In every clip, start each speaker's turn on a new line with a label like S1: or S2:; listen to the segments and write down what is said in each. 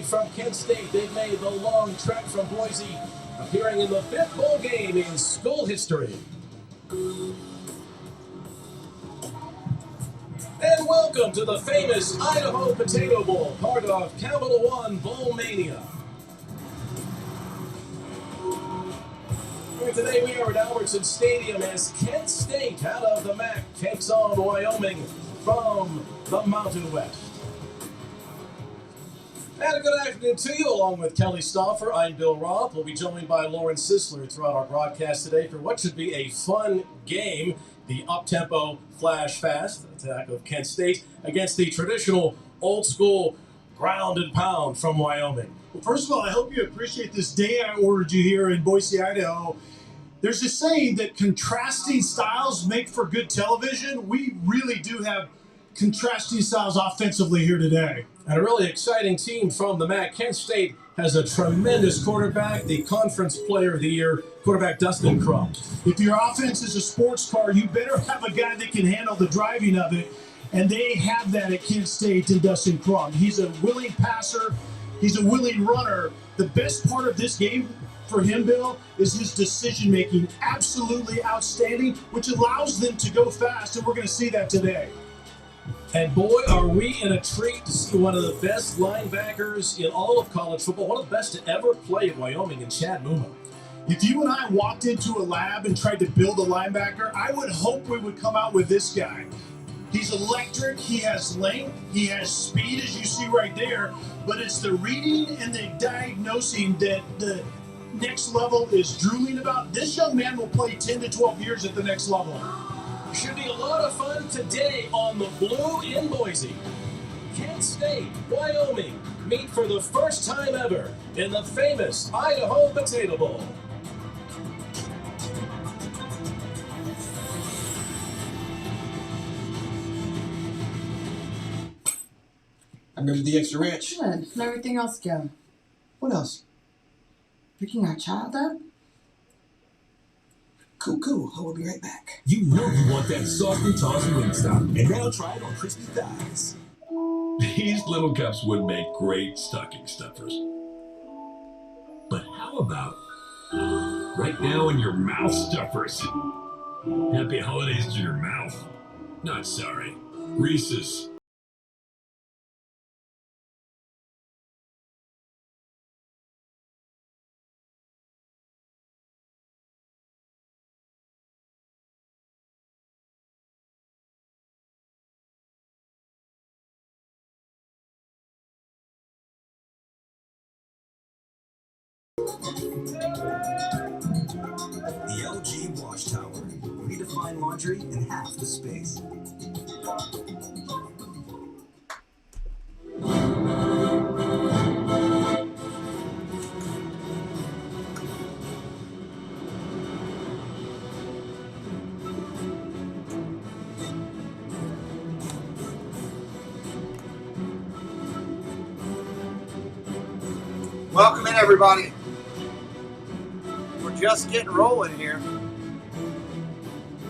S1: from Kent State. They've made the long trek from Boise, appearing in the 5th bowl game in school history. And welcome to the famous Idaho Potato Bowl, part of Capital One Bowl Mania. Today we are at Albertson Stadium as Kent State, out of the MAC, takes on Wyoming from the Mountain West. And a good afternoon to you, along with Kelly Stauffer. I'm Bill Roth. We'll be joined by Lauren Sisler throughout our broadcast today for what should be a fun game. The up-tempo flash fast attack of Kent State against the traditional old-school ground and pound from Wyoming.
S2: Well, first of all, I hope you appreciate this day I ordered you here in Boise, Idaho. There's a saying that contrasting styles make for good television. We really do have contrasting styles offensively here today.
S1: And a really exciting team from the MAC. Kent State has a tremendous quarterback, the Conference Player of the Year, quarterback Dustin Crum.
S2: If your offense is a sports car, you better have a guy that can handle the driving of it, and they have that at Kent State in Dustin Crum. He's a willing passer. He's a willing runner. The best part of this game for him, Bill, is his decision-making. Absolutely outstanding, which allows them to go fast, and we're going to see that today.
S1: And boy, are we in a treat to see one of the best linebackers in all of college football, one of the best to ever play at Wyoming, in Chad Muma.
S2: If you and I walked into a lab and tried to build a linebacker, I would hope we would come out with this guy. He's electric, he has length, he has speed, as you see right there, but it's the reading and the diagnosing that the next level is drooling about. This young man will play 10 to 12 years at the next level.
S1: Should be a lot of fun today on the Blue in Boise. Kent State, Wyoming meet for the first time ever in the famous Idaho Potato Bowl.
S3: I remember the extra ranch.
S4: Good. And everything else go.
S3: What else?
S4: Picking our child up?
S3: Cool. I will be right back.
S5: You know you want that soft and tossy Wingstop, and now try it on crispy thighs. These little cups would make great stocking stuffers. But how about right now in your mouth stuffers? Happy holidays to your mouth. Not sorry. Reese's.
S6: The LG Wash Tower. Redefine laundry in half the space.
S7: Welcome in, everybody. We're just getting rolling here.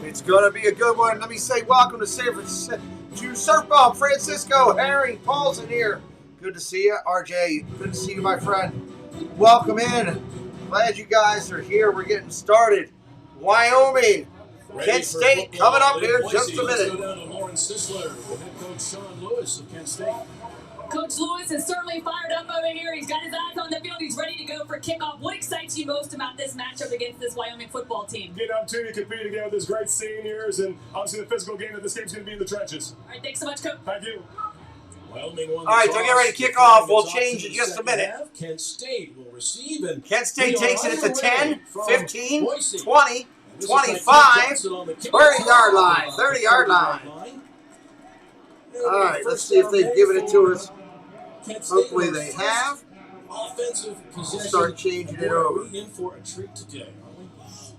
S7: It's going to be a good one. Let me say welcome to Surf Bomb, Francisco, Harry, Paul's in here. Good to see you. RJ, good to see you, my friend. Welcome in. Glad you guys are here. We're getting started. Wyoming, Kent State coming up here in just a minute.
S1: Let's go down to Lauren Sisler, with head coach Sean Lewis of Kent State.
S8: Coach Lewis is certainly fired up over here. He's got his eyes on the field. He's ready to go for kickoff. What excites you most about this matchup against this Wyoming football team?
S9: Get an opportunity to compete again with these great seniors, and obviously the physical game that this game's going to be in the trenches.
S8: All right, thanks so much, Coach.
S9: Thank you.
S1: Wyoming won.
S7: All right, so get ready to kick off. We'll change in just a minit.
S1: Kent State will receive, and
S7: Kent State takes it at the 10, 15,
S1: Boise.
S7: 20, 25, 30-yard line, 30-yard line. All right, let's see if they've given it to us. Hopefully they have.
S1: Offensive possession.
S7: We'll start changing it over.
S1: In for a treat today,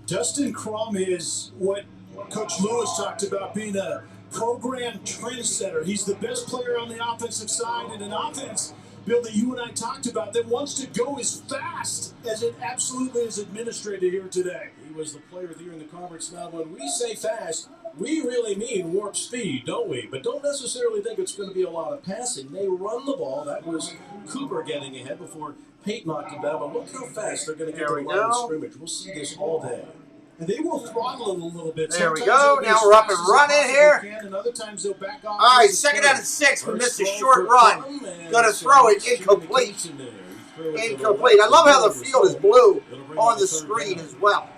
S2: Dustin Crum is what Coach Lewis talked about, being a program trendsetter. He's the best player on the offensive side in an offense, Bill, that you and I talked about, that wants to go as fast as it absolutely is administrated here today.
S1: He was the player of the year in the conference. Now, when we say fast, we really mean warp speed, don't we? But don't necessarily think it's going to be a lot of passing. They run the ball. That was Cooper getting ahead before Pate knocked him down. But look how fast they're going to get to
S7: There
S1: the
S7: we
S1: line of
S7: go.
S1: scrimmage. We'll see this all day.
S2: And they will throttle it a little bit.
S7: There we
S2: Sometimes
S7: go.
S2: they'll be
S7: Now
S2: as
S7: we're up
S2: fast
S7: and
S2: as they
S7: running
S2: possibly
S7: here.
S2: can, and other times they'll back off.
S7: All right,
S2: just a
S7: second
S2: bit.
S7: down and 6. We missed a
S1: First
S7: short
S1: throw for
S7: run.
S1: Crum, and
S7: Gonna
S1: some
S7: throw it
S1: miscommunication
S7: incomplete.
S1: there. He threw it to the
S7: Incomplete. I
S1: left.
S7: love how the field is blue
S1: It'll bring
S7: on
S1: up
S7: the
S1: third
S7: screen
S1: down.
S7: as well.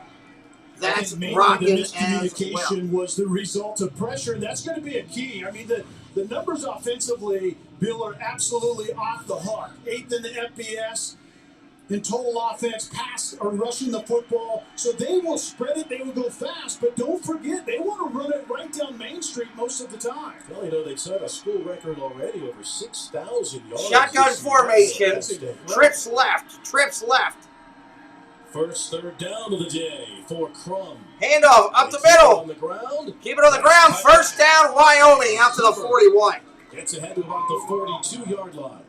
S2: I
S7: That's
S2: think maybe
S7: rocking
S2: the
S7: as well.
S2: miscommunication was the result of pressure, and that's going to be a key. I mean, the numbers offensively, Bill, are absolutely off the hook. 8th in the FBS in total offense, pass or rushing the football. So they will spread it, they will go fast, but don't forget, they want to run it right down Main Street most of the time.
S1: Well, you know, they set a school record already, over 6,000 yards.
S7: Shotgun
S1: this year.
S7: formation.
S1: That's a big run.
S7: Trips left. Trips left.
S1: First third down of the day for Crum.
S7: Handoff up the
S1: Gets it
S7: middle.
S1: on the ground.
S7: Keep it on the ground. First down, Wyoming out to the 41.
S1: Gets ahead to about the 42-yard line.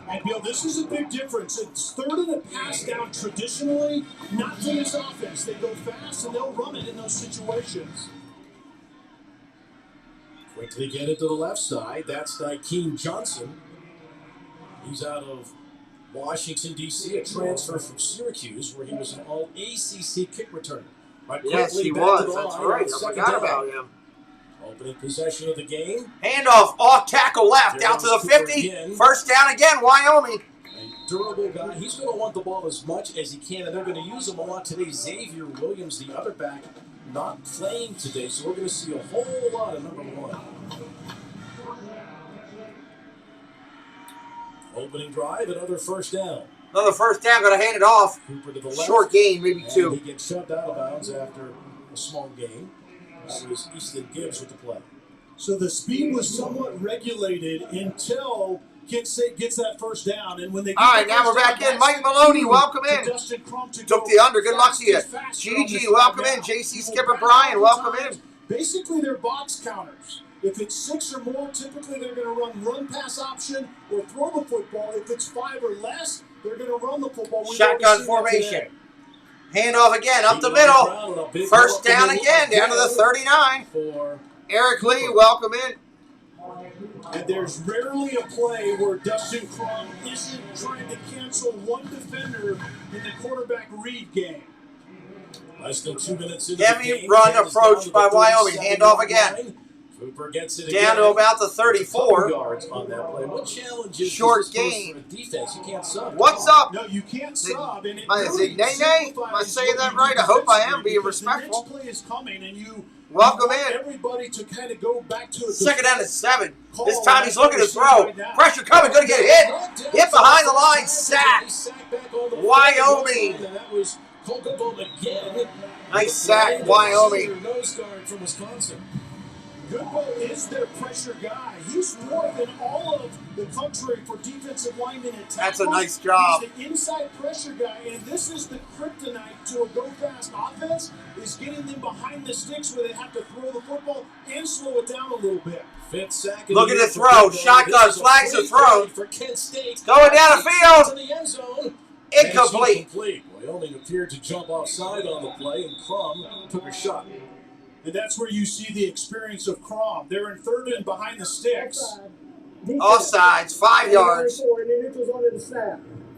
S2: And Bill, this is a big difference. It's third and a pass down traditionally, not for this offense. They go fast and they'll run it in those situations.
S1: Quickly get it to the left side. That's Nykeem Johnson. He's out of Washington, D.C., a transfer from Syracuse, where he was an all-ACC kick returner. Right,
S7: Yes,
S1: quickly
S7: he
S1: back
S7: was.
S1: to the
S7: That's
S1: line
S7: right.
S1: on
S7: I
S1: second
S7: forgot
S1: down.
S7: about him.
S1: Opening possession of the game.
S7: Handoff off tackle left
S1: There
S7: out to
S1: goes
S7: the
S1: Cooper
S7: 50.
S1: again.
S7: First down again, Wyoming.
S1: A durable guy. He's going to want the ball as much as he can, and they're going to use him a lot today. Xavier Williams, the other back, not playing today, so we're going to see a whole lot of number 1. Opening drive, another first down.
S7: Another first down, going to hand it off.
S1: Cooper to the left.
S7: Short gain, maybe
S1: And
S7: 2.
S1: he gets shoved out of bounds after a small gain. That was Easton Gibbs with the play.
S2: So the speed was somewhat regulated until Kent State gets that first down. And when they get
S7: All right,
S2: the
S7: now
S2: first
S7: we're back
S2: down,
S7: in. Mike Maloney, welcome
S2: to
S7: in.
S2: Dustin Crump to
S7: Took
S2: go
S7: the under. Good luck to you.
S2: faster on
S7: Gigi,
S2: this
S7: welcome
S2: drive
S7: in.
S2: now.
S7: JC
S2: People
S7: Skipper
S2: back
S7: Brian, welcome
S2: oftentimes.
S7: in.
S2: Basically, they're box counters. If it's 6 or more, typically they're going to run pass option or throw the football. If it's 5 or less, they're going to run the football. We've already
S7: Shotgun
S2: seen that
S7: formation.
S2: today.
S7: Handoff again, up the middle. First down again, down to the 39.
S1: For
S7: Eric Lee, welcome in.
S2: And there's rarely a play where Dustin Crump isn't trying to cancel one defender in the quarterback read game.
S1: less than 2 minutes into
S7: Heavy
S1: the game.
S7: run
S1: Kansas
S7: approach
S1: down to
S7: by
S1: the
S7: Wyoming.
S1: 37
S7: Handoff
S1: yard
S7: again.
S1: line. Cooper gets it
S7: Down
S1: again.
S7: to about the
S1: A couple
S7: 34.
S1: yards on that play. What challenge is
S7: Short
S1: this supposed
S7: gain.
S1: for a defense? You can't sub.
S7: What's up?
S2: No, you can't sub. And it
S7: Is
S2: really
S7: it Nay?
S2: simplifies
S7: Am I saying
S2: what
S7: that
S2: you
S7: right?
S2: do
S7: I hope I am
S2: defensively
S7: being
S2: because
S7: respectful.
S2: The next play is coming, and you
S7: Welcome
S2: want
S7: in.
S2: everybody to kind of go back to a
S7: Second down to 7.
S2: call
S7: This time he's looking to
S2: like
S7: throw.
S2: right now.
S7: Pressure coming, going to get hit. Hit behind the line, sack. Wyoming.
S1: And that was Kokobo again.
S7: Nice sack, Wyoming.
S1: Nose guard from Wisconsin.
S2: Goodbow is their pressure guy. He's fourth in all of the country for defensive linemen and tackles.
S7: That's a nice job.
S2: He's the inside pressure guy, and this is the kryptonite to a go-fast offense, is getting them behind the sticks where they have to throw the football and slow it down a little bit.
S1: Fifth sack.
S7: Look at the throw. Shotgun, flags are thrown.
S1: For Kent State.
S7: Going down the field.
S1: To the end zone.
S7: Incomplete.
S1: Incomplete. Wyoming appeared to jump offside on the play, and Crum took a shot.
S2: And that's where you see the experience of Crom. They're in third and behind the sticks.
S7: Offsides, 5 yards.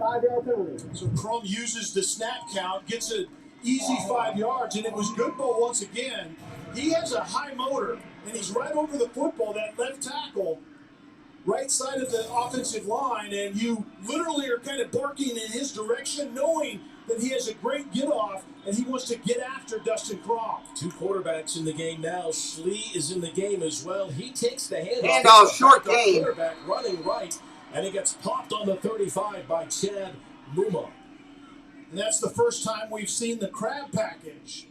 S10: 5-yard penalty.
S2: So Crum uses the snap count, gets an easy 5 yards, and it was Goodbow once again. He has a high motor, and he's right over the football, that left tackle, right side of the offensive line, and you literally are kind of barking in his direction, knowing that he has a great get-off, and he wants to get after Dustin Crom.
S1: 2 quarterbacks in the game now. Schlee is in the game as well. He takes the handoff.
S7: Handoff, short
S1: Backup
S7: gain.
S1: Quarterback running right, and he gets popped on the 35 by Chad Muma.
S2: And that's the first time we've seen the crab package.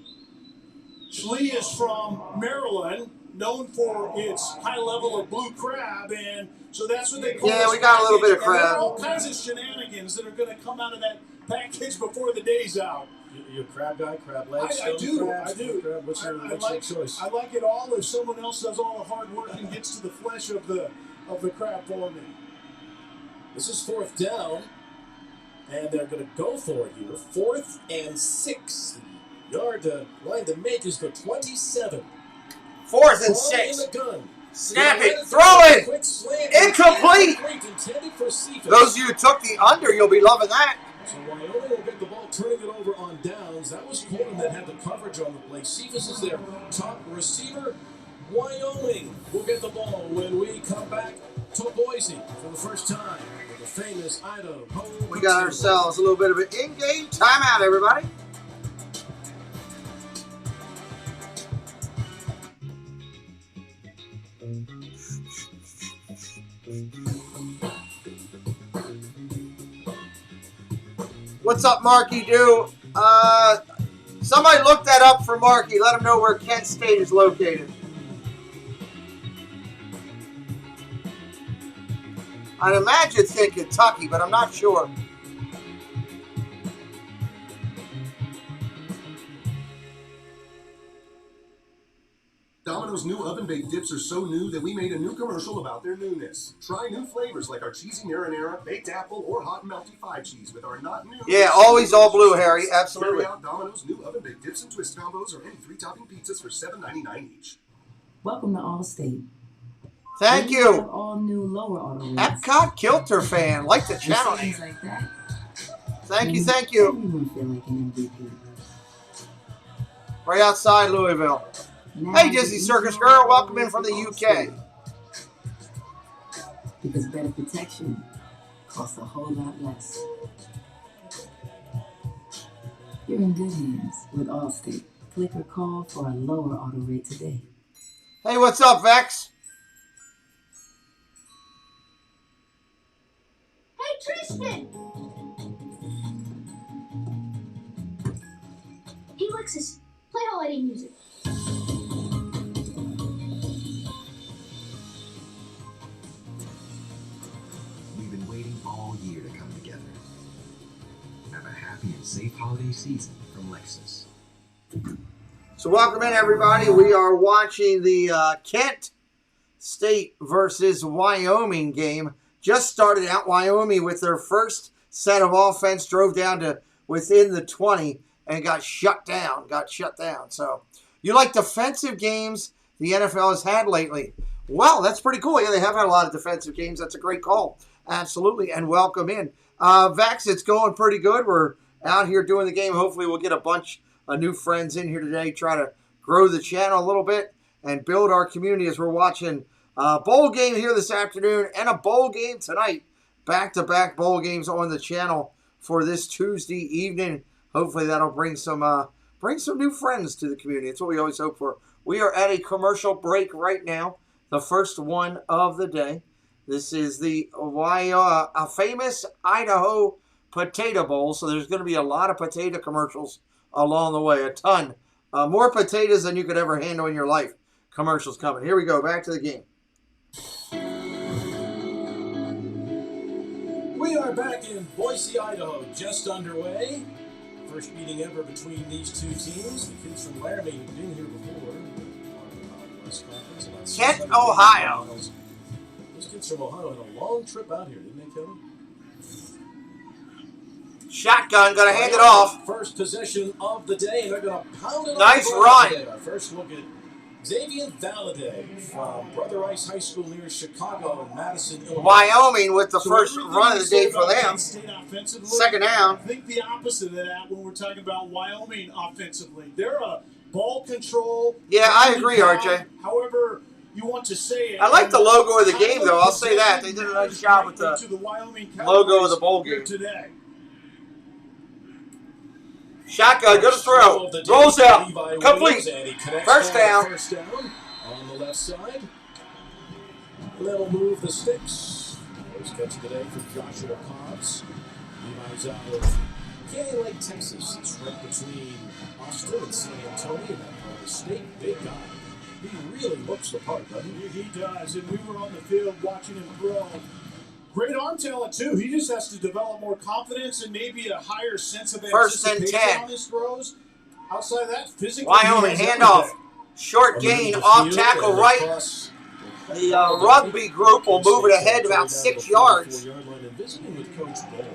S2: Schlee is from Maryland, known for its high level of blue crab, and so that's what they call
S7: Yeah,
S2: this
S7: we got a little bit of
S2: package. And there are
S7: crab.
S2: all kinds of shenanigans that are going to come out of that package before the day's out.
S1: You a crab guy? Crab legs?
S2: I do.
S1: Crabs,
S2: I do.
S1: Crab? What's your choice?
S2: I like it all if someone else does all the hard work and gets to the flesh of the crab for me.
S1: This is 4th down, and they're going to go for it here. 4th and 6. The line to make is the 27.
S7: 4th and
S1: Crum
S7: 6.
S1: in the gun.
S7: Snap it. Throw it. Incomplete. Those of you who took the under, you'll be loving that.
S1: So Wyoming will get the ball, turning it over on downs. That was Coleman that had the coverage on the play. Cephas is their top receiver. Wyoming will get the ball when we come back to Boise for the first time with the famous Idaho.
S7: We got ourselves a little bit of an in-game timeout, everybody. What's up, Marky Do? Somebody look that up for Marky. Let him know where Kent State is located. I'd imagine it's in Kentucky, but I'm not sure.
S10: Domino's new oven-baked dips are so new that we made a new commercial about their newness. Try new flavors like our cheesy marinara, baked apple, or hot and melty 5-cheese with our not new.
S7: Yeah, always all blue, Harry. Absolutely.
S10: Carry out Domino's new oven-baked dips and twist combos or any 3-topping pizzas for $7.99 each.
S11: Welcome to Allstate.
S7: Thank you.
S11: All new lower auto rates.
S7: Epcot Kilter fan. Like the channel name.
S11: Like that.
S7: Thank you, thank you.
S11: Everyone feel like an MVP.
S7: Right outside Louisville. Hey, Disney Circus Girl, welcome in from the UK.
S11: Because better protection costs a whole lot less. You're in good hands with Allstate. Click or call for a lower auto rate today.
S7: Hey, what's up, Vex?
S12: Hey, Tristan! Hey, Alexis, play holiday music.
S6: We've been waiting all year to come together. Have a happy and safe holiday season from Lexus.
S7: So welcome in, everybody. We are watching the Kent State versus Wyoming game. Just started out Wyoming with their first set of offense, drove down to within the 20 and got shut down. So you like defensive games the NFL has had lately. Well, that's pretty cool. Yeah, they have had a lot of defensive games. That's a great call. Absolutely. And welcome in. Vex, it's going pretty good. We're out here doing the game. Hopefully we'll get a bunch of new friends in here today, try to grow the channel a little bit and build our community as we're watching a bowl game here this afternoon and a bowl game tonight. Back-to-back bowl games on the channel for this Tuesday evening. Hopefully that'll bring some new friends to the community. That's what we always hope for. We are at a commercial break right now, the first one of the day. This is the a famous Idaho Potato Bowl, so there's going to be a lot of potato commercials along the way, a ton. More potatoes than you could ever handle in your life. Commercials coming. Here we go, back to the game.
S1: We are back in Boise, Idaho, just underway. First meeting ever between these two teams. The kids from Laramie have been here before.
S7: Kent, Ohio.
S1: Those kids from Ohio had a long trip out here, didn't they, Kelly?
S7: Shotgun, gonna hand it off.
S1: First possession of the day, and they're gonna pound it.
S7: Nice run.
S1: Our first look at Xavier Valladay from Brother Rice High School near Chicago, Madison, Illinois.
S7: Wyoming with the first run of the day for them. Second down.
S2: I think the opposite of that when we're talking about Wyoming offensively. They're a ball control.
S7: Yeah, I agree, RJ.
S2: However you want to say it.
S7: I like the logo of the game, though. I'll say that. They did a nice job with the logo of the bowl game.
S2: Today.
S7: Shotgun, good throw. Rolls out. Complete. First down.
S1: First down on the left side. And that'll move the sticks. First catch of the day for Joshua Cobbs. Levi's out of Canyon Lake, Texas. It's right between Austin and San Antonio in that part of the state. Big guy. He really looks the part, doesn't he?
S2: He does. And we were on the field watching him throw. Great arm talent, too. He just has to develop more confidence and maybe a higher sense of anticipation on his throws. Outside of that, physically.
S7: Wyoming handoff. Short gain, off tackle right. The rugby group will move it ahead about 6 yards.
S1: Visiting with Coach Bull,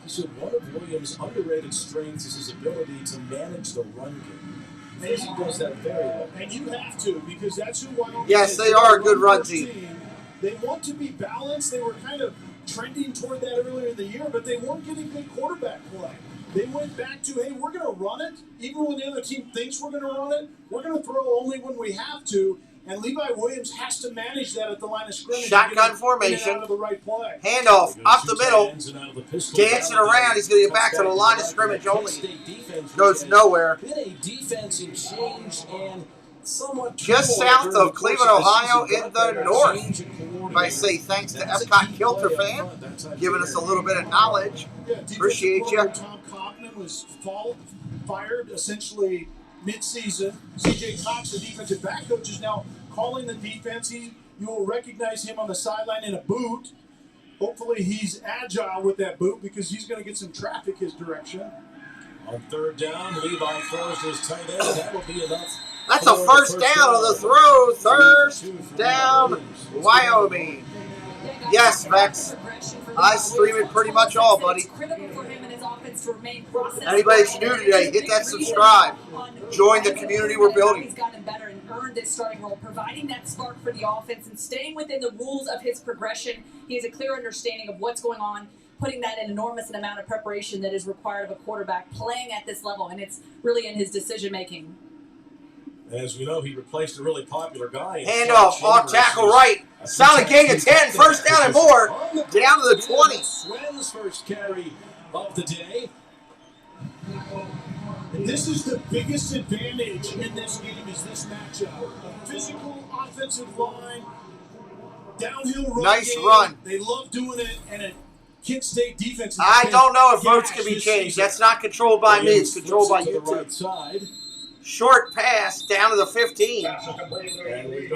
S1: he said one of Williams' underrated strengths is his ability to manage the run game. He does that very well.
S2: And you have to, because that's who Wyoming
S7: Yes,
S2: is.
S7: they are a good run team.
S2: They want to be balanced. They were kind of trending toward that earlier in the year, but they weren't getting good quarterback play. They went back to, hey, we're going to run it. Even when the other team thinks we're going to run it, we're going to throw only when we have to. And Levi Williams has to manage that at the line of scrimmage.
S7: Shotgun formation.
S2: Out of the right play.
S7: Handoff up the middle. Dancing around. He's going to get back to the line of scrimmage only. Goes nowhere.
S1: Been a defensive change and somewhat
S7: just south of Cleveland, Ohio, in the north. I say thanks to Epcot Kilter fan, giving us a little bit of knowledge. Appreciate you.
S2: Tom Kaufman was fired essentially mid-season. C.J. Cox, the defensive back coach, is now calling the defense. You will recognize him on the sideline in a boot. Hopefully he's agile with that boot because he's going to get some traffic his direction.
S1: On third down, Levi throws to his tight end. That will be enough.
S7: That's a first down on the throw. First down, Wyoming. Yes, Max. I stream it pretty much all, buddy. Anybody that's new today, hit that subscribe. Join the community we're building.
S8: He's gotten better and earned this starting role, providing that spark for the offense and staying within the rules of his progression. He has a clear understanding of what's going on, putting that an enormous amount of preparation that is required of a quarterback playing at this level, and it's really in his decision-making.
S1: As we know, he replaced a really popular guy.
S7: Handoff, off tackle right. Solid gain of 10, first down and more. Down to the 20.
S1: Swen's first carry of the day.
S2: And this is the biggest advantage in this game is this matchup. A physical offensive line, downhill run.
S7: Nice
S2: game.
S7: run.
S2: They love doing it, and a Kent State defense.
S7: I don't know if votes can be changed. That's not controlled by me. It's controlled by you two. Short pass down to the 15.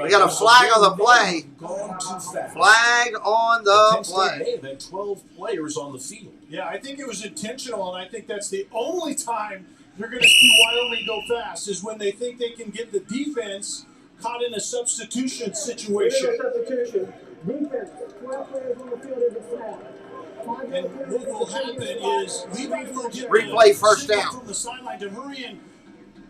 S7: We got a flag on the play. Flag on the play.
S1: They had 12 players on the field.
S2: Yeah, I think it was intentional, and I think that's the only time you're going to see Wyoming go fast is when they think they can get the defense caught in a substitution situation.
S12: Defense, 12 players on the field in the flag.
S2: And what will happen is Levi will get
S7: replay first down
S2: from the sideline to hurry and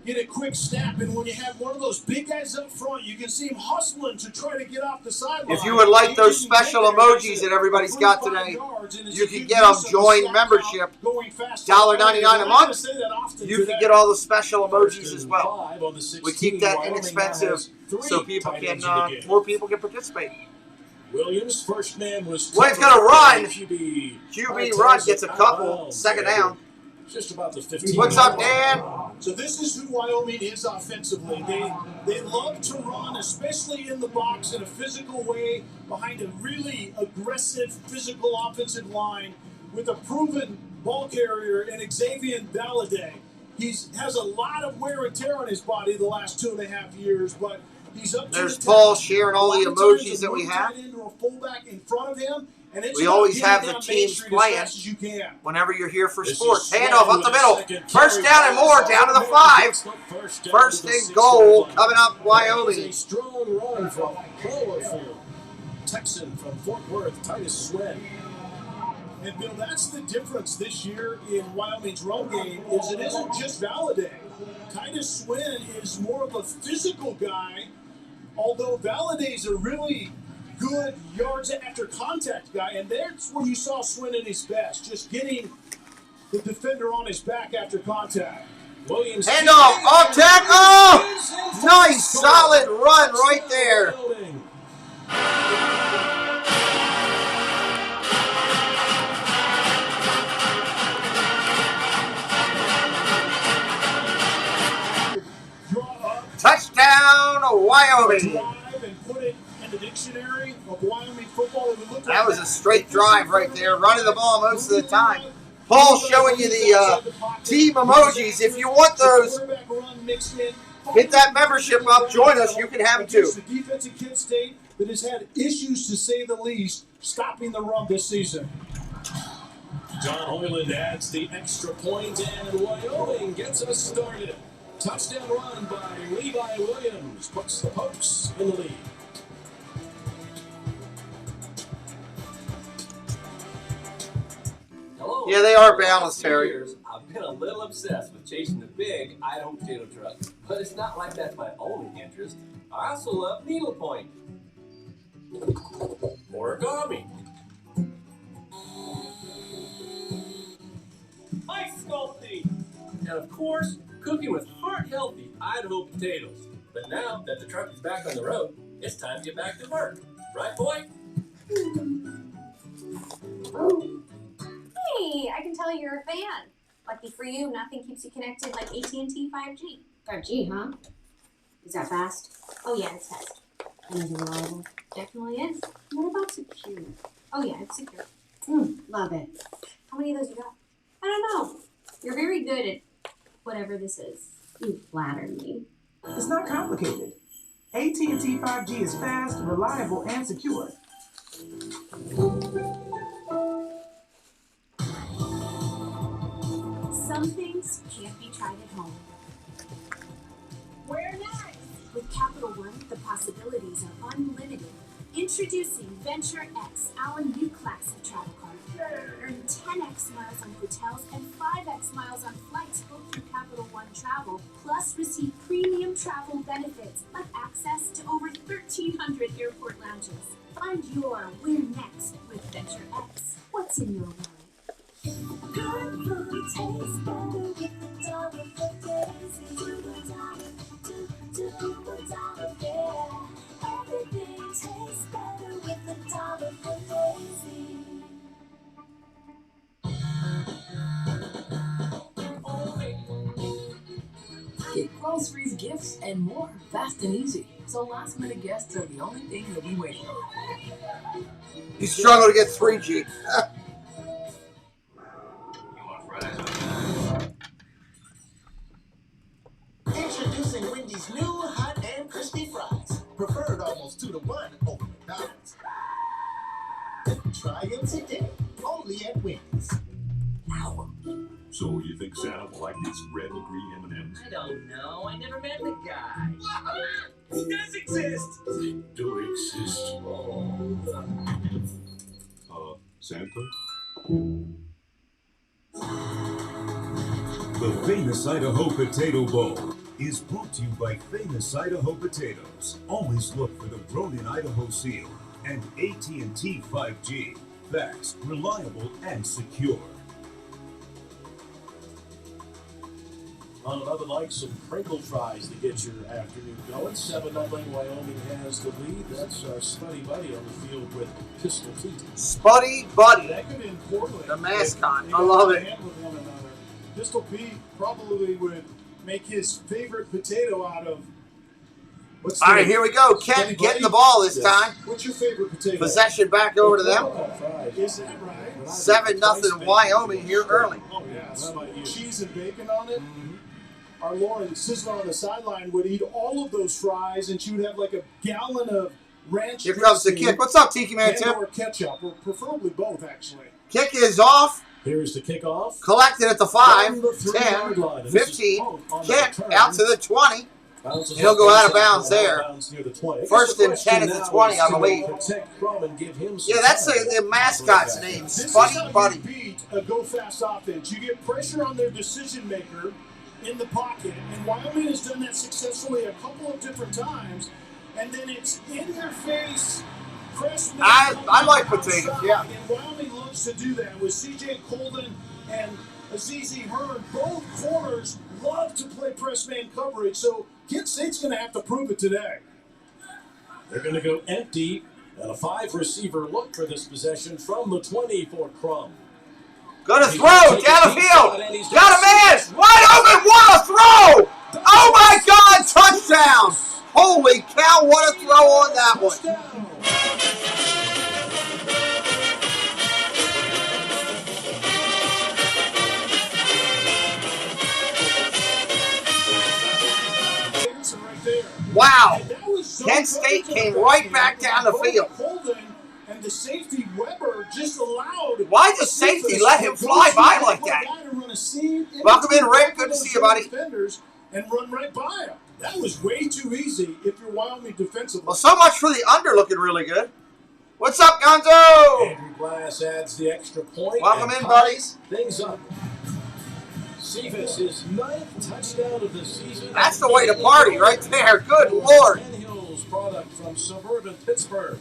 S2: get a quick snap. And when you have one of those big guys up front, you can see him hustling to try to get off the sideline.
S7: If you would like those special emojis that everybody's got today, you can get them. Join membership. $1.99 a month. You can get all the special emojis as well. We keep that inexpensive so people can more people can participate.
S1: Williams, first man was.
S7: Wayne's going to run. QB run gets a couple. Second down.
S1: Just about the 15.
S7: What's up, Dan?
S2: So this is who Wyoming is offensively. They love to run, especially in the box in a physical way, behind a really aggressive physical offensive line with a proven ball carrier in Xavier Baladay. He has a lot of wear and tear on his body the last 2.5 years, but he's up to
S7: There's Paul sharing all the emojis that we have. We always have the teams playing whenever you're here for sports. Handoff up the middle. First down and more, down to the 5. First and goal coming up, Wyoming.
S1: A strong run from Cloverfield. Texan from Fort Worth, Titus Swen.
S2: And Bill, that's the difference this year in Wyoming's run game is it isn't just Baladay. Titus Swen is more of a physical guy, although Valaday's a really good yards after contact guy, and that's where you saw Swin at his best, just getting the defender on his back after contact.
S1: Williams.
S7: Handoff, off tackle. Oh, nice, solid run right there. Touchdown, Wyoming.
S2: The dictionary of Wyoming football.
S7: That was a straight drive right there, running the ball most of the time. Paul's showing you the team emojis. If you want those, hit that membership up. Join us. You can have them too.
S2: The defense at Kent State that has had issues, to say the least, stopping the run this season.
S1: John Hoyland adds the extra point, and Wyoming gets us started. Touchdown run by Levi Williams puts the Pokes in the lead.
S7: Yeah, they are balanced, Harry.
S13: been a little obsessed with chasing the big Idaho potato truck, but it's not like that's my only interest. I also love needlepoint, origami, ice sculpting, and of course, cooking with heart-healthy Idaho potatoes. But now that the truck is back on the road, it's time to get back to work. Right, boy?
S14: Hey, I can tell you're a fan. Lucky for you, nothing keeps you connected like AT&T 5G.
S11: 5G, huh? Is that fast?
S14: Oh yeah, it's fast.
S11: And is it reliable?
S14: Definitely is.
S11: What about secure?
S14: Oh yeah, it's secure.
S11: Love it.
S14: How many of those you got? I don't know. You're very good at whatever this is.
S11: You flatter me.
S15: It's not complicated. AT&T 5G is fast, reliable, and secure.
S14: Some things can't be tried at home. Where next? With Capital One, the possibilities are unlimited. Introducing Venture X, our new class of travel card. Earn 10x miles on hotels and 5x miles on flights booked through Capital One Travel. Plus, receive premium travel benefits like access to over 1,300 airport lounges. Find your where next with Venture X. What's in your wallet? Good food tastes better with the dollar for Daisy. Do the dollar, do the dollar, yeah. Everything tastes better with the dollar for Daisy.
S16: Get groceries, gifts, and more fast and easy. So last-minute guests are the only thing that we wait for.
S7: You struggle to get 3G.
S17: Introducing Wendy's new hot and crispy fries. Preferred almost 2-to-1 over McDonald's. Try them today, only at Wendy's.
S5: So you think Santa will like these red and green M&Ms?
S18: I don't know. I never met the guy. He does exist.
S5: They do exist. Santa?
S19: The famous Idaho Potato Bowl is brought to you by Famous Idaho Potatoes. Always look for the grown-in Idaho seal and AT&T 5G. Fast, reliable, and secure.
S1: On another like some Pringle fries to get your afternoon going. 7-0 Wyoming has the lead. That's our Spuddy Buddy on the field with Pistol Pete.
S7: Spuddy Buddy.
S2: That could in Portland.
S7: The mascot.
S2: They
S7: I love it.
S2: hand with one another. Pistol Pete probably would make his favorite potato out of. What's
S7: All right, here we go. Kent getting the ball this time.
S2: What's your favorite potato?
S7: Possession back over to them.
S2: Is that right?
S7: 7-0 Wyoming here early.
S2: Oh, yeah. Cheese and bacon on it. Our Lauren Sizzler on the sideline would eat all of those fries, and she would have like a gallon of ranch.
S7: Here comes the kick. What's up, Tiki Man Tim?
S2: Or ketchup, or preferably both, actually.
S7: Kick is off.
S1: Here's the kickoff.
S7: Collected at the 5, 10, 15. Kick out to the 20. He'll go out of bounds there. First and 10 at the 20, I believe. Yeah, that's the mascot's name, Spuddy Buddy.
S2: Beat a go-fast offense. You get pressure on their decision maker in the pocket, and Wyoming has done that successfully a couple of different times, and then it's in their face.
S7: I like potatoes, yeah.
S2: And Wyoming loves to do that with C.J. Colden and Azizi Hearn. Both corners love to play press man coverage, so Kent State's going to have to prove it today.
S1: They're going to go empty, and a 5-receiver look for this possession from the 20 for Crum.
S7: Gonna throw down the field. Got a man. Wide open. What a throw. Oh, my God. Touchdown. Holy cow. What a throw on that one. Wow. Kent State came right back down the field.
S2: And the safety, Weber, just allowed.
S7: Why does safety let him fly by like that? Welcome in, Rick. Good to see you, buddy.
S2: And run right by him. That was way too easy if you're Wyoming defensively.
S7: Well, so much for the under looking really good. What's up, Gonzo?
S1: Andrew Glass adds the extra point.
S7: Welcome in, buddies.
S1: Things up. Cephas, his 9th touchdown of the season.
S7: That's the way to party right there. Good Lord.
S1: Hill's product from suburban Pittsburgh.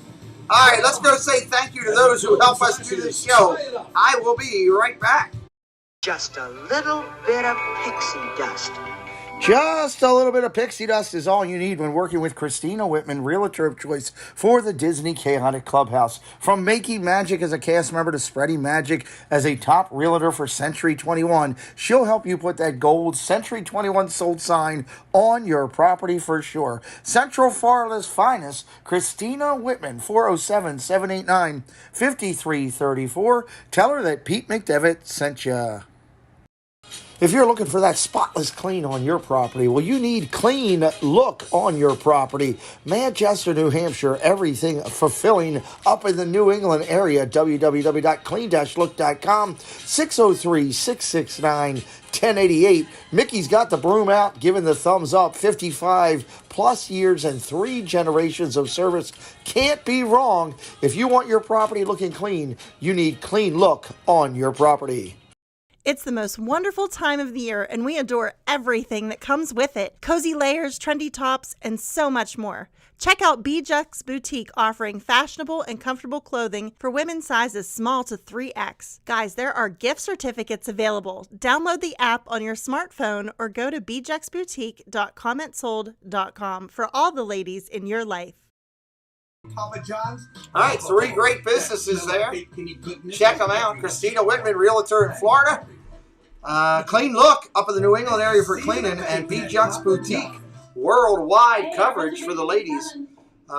S7: All right, let's go say thank you to those who help us do this show. I will be right back.
S20: Just a little bit of pixie dust.
S7: Just a little bit of pixie dust is all you need when working with Christina Whitman, realtor of choice for the Disney Chaotic Clubhouse. From making magic as a cast member to spreading magic as a top realtor for Century 21, she'll help you put that gold Century 21 sold sign on your property for sure. Central Florida's finest, Christina Whitman, 407-789-5334. Tell her that Pete McDevitt sent you. If you're looking for that spotless clean on your property, well, you need clean look on your property. Manchester, New Hampshire, everything fulfilling up in the New England area. www.clean-look.com, 603-669-1088. Mickey's got the broom out, giving the thumbs up. 55 plus years and 3 generations of service. Can't be wrong. If you want your property looking clean, you need clean look on your property.
S21: It's the most wonderful time of the year, and we adore everything that comes with it. Cozy layers, trendy tops, and so much more. Check out BJ's Boutique, offering fashionable and comfortable clothing for women's sizes small to 3X. Guys, there are gift certificates available. Download the app on your smartphone or go to bjexboutique.commentsold.com for all the ladies in your life.
S7: Papa John's. All right, 3 great businesses there. Check them out. Christina Whitman, realtor in Florida. Clean Look up in the New England area for cleaning, and BJ's Boutique, worldwide coverage for the ladies.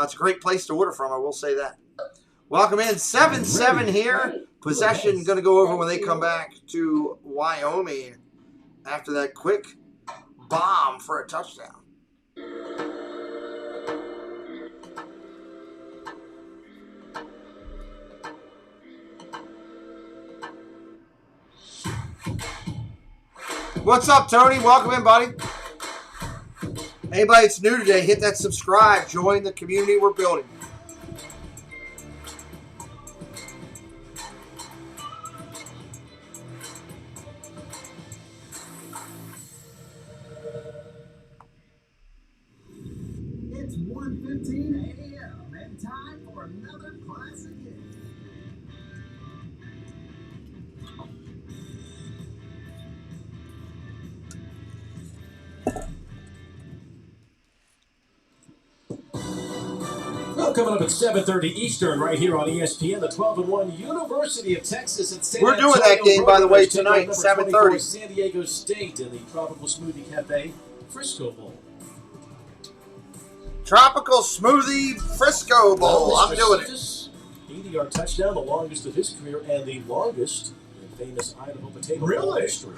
S7: It's a great place to order from, I will say that. Welcome in. 7-7 here. Possession going to go over when they come back to Wyoming after that quick bomb for a touchdown. What's up, Tony? Welcome in, buddy. Anybody that's new today, hit that subscribe. Join the community we're building.
S17: It's 1:15 a.m. and time for another classic hit.
S1: Well, coming up at 7:30 Eastern, right here on ESPN, the 12-1 University of Texas at San
S7: We're
S1: Antonio.
S7: doing that game, by the way,
S1: Taking
S7: tonight,
S1: on
S7: 7:30.
S1: San Diego State in the Tropical Smoothie Cafe Frisco Bowl.
S7: Tropical Smoothie Frisco Bowl. I'm doing it.
S1: 80-yard touchdown, the longest of his career, and the longest in famous Idaho potato bowl history.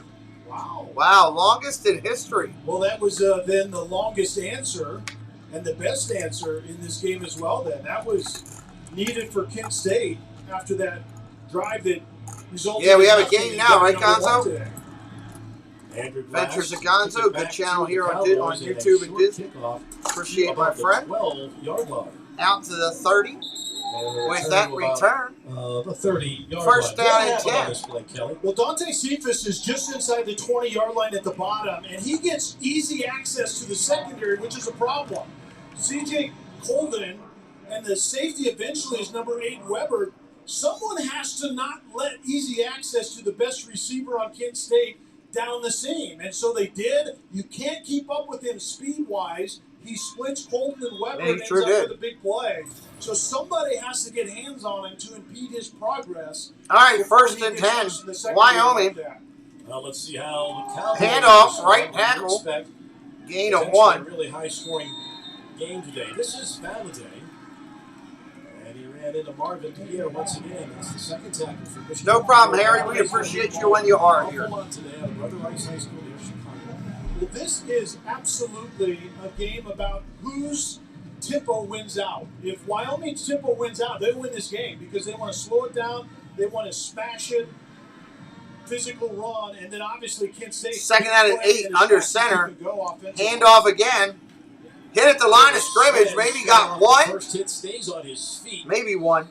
S2: Wow.
S7: Wow, longest in history.
S2: Well, that was then the longest answer and the best answer in this game as well then. That was needed for Kent State after that drive that resulted
S7: Yeah, we have a
S2: in
S7: game now, right,
S2: number 1
S7: Gonzo?
S2: today.
S7: Adventures of Gonzo, good channel here on YouTube and Disney. Appreciate my friend.
S1: 12-yard line.
S7: Out to the 30. With that return.
S1: The 30-yard
S7: First
S1: line.
S7: down and
S1: What happened
S7: 10.
S1: on this play, Kelly?
S2: Well, Dante Cephas is just inside the 20-yard line at the bottom, and he gets easy access to the secondary, which is a problem. C.J. Colvin and the safety eventually is number 8, Weber. Someone has to not let easy access to the best receiver on Kent State down the seam, and so they did. You can't keep up with him speed-wise. He splits Colton and Weber and ends up with a big play. So somebody has to get hands on him to impede his progress.
S7: All right, first and 10, Wyoming.
S1: Let's see how the Cowboys
S7: Handoff, right tackle. Gain of 1.
S1: A really high-scoring game today. This is Valaday. And he ran into Marvin Pierre once again. That's the second tackle for Michigan.
S7: No problem, Harry. We appreciate you when you are here.
S1: Today out of Brother Rice High School near Chicago.
S2: Well, this is absolutely a game about whose tempo wins out. If Wyoming's tempo wins out, they win this game because they want to slow it down. They want to smash it, physical run, and then obviously Kent State.
S7: Second out and 8 under center. Handoff again. Hit at the line of scrimmage. Maybe got 1.
S1: First hit stays on his feet.
S7: Maybe 1.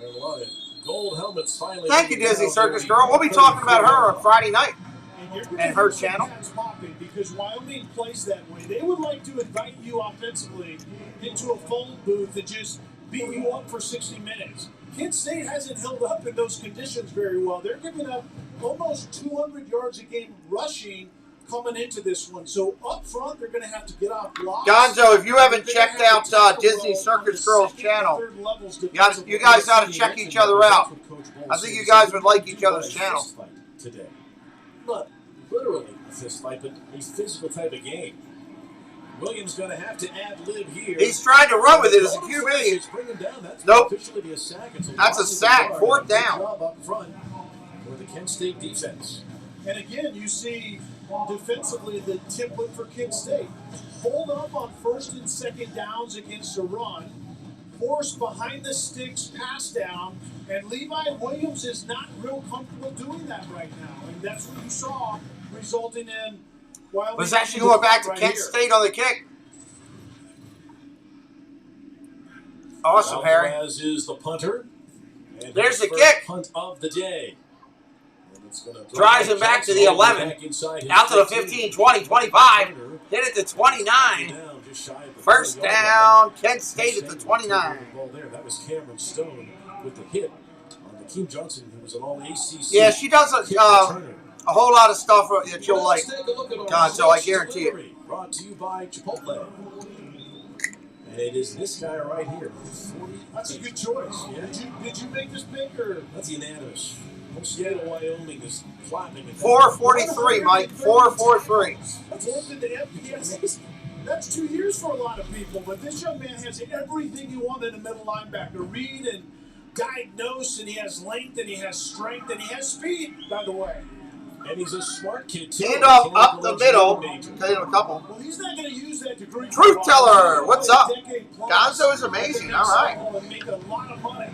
S1: And a lot of gold helmets finally.
S7: Thank you, Disney Circus Girl. We'll be talking about her on Friday night. and her channel.
S2: Because Wyoming plays that way. They would like to invite you offensively into a phone booth and just beat you up for 60 minutes. Kent State hasn't held up in those conditions very well. They're giving up almost 200 yards a game rushing coming into this one. So up front, they're going to have to get off blocks.
S7: Gonzo, if you haven't checked out Disney Circus Girls channel, you guys ought to check each other out. I think you guys would like each other's channel.
S1: Today. Not literally a fist fight, but a physical type of game. Williams going to have to ad-lib here.
S7: He's trying to run with it as a QB. Nope. That's a sack. 4th down.
S1: Up front for the Kent State defense.
S2: And again, you see defensively the template for Kent State. Hold up on 1st and 2nd downs against a run. Force behind the sticks pass down. And Levi Williams is not real comfortable doing that right now. And that's what you saw resulting in Wyoming.
S7: Was actually going back to Kent State on the kick. Awesome, Harry.
S1: Alvarez is the punter. And
S7: there's the kick.
S1: Punt of the day.
S7: Drives him back to the 11. Out to the 15, 20, 25. Hit it to 29. 1st down. Kent State at the 29.
S1: That was Cameron Stone with the hit on Keem Johnson, who was an all-ACC.
S7: Yeah, she does a whole lot of stuff that you'll like. Gonzo, I guarantee it.
S1: Brought to you by Chipotle. And it is this guy right here. 40.
S2: That's a good choice.
S1: Yeah.
S2: Did you make this pick or?
S1: That's unanimous. Whole state of Wyoming is platinum.
S7: 443, Mike. 443.
S2: That's more than the FBS. That's 2 years for a lot of people, but this young man has everything you want in a middle linebacker. Read and diagnose, and he has length, and he has strength, and he has speed, by the way.
S1: And he's a smart kid, too.
S7: Hand off up the middle. Tell you a couple.
S2: Well, he's not going to use that degree.
S7: Truth teller, what's up? Gonzo is amazing. All right.
S2: And make a lot of money.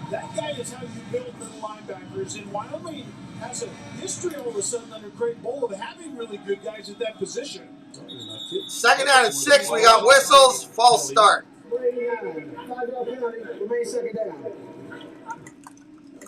S2: That guy is how you build middle linebackers. And Wyoming has a history all of a sudden under Craig Bowl of having really good guys at that position.
S7: 2nd down and 6. We got whistles. False start.
S12: 49. 5-yard penalty. Remain 2nd down.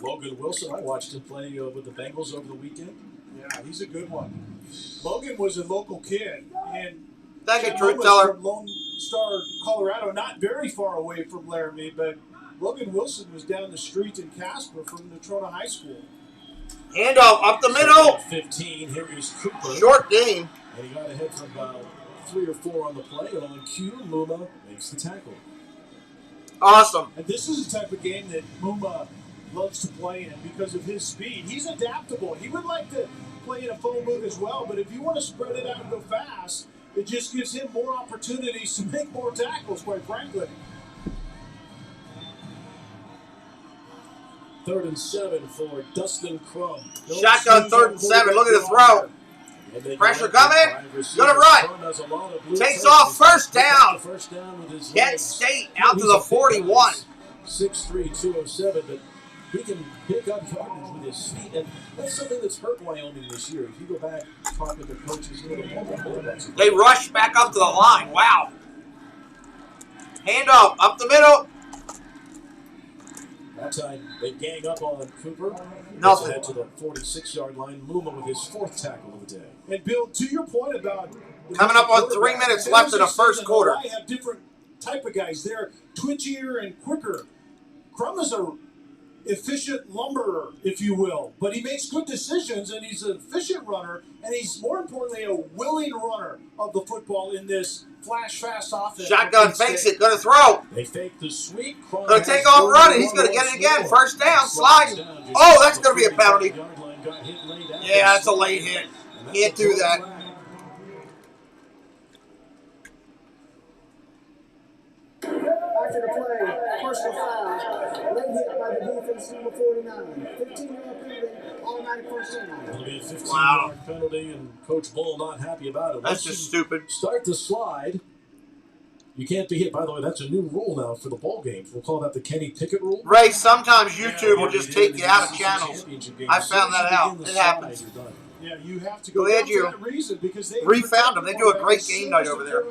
S1: Logan Wilson, I watched him play with the Bengals over the weekend.
S2: Yeah, he's a good one. Logan was a local kid, and
S7: thank you, Truth Teller.
S2: From Lone Star, Colorado, not very far away from Laramie, but Logan Wilson was down the street in Casper from Natrona High School.
S7: Handoff up the middle.
S1: 15. Here is Cooper.
S7: Short game.
S1: And he got ahead for about 3 or 4 on the play, and on cue, Muma makes the tackle.
S7: Awesome.
S2: And this is the type of game that Muma loves to play in because of his speed. He's adaptable. He would like to play in a phone booth as well, but if you want to spread it out and go fast, it just gives him more opportunities to make more tackles, quite frankly.
S1: 3rd and 7 for Dustin Crum.
S7: Shotgun 3rd and 7. Look at the throw. Pressure coming. Gonna run. Takes off 1st down. Kent State out to the 41.
S1: 6'3", 207, but he can pick up yardage with his feet, and that's something that's hurt Wyoming this year. If you go back talking to coaches,
S7: they rush back up to the line. Wow. Handoff up the middle.
S1: That time they gang up on Cooper.
S7: Nothing.
S1: Head to the 46-yard line. Muma with his 4th tackle of the day.
S2: And Bill, to your point about
S7: coming up on 3 minutes left in the first quarter.
S2: I have different type of guys. They're twitchier and quicker. Crum is a efficient lumberer, if you will, but he makes good decisions, and he's an efficient runner, and he's more importantly a willing runner of the football in this flash fast offense.
S7: Shotgun fakes it, gonna throw.
S1: They fake the sweep.
S7: Gonna take off running. He's gonna get it again. 1st down, sliding. Oh, that's gonna be a penalty. Yeah, that's a late hit. Can't do that.
S12: After the play, personal foul. Late hit by the defense, number 49. 15-yard penalty, automatic 1st down.
S1: It'll be a 15-yard penalty, and Coach Bull not happy about it.
S7: That's just stupid.
S1: Start to slide. You can't be hit. By the way, that's a new rule now for the bowl games. We'll call that the Kenny Pickett rule.
S7: Ray, sometimes YouTube will just take you out of channels. I found that out. It happens.
S2: Yeah, you have to go
S7: Glad
S2: down
S7: you
S2: for that reason because they
S7: refound them. They do a great game night over there.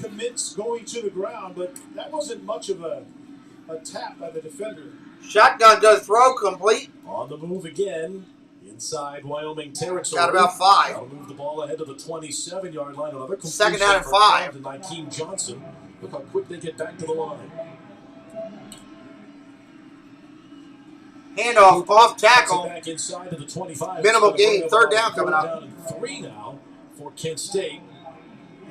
S2: Commits going to the ground, but that wasn't much of a tap by the defender.
S7: Shotgun does throw complete.
S1: On the move again. Inside Wyoming territory.
S7: Got about 5.
S1: That'll move the ball ahead to the 27-yard line. Another completion.
S7: Second down and
S1: for
S7: 5.
S1: To Nykeem Johnson. Look how quick they get back to the line.
S7: Handoff, off tackle.
S1: Back inside to the 25.
S7: Minimal gain. Third down coming up.
S1: Down and 3 now for Kent State.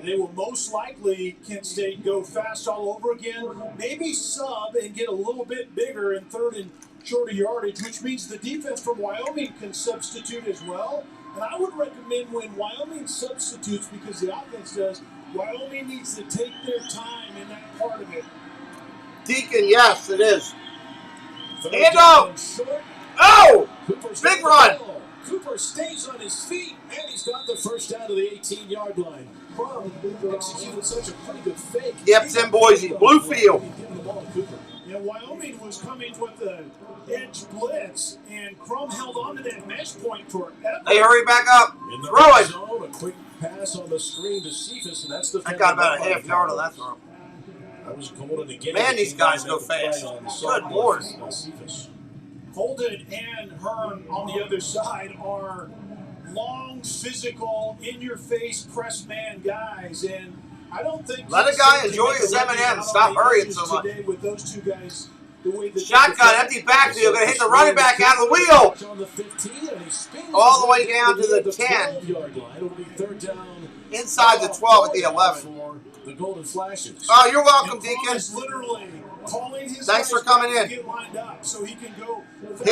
S2: They will most likely, Kent State, go fast all over again. Maybe sub and get a little bit bigger in third and shorter yardage, which means the defense from Wyoming can substitute as well. And I would recommend when Wyoming substitutes, because the offense does, Wyoming needs to take their time in that part of it.
S7: Deacon, yes, it is. Handoff. Oh!
S1: Cooper's
S7: Big run.
S1: Cooper stays on his feet, and he's got the first down to the 18-yard line. Crum executed such a pretty good fake.
S7: Yep, it's in Boise. Bluefield.
S2: Yeah, Wyoming was coming with the edge blitz, and Crum held on to that mesh point forever.
S7: They hurry back up.
S1: In the
S7: Throw it.
S1: zone, a quick pass on the screen to Cephas, and that's the.
S7: I got about a half yard on that throw.
S1: That was Golden again.
S7: Man, these guys go fast. Good Lord.
S2: Holden and Hearn on the other side are long, physical, in-your-face press man guys, and I don't think
S7: let a guy enjoy his M&M. Stop hurrying so much.
S2: With those two guys, the way
S7: shotgun, empty backfield, gonna hit the running back out of the wheel. All the way down to the 10. Inside the 12 at the 11.
S1: The Golden Flashes.
S7: Oh, you're welcome, Deacon.
S2: Thanks
S7: for coming in. Hit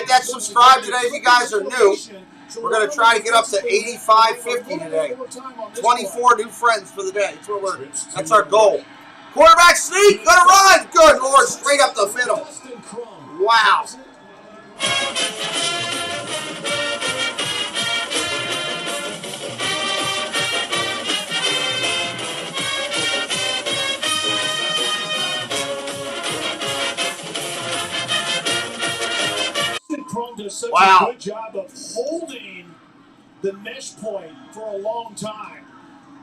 S7: that subscribe today if you guys are new. We're going to try to get up to 8550 today. 24 new friends for the day. That's our goal. Quarterback sneak, gonna run. Good Lord, straight up the middle. Wow.
S2: Crum does such a good job of holding the mesh point for a long time.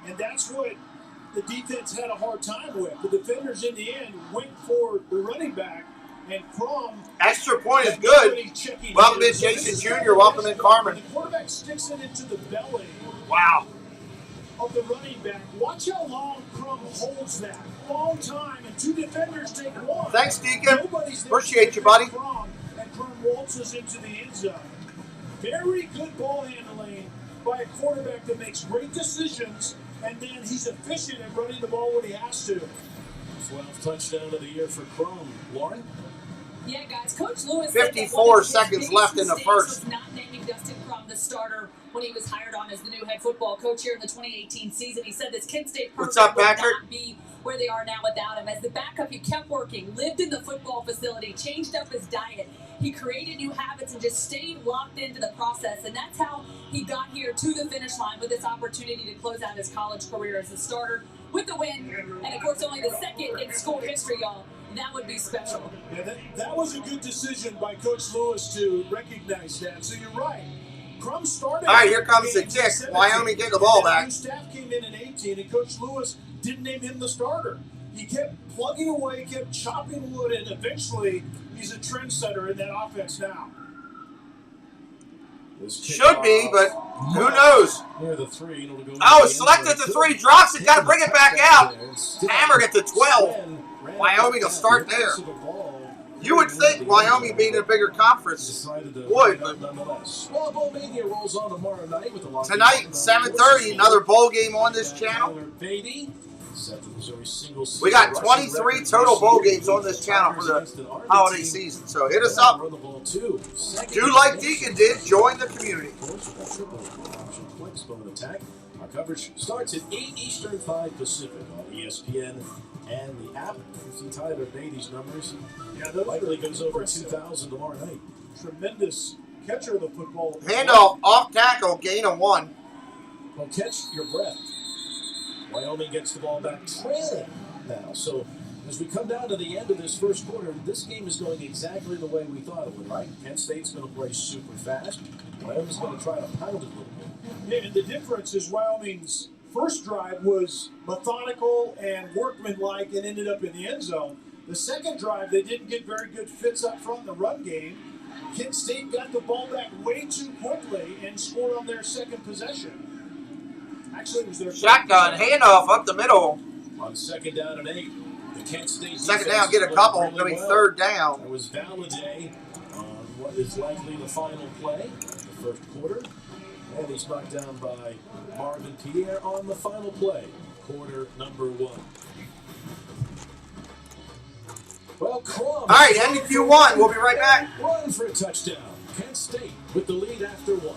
S2: And that's what the defense had a hard time with. The defenders in the end went for the running back, and Crum.
S7: Extra point is good. Welcome in, Jason Jr. Welcome in, Carmen.
S2: The quarterback sticks it into the belly.
S7: Wow.
S2: Of the running back. Watch how long Crum holds that. Long time, and two defenders take one.
S7: Thanks, Deacon. Appreciate you, buddy.
S2: And Crum waltzes into the end zone. Very good ball handling by a quarterback that makes great decisions, and then he's efficient at running the ball when he has to.
S1: 12th touchdown of the year for Crum. Lauren?
S8: Yeah, guys. Coach Lewis
S7: 54 seconds left in the first.
S8: Was not naming Dustin Crum the starter when he was hired on as the new head football coach here in the 2018 season. He said this Kent State program would not be where they are now without him. As the backup, he kept working, lived in the football facility, changed up his diet. He created new habits and just stayed locked into the process. And that's how he got here to the finish line with this opportunity to close out his college career as a starter with the win. And, of course, only the second in school history, y'all. That would be special.
S2: Yeah, that was a good decision by Coach Lewis to recognize that. So you're right. Crum started.
S7: All right, here comes the kick. Wyoming get the ball back.
S2: New staff came in 18, and Coach Lewis didn't name him the starter. He kept plugging away, kept chopping wood, and eventually he's a trendsetter in that offense now.
S7: Should be, but who knows?
S1: Near the 3.
S7: Oh, selected the 3, drops it, got to bring it back out. Hammered at the 12. Wyoming will start there. You would think Wyoming being a bigger conference would, but tonight at 7:30, another bowl game on this channel. We got 23 total bowl games on this channel for the holiday season, so hit us up. Do like Deacon did, join the community.
S1: Our coverage starts at 8 Eastern, 5 Pacific on ESPN and the app. If you Tyler Beatty's numbers, likely goes over 2,000 tomorrow night.
S2: Tremendous catcher of the football.
S7: Handoff, off tackle, gain of 1.
S1: Well, catch your breath. Wyoming gets the ball back trailing now. So as we come down to the end of this first quarter, this game is going exactly the way we thought it would, right? Kent State's going to play super fast. Wyoming's going to try to pound it a little bit.
S2: Yeah, and the difference is Wyoming's first drive was methodical and workmanlike and ended up in the end zone. The second drive, they didn't get very good fits up front in the run game. Kent State got the ball back way too quickly and scored on their second possession. Actually, it was their
S7: shotgun handoff up the middle.
S1: On 2nd down and 8, the Kent State
S7: second down, get a couple. Going to be 3rd down.
S1: That was Valladay on what is likely the final play of the first quarter. And he's knocked down by Marvin Pierre on the final play, quarter number 1. Well, Crum.
S7: All right, NQ1. We'll be right back.
S1: Run for a touchdown. Kent State with the lead after 1.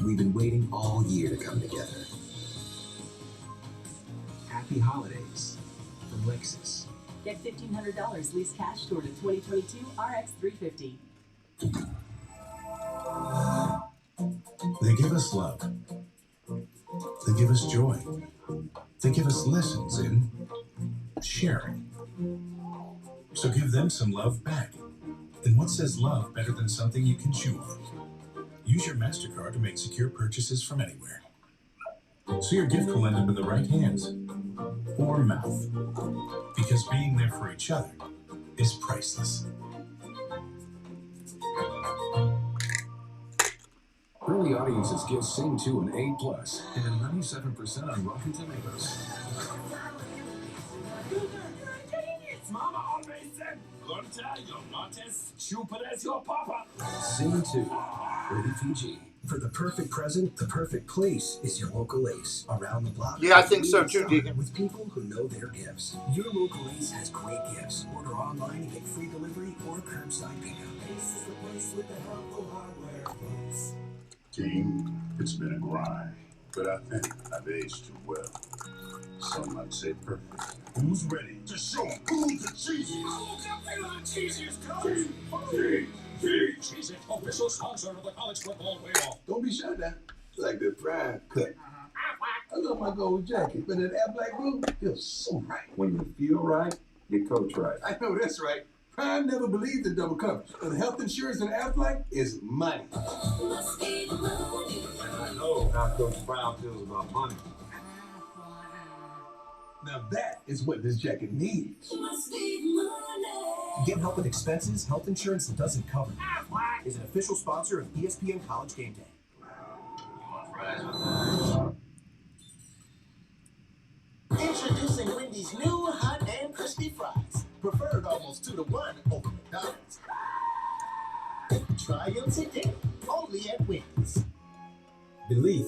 S6: We've been waiting all year to come together. Happy holidays from Lexus.
S16: Get $1,500 lease cash toward a 2022 RX 350.
S19: They give us love. They give us joy. They give us lessons in sharing. So give them some love back. And what says love better than something you can chew on? Use your MasterCard to make secure purchases from anywhere. So your gift will end up in the right hands or mouth. Because being there for each other is priceless.
S5: Early audiences give Sing 2 an A+ and a 97% on Rotten Tomatoes.
S18: Mama always said, go to tell you're not as stupid as your papa.
S6: Sing 2, rated PG. For the perfect present, the perfect place is your local Ace around the block.
S7: Yeah, I think so too, Deacon.
S6: With people who know their gifts. Your local Ace has great gifts. Order online and get free delivery or curbside pickup. Ace is the place with the helpful hardware, folks.
S10: Team, it's been a grind, but I think I've aged too well. Some might say perfect. Who's ready to show who's the cheesiest?
S18: Oh, come feel the cheesiest, coach.
S10: Cheesy, official sponsor of the college football playoff. Don't be shy now. Like the pride cut. I love my gold jacket, but that Aflac blue feels so right.
S5: When you feel right, you coach right.
S10: I know that's right. Prime never believed in double coverage, but health insurance and Aflac is money.
S5: And I know how Coach Brown feels about money.
S10: Now that is what this jacket needs.
S6: Get help with expenses, health insurance that doesn't cover. Is an official sponsor of ESPN College Game Day.
S17: Introducing Wendy's new hot and crispy fries. Preferred almost 2-to-1 over McDonald's. Try them today, only at Wendy's.
S13: Belief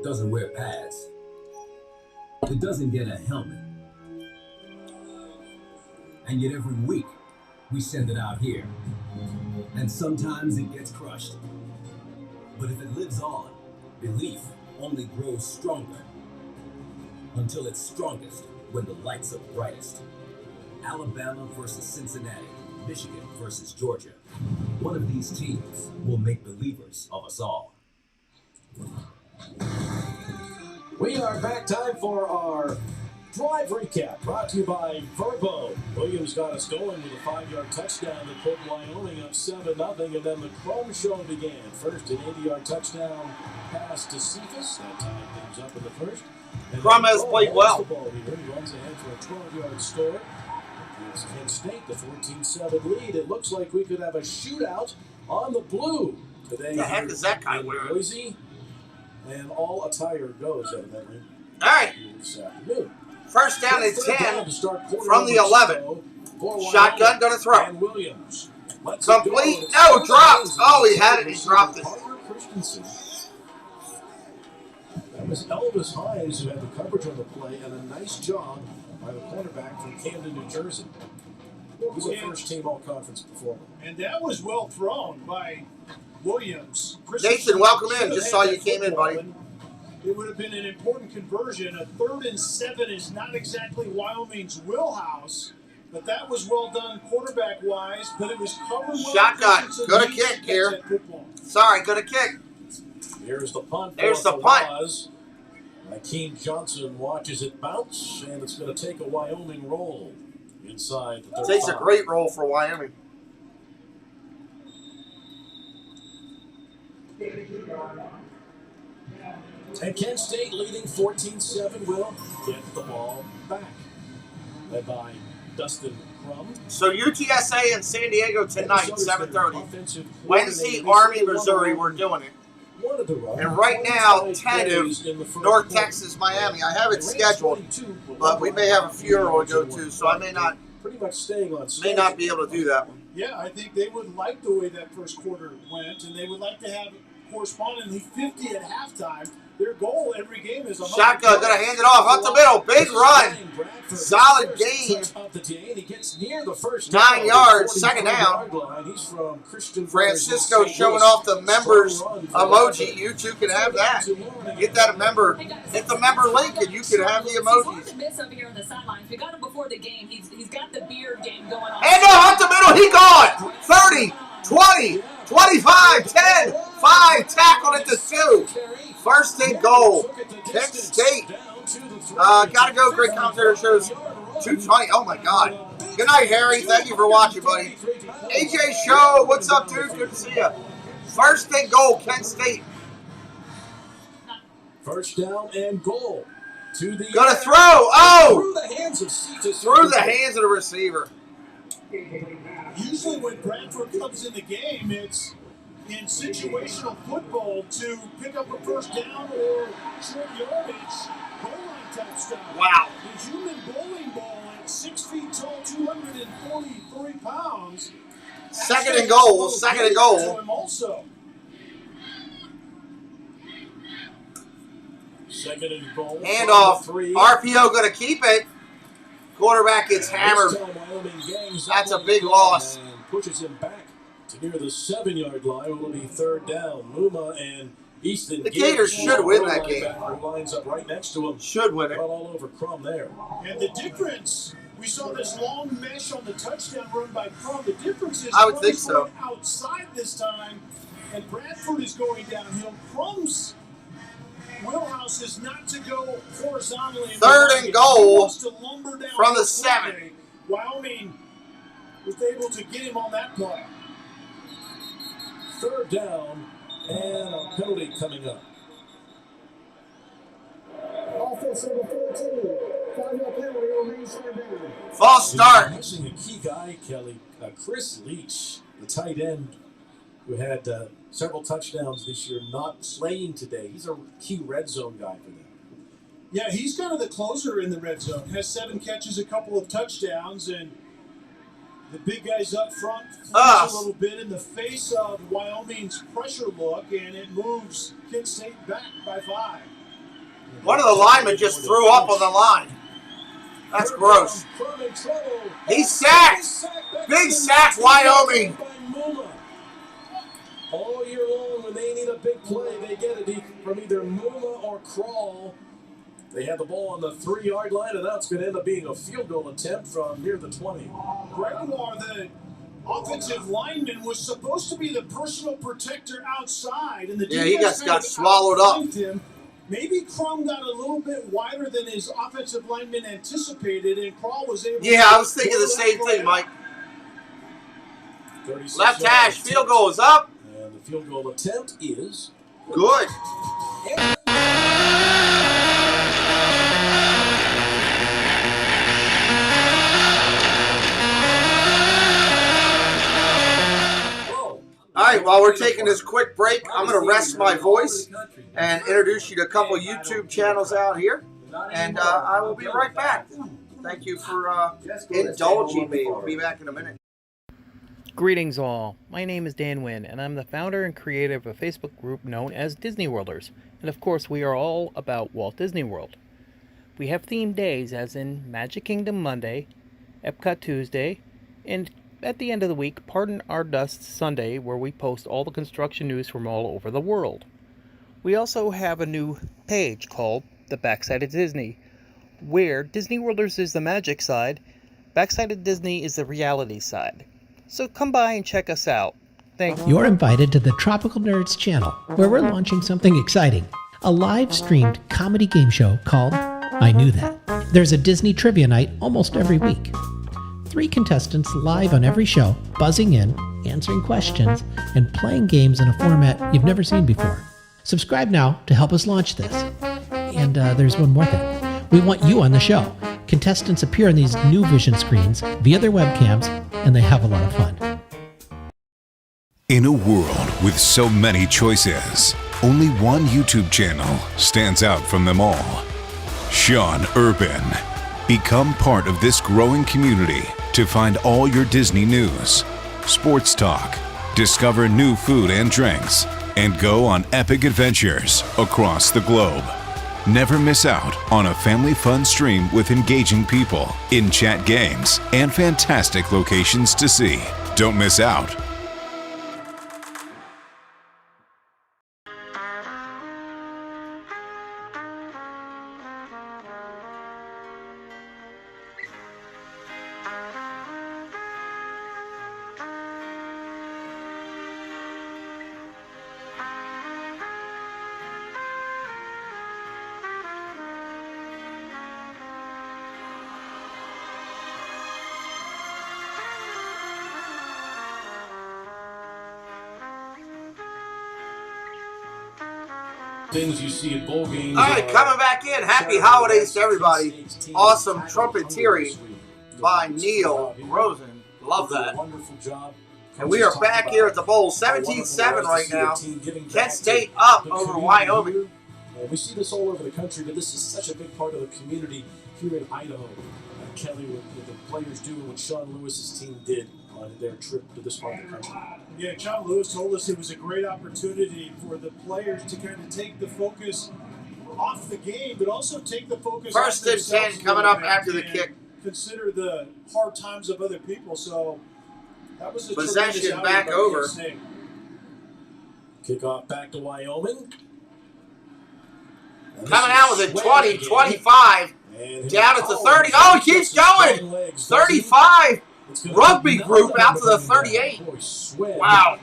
S13: doesn't wear pads. It doesn't get a helmet. And yet every week, we send it out here. And sometimes it gets crushed. But if it lives on, belief only grows stronger. Until it's strongest when the lights are brightest. Alabama versus Cincinnati. Michigan versus Georgia. One of these teams will make believers of us all.
S1: We are back. Time for our drive recap, brought to you by Verbo. Williams got us going with a 5-yard touchdown that put Wyoming up 7-0, and then the Chrome show began. First, an 80-yard touchdown pass to Cephas. That tied things up in the first.
S7: Chrome has played well.
S1: The ball here. He runs ahead for a 12-yard score. Gives Kent State the 14-7 lead. It looks like we could have a shootout on the blue today.
S7: The heck is that guy wearing?
S1: Boise. And all attire goes, evidently.
S7: All right.
S1: This afternoon.
S7: First down at 10 from the 11. Shotgun going to throw.
S1: And Williams.
S7: Complete. No, dropped. Oh, he had it. He dropped it.
S1: That was Elvis Hines who had the coverage on the play, and a nice job by the cornerback from Camden, New Jersey. He was a first-team all-conference performer.
S2: And that was well thrown by Williams.
S7: Nathan, welcome in. Just saw you came in, buddy.
S2: It would have been an important conversion. A 3rd and 7 is not exactly Wyoming's wheelhouse, but that was well done quarterback-wise, but it was covered well.
S7: Shotgun. Good kick here. Sorry, good kick.
S1: Here's the punt.
S7: There's the punt.
S1: Akeem Johnson watches it bounce, and it's going to take a Wyoming roll inside the 35.
S7: Takes a great roll for Wyoming.
S1: And Kent State leading 14-7 will get the ball back. Led by Dustin Crum.
S7: So UTSA and San Diego tonight, 7:30. Wednesday, Army, Missouri, we're doing it. And right now, tentative, North Texas, Miami. I have it scheduled, but we may have a funeral to go to, so I may not be able to do that one.
S2: Yeah, I think they would like the way that first quarter went, and they would like to have correspondingly 50 at halftime. Their goal every game is a
S7: shotgun, gonna hand it off up the middle. Big run. Solid gain. 9 yards, second down. Francisco showing off the members emoji. You two can have that. Get that member. Hit the member link and you can have the emojis.
S8: Miss over here on the sidelines. We got him before the game. He's got the beard game going on.
S7: And up the middle, he gone. 30, 20, 25, 10, 5, tackle it to 2. First and goal. Kent State. Gotta go. Great commentator shows 2:20. Oh my God. Good night, Harry. Thank you for watching, buddy. AJ Show. What's up, dude? Good to see you. First and goal. Kent State.
S1: First down and goal.
S7: Gonna throw. Oh!
S1: Through the hands of Cetus.
S7: Through the hands of the receiver.
S2: Usually when Bradford comes in the game, it's in situational football to pick up a first down or short yardage goal line touchdown.
S7: Wow.
S2: The human bowling ball at 6 feet tall, 243 pounds.
S7: Second and goal. Second and goal.
S2: Also.
S1: Second and goal.
S7: Handoff. RPO going to keep it. Quarterback gets hammered. That's a big loss.
S1: And pushes him back to near the 7-yard line. It'll be third down. Luma and Easton.
S7: The Gators should win that game.
S1: Lines up right next to him.
S7: Should win it.
S1: All over Crum there.
S2: And the difference, we saw this long mesh on the touchdown run by Crum. The difference is
S7: I would think so.
S2: Going outside this time, and Bradford is going downhill. Crum's wheelhouse is not to go horizontally.
S7: Third and goal from the 7.
S2: Wyoming was able to get him on that play.
S1: Third down and a penalty coming up.
S12: Offense number 14. 5-yard penalty on main side down.
S7: False start.
S1: Missing a key guy, Kelly. Chris Leach, the tight end, who had several touchdowns this year, not playing today. He's a key red zone guy for them.
S2: Yeah, he's kind of the closer in the red zone. Has 7 catches, a couple of touchdowns, and the big guys up front a little bit in the face of Wyoming's pressure look, and it moves Kent State back by 5.
S7: One of the linemen just threw up on the line. That's gross. He's sacked. Big sack, Wyoming.
S1: All year long, when they need a big play, they get it from either Muma or Crawl. They had the ball on the 3-yard line, and now it's going to end up being a field goal attempt from near the 20.
S2: Gregoire, the offensive lineman, was supposed to be the personal protector outside, and the
S7: he got swallowed up.
S2: Him. Maybe Crum got a little bit wider than his offensive lineman anticipated, and Crawl was able
S7: to I was thinking the same thing, Mike. Left hash, field goal is up.
S1: And the field goal attempt is
S7: good. All right, while we're taking this quick break, I'm going to rest my voice and introduce you to a couple of YouTube channels out here, and I will be right back. Thank you for indulging me. We'll be back in a minute.
S4: Greetings all, my name is Dan Wynn, and I'm the founder and creator of a Facebook group known as Disney Worlders, and of course we are all about Walt Disney World. We have themed days as in Magic Kingdom Monday, Epcot Tuesday, and at the end of the week, Pardon Our Dust Sunday, where we post all the construction news from all over the world. We also have a new page called The Backside of Disney, where Disney Worlders is the magic side, Backside of Disney is the reality side. So come by and check us out. Thanks.
S3: You're invited to the Tropical Nerds channel, where we're launching something exciting. A live-streamed comedy game show called I Knew That. There's a Disney trivia night almost every week. 3 contestants live on every show, buzzing in, answering questions, and playing games in a format you've never seen before. Subscribe now to help us launch this. And there's one more thing. We want you on the show. Contestants appear on these new vision screens via their webcams, and they have a lot of fun.
S22: In a world with so many choices, only one YouTube channel stands out from them all. Sean Urban. Become part of this growing community to find all your Disney news, sports talk, discover new food and drinks, and go on epic adventures across the globe. Never miss out on a family fun stream with engaging people, in-chat games, and fantastic locations to see. Don't miss out.
S1: Things you see at bowl games.
S7: All right, coming back in. Happy holidays to everybody. Awesome trumpeteering by Neil Rosen. Love that. And we are back here at the bowl, 17-7 right now. Kent State up over Wyoming.
S1: We see this all over the country, but this is such a big part of the community here in Idaho. Kelly, what the players do and what Sean Lewis's team did on their trip to this part of the country.
S2: Yeah, John Lewis told us it was a great opportunity for the players to kind of take the focus off the game, but also take the focus
S7: First and 10 coming up after the kick.
S2: Consider the hard times of other people. So that was a
S7: possession back over.
S1: Kickoff back to Wyoming.
S7: Coming out with a 20, 25. Down at the 30. Oh, he keeps going. 35. Rugby group out to the 38. Wow.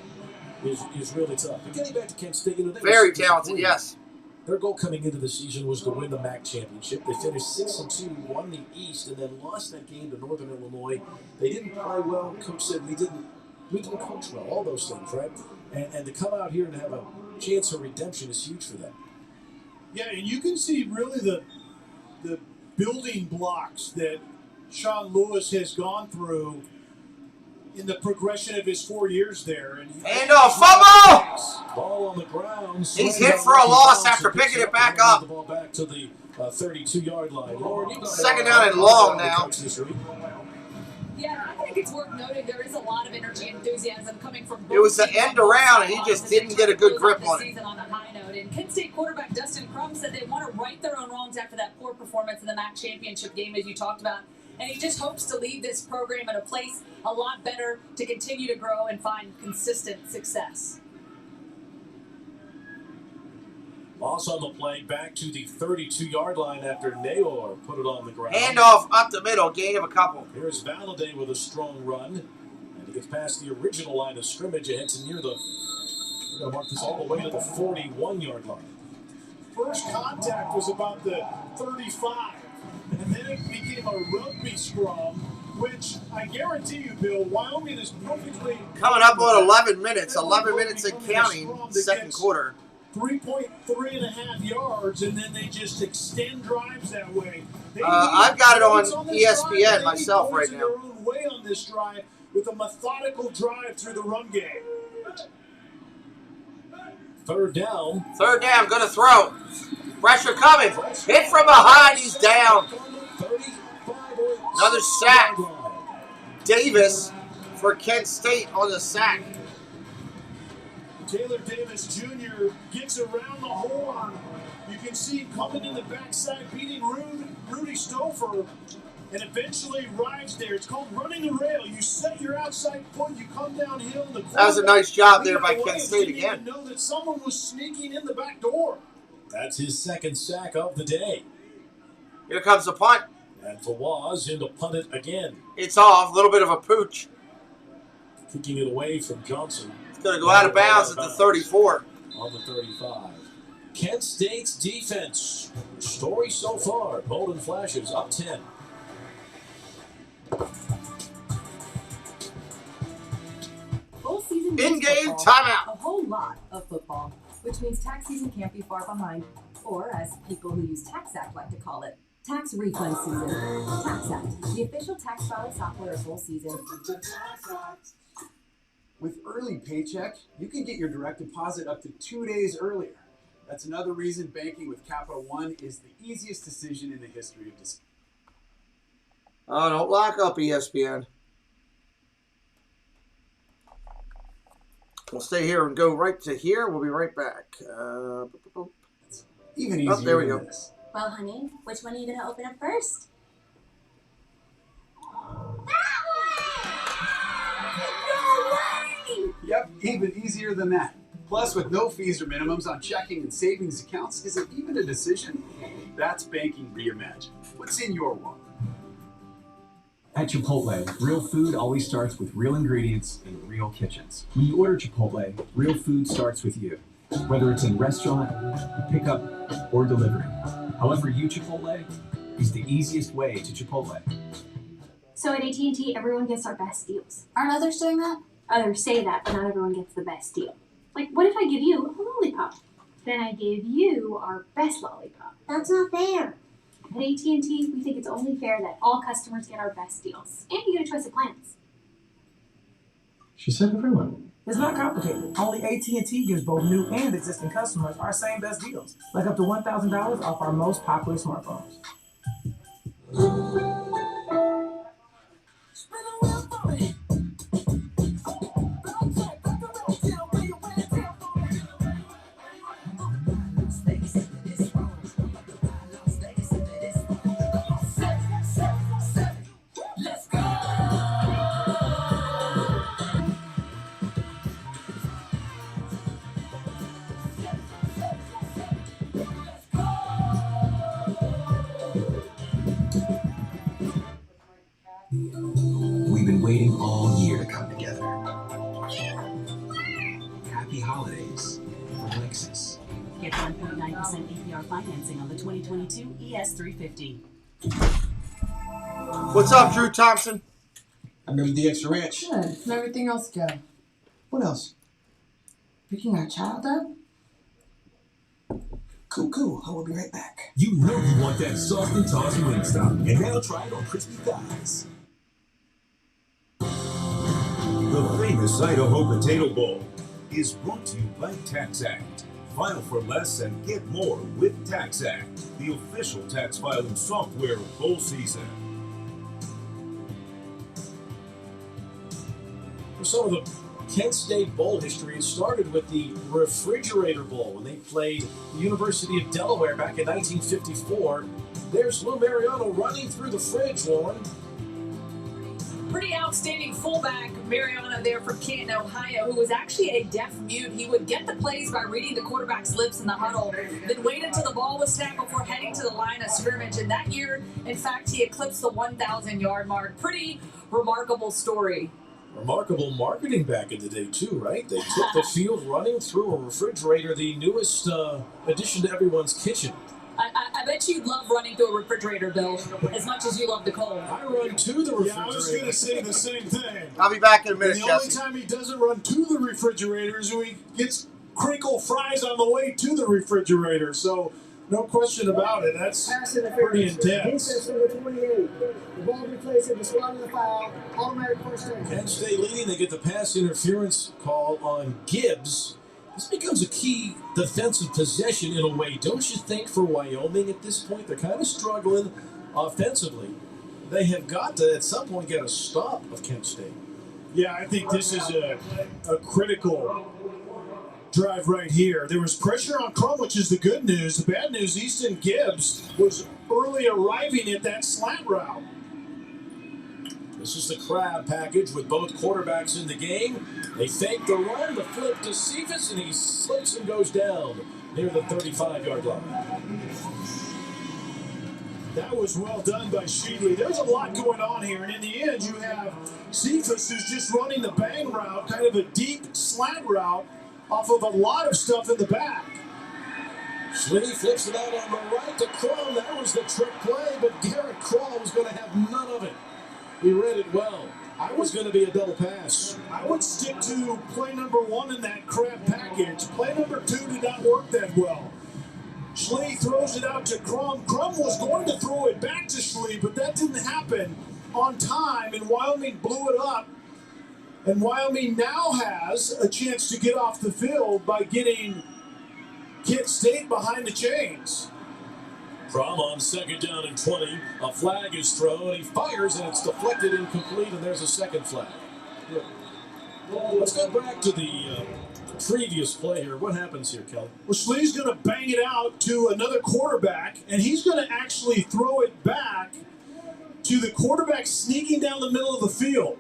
S1: Is really tough. But getting back to Kent State,
S7: very talented, yes.
S1: Their goal coming into the season was to win the MAC championship. They finished 6-2, won the East, and then lost that game to Northern Illinois. They didn't play well. Coach said we didn't coach well. All those things, right? And to come out here and have a chance for redemption is huge for them.
S2: Yeah, and you can see really the building blocks that Sean Lewis has gone through in the progression of his 4 years there.
S7: And a fumble!
S1: Ball on the ground.
S7: He's hit for a loss after picking it back up.
S1: The ball back to the 32-yard line. Lauren,
S7: second down and long now.
S8: Yeah, I think it's worth noting there is a lot of energy and enthusiasm coming from both.
S7: It was the end around, and he just didn't get a good grip on it.
S8: On a high note. And Kent State quarterback Dustin Crum said they want to right their own wrongs after that poor performance in the MAC championship game, as you talked about. And he just hopes to leave this program at a place a lot better to continue to grow and find consistent success.
S1: Loss on the play, back to the 32-yard line after Naylor put it on the ground.
S7: Handoff up the middle, gain of a couple.
S1: Here's Valladay with a strong run. And he gets past the original line of scrimmage. It heads near the, we're going to mark this all the way to the 41-yard line.
S2: First contact was about the 35, and then it became a rugby scrum, which I guarantee you, Bill, Wyoming is perfectly...
S7: Coming up on 11 minutes and counting, second quarter.
S2: 3.3 yards, and then they just extend drives that way.
S7: I've got it on ESPN myself right now.
S2: Their own way on this drive with a methodical drive through the run game.
S1: Third down,
S7: going to throw. Pressure coming. Hit from behind, he's down. Another sack. Davis for Kent State on the sack.
S2: Taylor Davis Jr. gets around the horn. You can see him coming in the backside, beating Rudy Stouffer, and eventually arrives there. It's called running the rail. You set your outside foot, you come downhill.
S7: That was a nice job there by Kent State again.
S2: Know that someone was sneaking in the back door.
S1: That's his second sack of the day.
S7: Here comes the punt.
S1: And Fawaz in to punt it again.
S7: It's off. A little bit of a pooch.
S1: Kicking it away from Johnson.
S7: It's going to go out of bounds at the 34.
S1: On the 35. Kent State's defense. Story so far. Golden Flashes up 10.
S9: Full season
S7: in-game
S9: football,
S7: timeout.
S9: A whole lot of football, which means tax season can't be far behind, or as people who use Tax Act like to call it, tax refund season. Tax Act, the official tax filing software of full season.
S11: With Early Paycheck, you can get your direct deposit up to 2 days earlier. That's another reason banking with Capital One is the easiest decision in the history of decisions.
S7: Oh, don't lock up ESPN. We'll stay here and go right to here. We'll be right back.
S11: Even easier
S7: there we
S11: than
S7: go.
S11: this.
S14: Well, honey, which one are you going to open up first?
S11: Yep, even easier than that. Plus, with no fees or minimums on checking and savings accounts, is it even a decision? That's banking reimagined. What's in your wallet?
S23: At Chipotle, real food always starts with real ingredients in real kitchens. When you order Chipotle, real food starts with you. Whether it's in restaurant, pickup, or delivery. However you Chipotle is the easiest way to Chipotle.
S24: So at AT&T, everyone gets our best deals. Aren't others doing that? Others say that, but not everyone gets the best deal. Like, what if I give you a lollipop? Then I give you our best lollipop.
S14: That's not fair.
S24: At AT&T, we think it's only fair that all customers get our best deals. And you get a choice of plans.
S25: She said everyone.
S15: It's not complicated. Only AT&T gives both new and existing customers our same best deals, like up to $1,000 off our most popular smartphones.
S13: We've been waiting all year to come together. Happy holidays from Lexus.
S26: Get 1.9% APR financing on the 2022 ES350.
S7: What's up, Drew Thompson?
S27: I remember the extra ranch.
S28: Good. And everything else go.
S27: What else?
S28: Picking our child up?
S27: Cool. I will be right back.
S5: You know you want that soft and tossed Wingstop, and now try it on crispy thighs.
S19: The famous Idaho Potato Bowl is brought to you by Tax Act. File for less and get more with Tax Act, the official tax filing software of bowl season.
S1: For some of the Kent State Bowl history, it started with the Refrigerator Bowl when they played the University of Delaware back in 1954. There's Lou Mariano running through the fridge, Lauren.
S8: Pretty outstanding fullback, Mariano there from Canton, Ohio, who was actually a deaf mute. He would get the plays by reading the quarterback's lips in the huddle, then wait until the ball was snapped before heading to the line of scrimmage. And that year, in fact, he eclipsed the 1,000-yard mark. Pretty remarkable story.
S1: Remarkable marketing back in the day, too, right? They took the field running through a refrigerator, the newest addition to everyone's kitchen.
S8: I bet you'd love running through a refrigerator, Bill, as much as you love the cold.
S1: I run to the refrigerator.
S2: Yeah, I was going to say the same thing.
S7: I'll be back in a minute,
S2: and the
S7: Jesse.
S2: only time he doesn't run to the refrigerator is when he gets crinkle fries on the way to the refrigerator. So, no question about it. That's pretty intense.
S12: Defense number 28. The ball replays it, the squad in the foul. Automatic first down.
S1: Kent State leading. They get the pass interference call on Gibbs. This becomes a key defensive possession in a way, don't you think, for Wyoming at this point? They're kind of struggling offensively. They have got to, at some point, get a stop of Kent State.
S2: Yeah, I think this is a critical drive right here. There was pressure on Crum, which is the good news. The bad news, Easton Gibbs was early arriving at that slant route.
S1: This is the crab package with both quarterbacks in the game. They fake the run, the flip to Cephas, and he slips and goes down near the 35-yard line.
S2: That was well done by Sheedley. There's a lot going on here, and in the end, you have Cephas who's just running the bang route, kind of a deep slant route off of a lot of stuff in the back.
S1: Schlee flips it out on the right to Crum. That was the trick play, but Garrett Crawl was going to have none of it. He read it well. I was going to be a double pass.
S2: I would stick to play number 1 in that crab package. Play number 2 did not work that well. Schlee throws it out to Crum. Crum was going to throw it back to Schlee, but that didn't happen on time, and Wyoming blew it up. And Wyoming now has a chance to get off the field by getting Kent State behind the chains.
S1: Crum on 2nd down and 20. A flag is thrown. He fires, and it's deflected incomplete, and there's a second flag. Let's go back to the previous play here. What happens here, Kelly?
S2: Well, Schlee's going to bang it out to another quarterback, and he's going to actually throw it back to the quarterback sneaking down the middle of the field.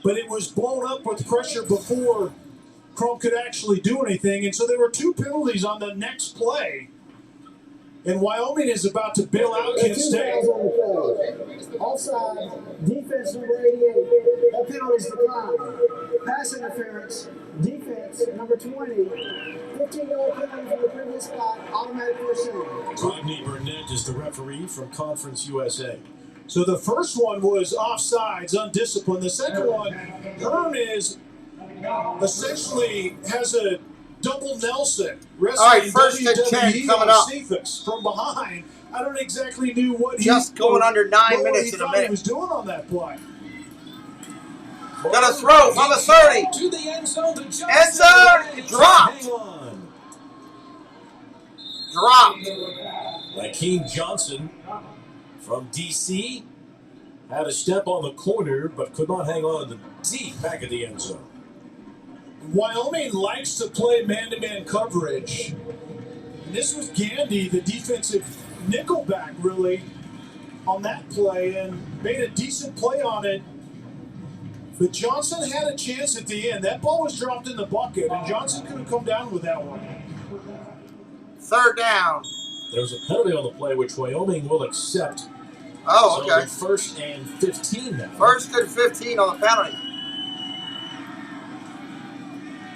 S2: But it was blown up with pressure before Crum could actually do anything, and so there were 2 penalties on the next play. And Wyoming is about to bail out Kent State.
S12: Offside, defense number 88. That penalty is declined. Pass interference, defense number 20. 15-yard penalty from the previous spot, automatic first down.
S1: Rodney Burnett is the referee from Conference USA.
S2: So the first one was offsides, undisciplined. The second one, Hearn is essentially has a double Nelson.
S7: All right, 1st and 10 coming up.
S2: Cephas from behind. I don't exactly knew what
S7: just going under 9 minutes in a minute.
S2: He was doing on that play.
S7: Gonna throw from the 30
S1: to the end zone. To
S7: end zone, dropped. Dropped.
S1: Lakeem Johnson from DC had a step on the corner, but could not hang on to the deep back of the end zone.
S2: Wyoming likes to play man-to-man coverage. And this was Gandy, the defensive nickelback, really, on that play, and made a decent play on it. But Johnson had a chance at the end. That ball was dropped in the bucket, and Johnson could have come down with that one.
S7: 3rd down.
S1: There's a penalty on the play, which Wyoming will accept.
S7: Oh, okay.
S1: So 1st and 15 now.
S7: 1st and 15 on the penalty.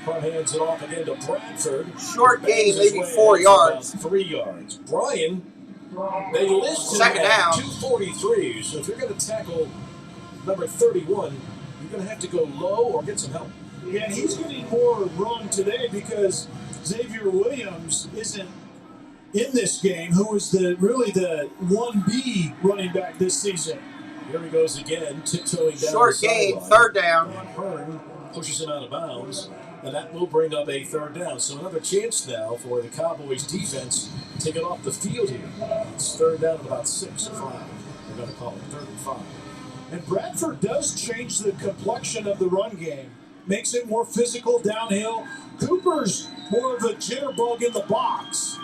S1: Crum hands it off again to Bradford.
S7: Short gain, maybe 4 yards.
S1: 3 yards. Brian, they list him at 243. So if you're going to tackle number 31, you're going to have to go low or get some help.
S2: Yeah, and he's getting more run today because Xavier Williams isn't in this game, who was really the 1B running back this season.
S1: Here he goes again, tiptoeing down
S7: short
S1: the
S7: gain,
S1: sideline.
S7: 3rd down.
S1: Hearn pushes him out of bounds, and that will bring up a 3rd down. So another chance now for the Cowboys defense to get off the field here. It's 3rd down at about 6 or 5. We're going to call it 3rd and 5.
S2: And Bradford does change the complexion of the run game. Makes it more physical downhill. Cooper's more of a jitterbug in the box.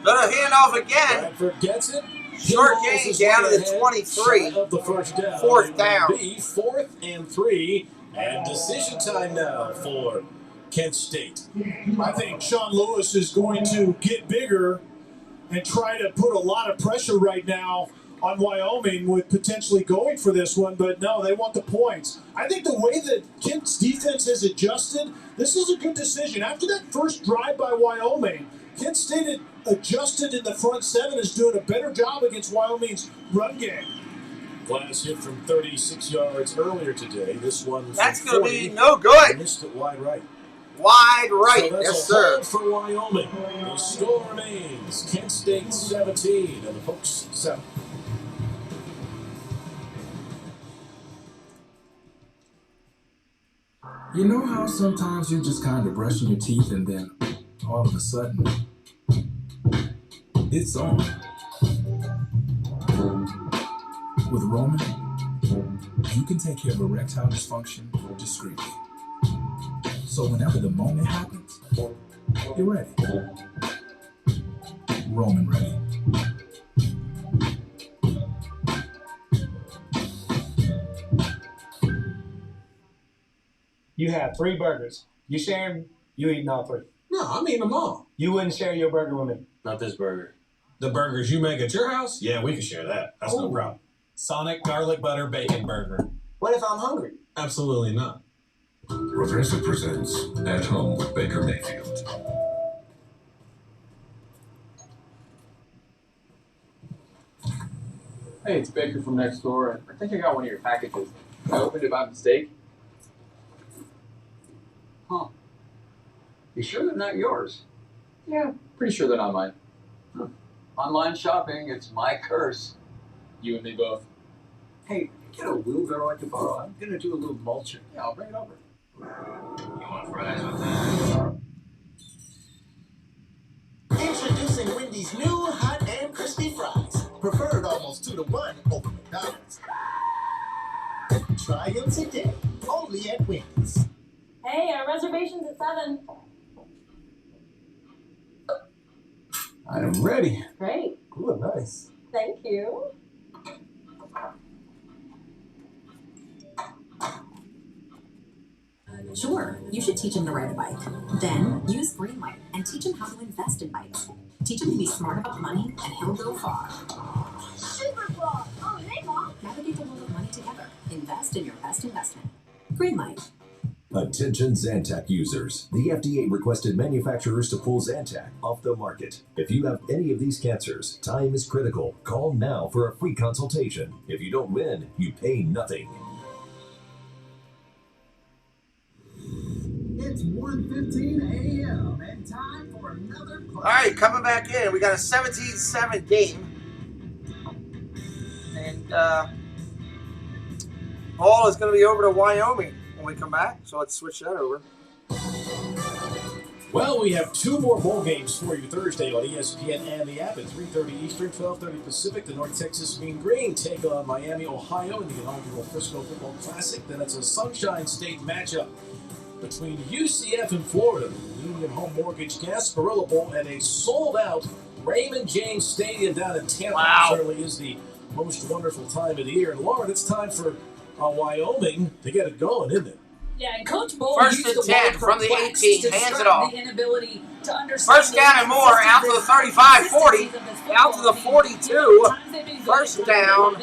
S7: Gonna hand off again.
S1: Bradford gets it.
S7: Short gain down to the 23.
S1: Of the 1st down.
S7: 4th down.
S1: Be 4th and 3. And decision time now for Kent State.
S2: I think Sean Lewis is going to get bigger and try to put a lot of pressure right now on Wyoming with potentially going for this one, but no, they want the points. I think the way that Kent's defense has adjusted, this is a good decision. After that first drive by Wyoming, Kent State had adjusted in the front 7, is doing a better job against Wyoming's run game.
S1: Glass hit from 36 yards earlier today. This one from
S7: that's going to
S1: 40,
S7: be no good.
S1: Missed it wide right.
S7: Wide right,
S1: so that's
S7: yes,
S1: a
S7: sir.
S1: hold for Wyoming. The score remains Kent State 17 and the Pokes 7.
S23: You know how sometimes you're just kind of brushing your teeth and then all of a sudden, it's on. With Roman, you can take care of erectile dysfunction discreetly. So whenever the moment happens, you're ready. Roman ready.
S4: You have 3 burgers. You share them, you eating all 3.
S1: No, I'm eating them all.
S4: You wouldn't share your burger with me.
S6: Not this burger.
S1: The burgers you make at your house? Yeah, we can share that. That's no problem. Sonic garlic butter bacon burger.
S27: What if I'm hungry?
S1: Absolutely not.
S5: Progressive presents At Home with Baker Mayfield.
S3: Hey, it's Baker from next door. I think I got one of your packages. I opened it by mistake.
S11: Huh. You sure they're not yours?
S3: Yeah, pretty sure they're not mine.
S11: Huh. Online shopping, it's my curse.
S3: You and me both.
S11: Hey, get a wheelbarrow I can borrow. I'm gonna do a little mulching. Yeah, I'll bring it over.
S5: You want fries with that?
S6: Introducing Wendy's new hot and crispy fries. Preferred almost 2-to-1 over McDonald's. Try them today, only at Wendy's.
S10: Hey, our reservation's at 7.
S25: I'm ready.
S10: Great.
S25: You look nice.
S10: Thank you.
S9: Sure, you should teach him to ride a bike. Then use Greenlight and teach him how to invest in bikes. Teach him to be smart about money, and he'll go far.
S14: Super far. Oh, hey, Mom.
S9: Navigate the world of money together. Invest in your best investment. Greenlight.
S13: Attention Zantac users. The FDA requested manufacturers to pull Zantac off the market. If you have any of these cancers, time is critical. Call now for a free consultation. If you don't win, you pay nothing.
S6: It's 1:15 a.m. and time for another play.
S7: All right, coming back in. We got a 17-7 game. And ball is going to be over to Wyoming when we come back. So let's switch that over.
S1: Well, we have 2 more bowl games for you Thursday on ESPN and the app at 3:30 Eastern, 12:30 Pacific. The North Texas Mean Green take on Miami, Ohio in the inaugural Frisco Football Classic. Then it's a Sunshine State matchup between UCF and Florida. The Union Home Mortgage Gasparilla Bowl at a sold-out Raymond James Stadium down in Tampa.
S7: Wow.
S1: Certainly is the most wonderful time of the year. And Lauren, it's time for Wyoming to get it going, isn't it?
S8: Yeah, and Coach Bowl
S7: First
S8: used
S7: and
S8: the
S7: 10
S8: word
S7: from the
S8: perplexed
S7: 18,
S8: to
S7: hands it
S8: describe
S7: off.
S8: the inability to understand
S7: First down and more, out to the 35, 40, out to the 42. First down,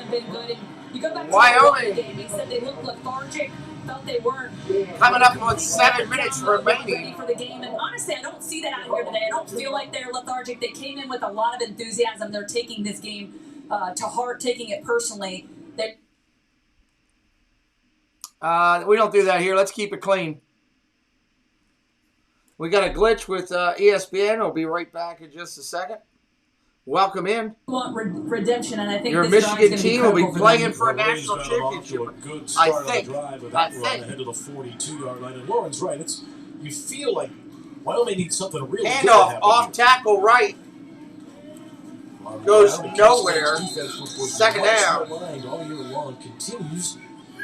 S7: Wyoming.
S8: He said they looked lethargic, felt they weren't
S7: Coming up with 7 minutes remaining.
S8: ready for the game. And honestly, I don't see that out here today. I don't feel like they're lethargic. They came in with a lot of enthusiasm. They're taking this game to heart, taking it personally.
S7: We don't do that here. Let's keep it clean. We got a glitch with ESPN. We'll be right back in just a second. Welcome in.
S8: Want redemption, and I think
S7: your
S8: this
S7: Michigan team will be playing for a
S1: The Rays
S7: national
S1: got off to
S7: championship.
S1: a good
S7: I
S1: start on the
S7: think.
S1: drive with that run ahead of the 42-yard line. And Lauren's right. You feel like Wyoming needs something really good to
S7: Handoff
S1: happen
S7: off
S1: here.
S7: tackle right. Goes nowhere. Second down.
S1: All year long continues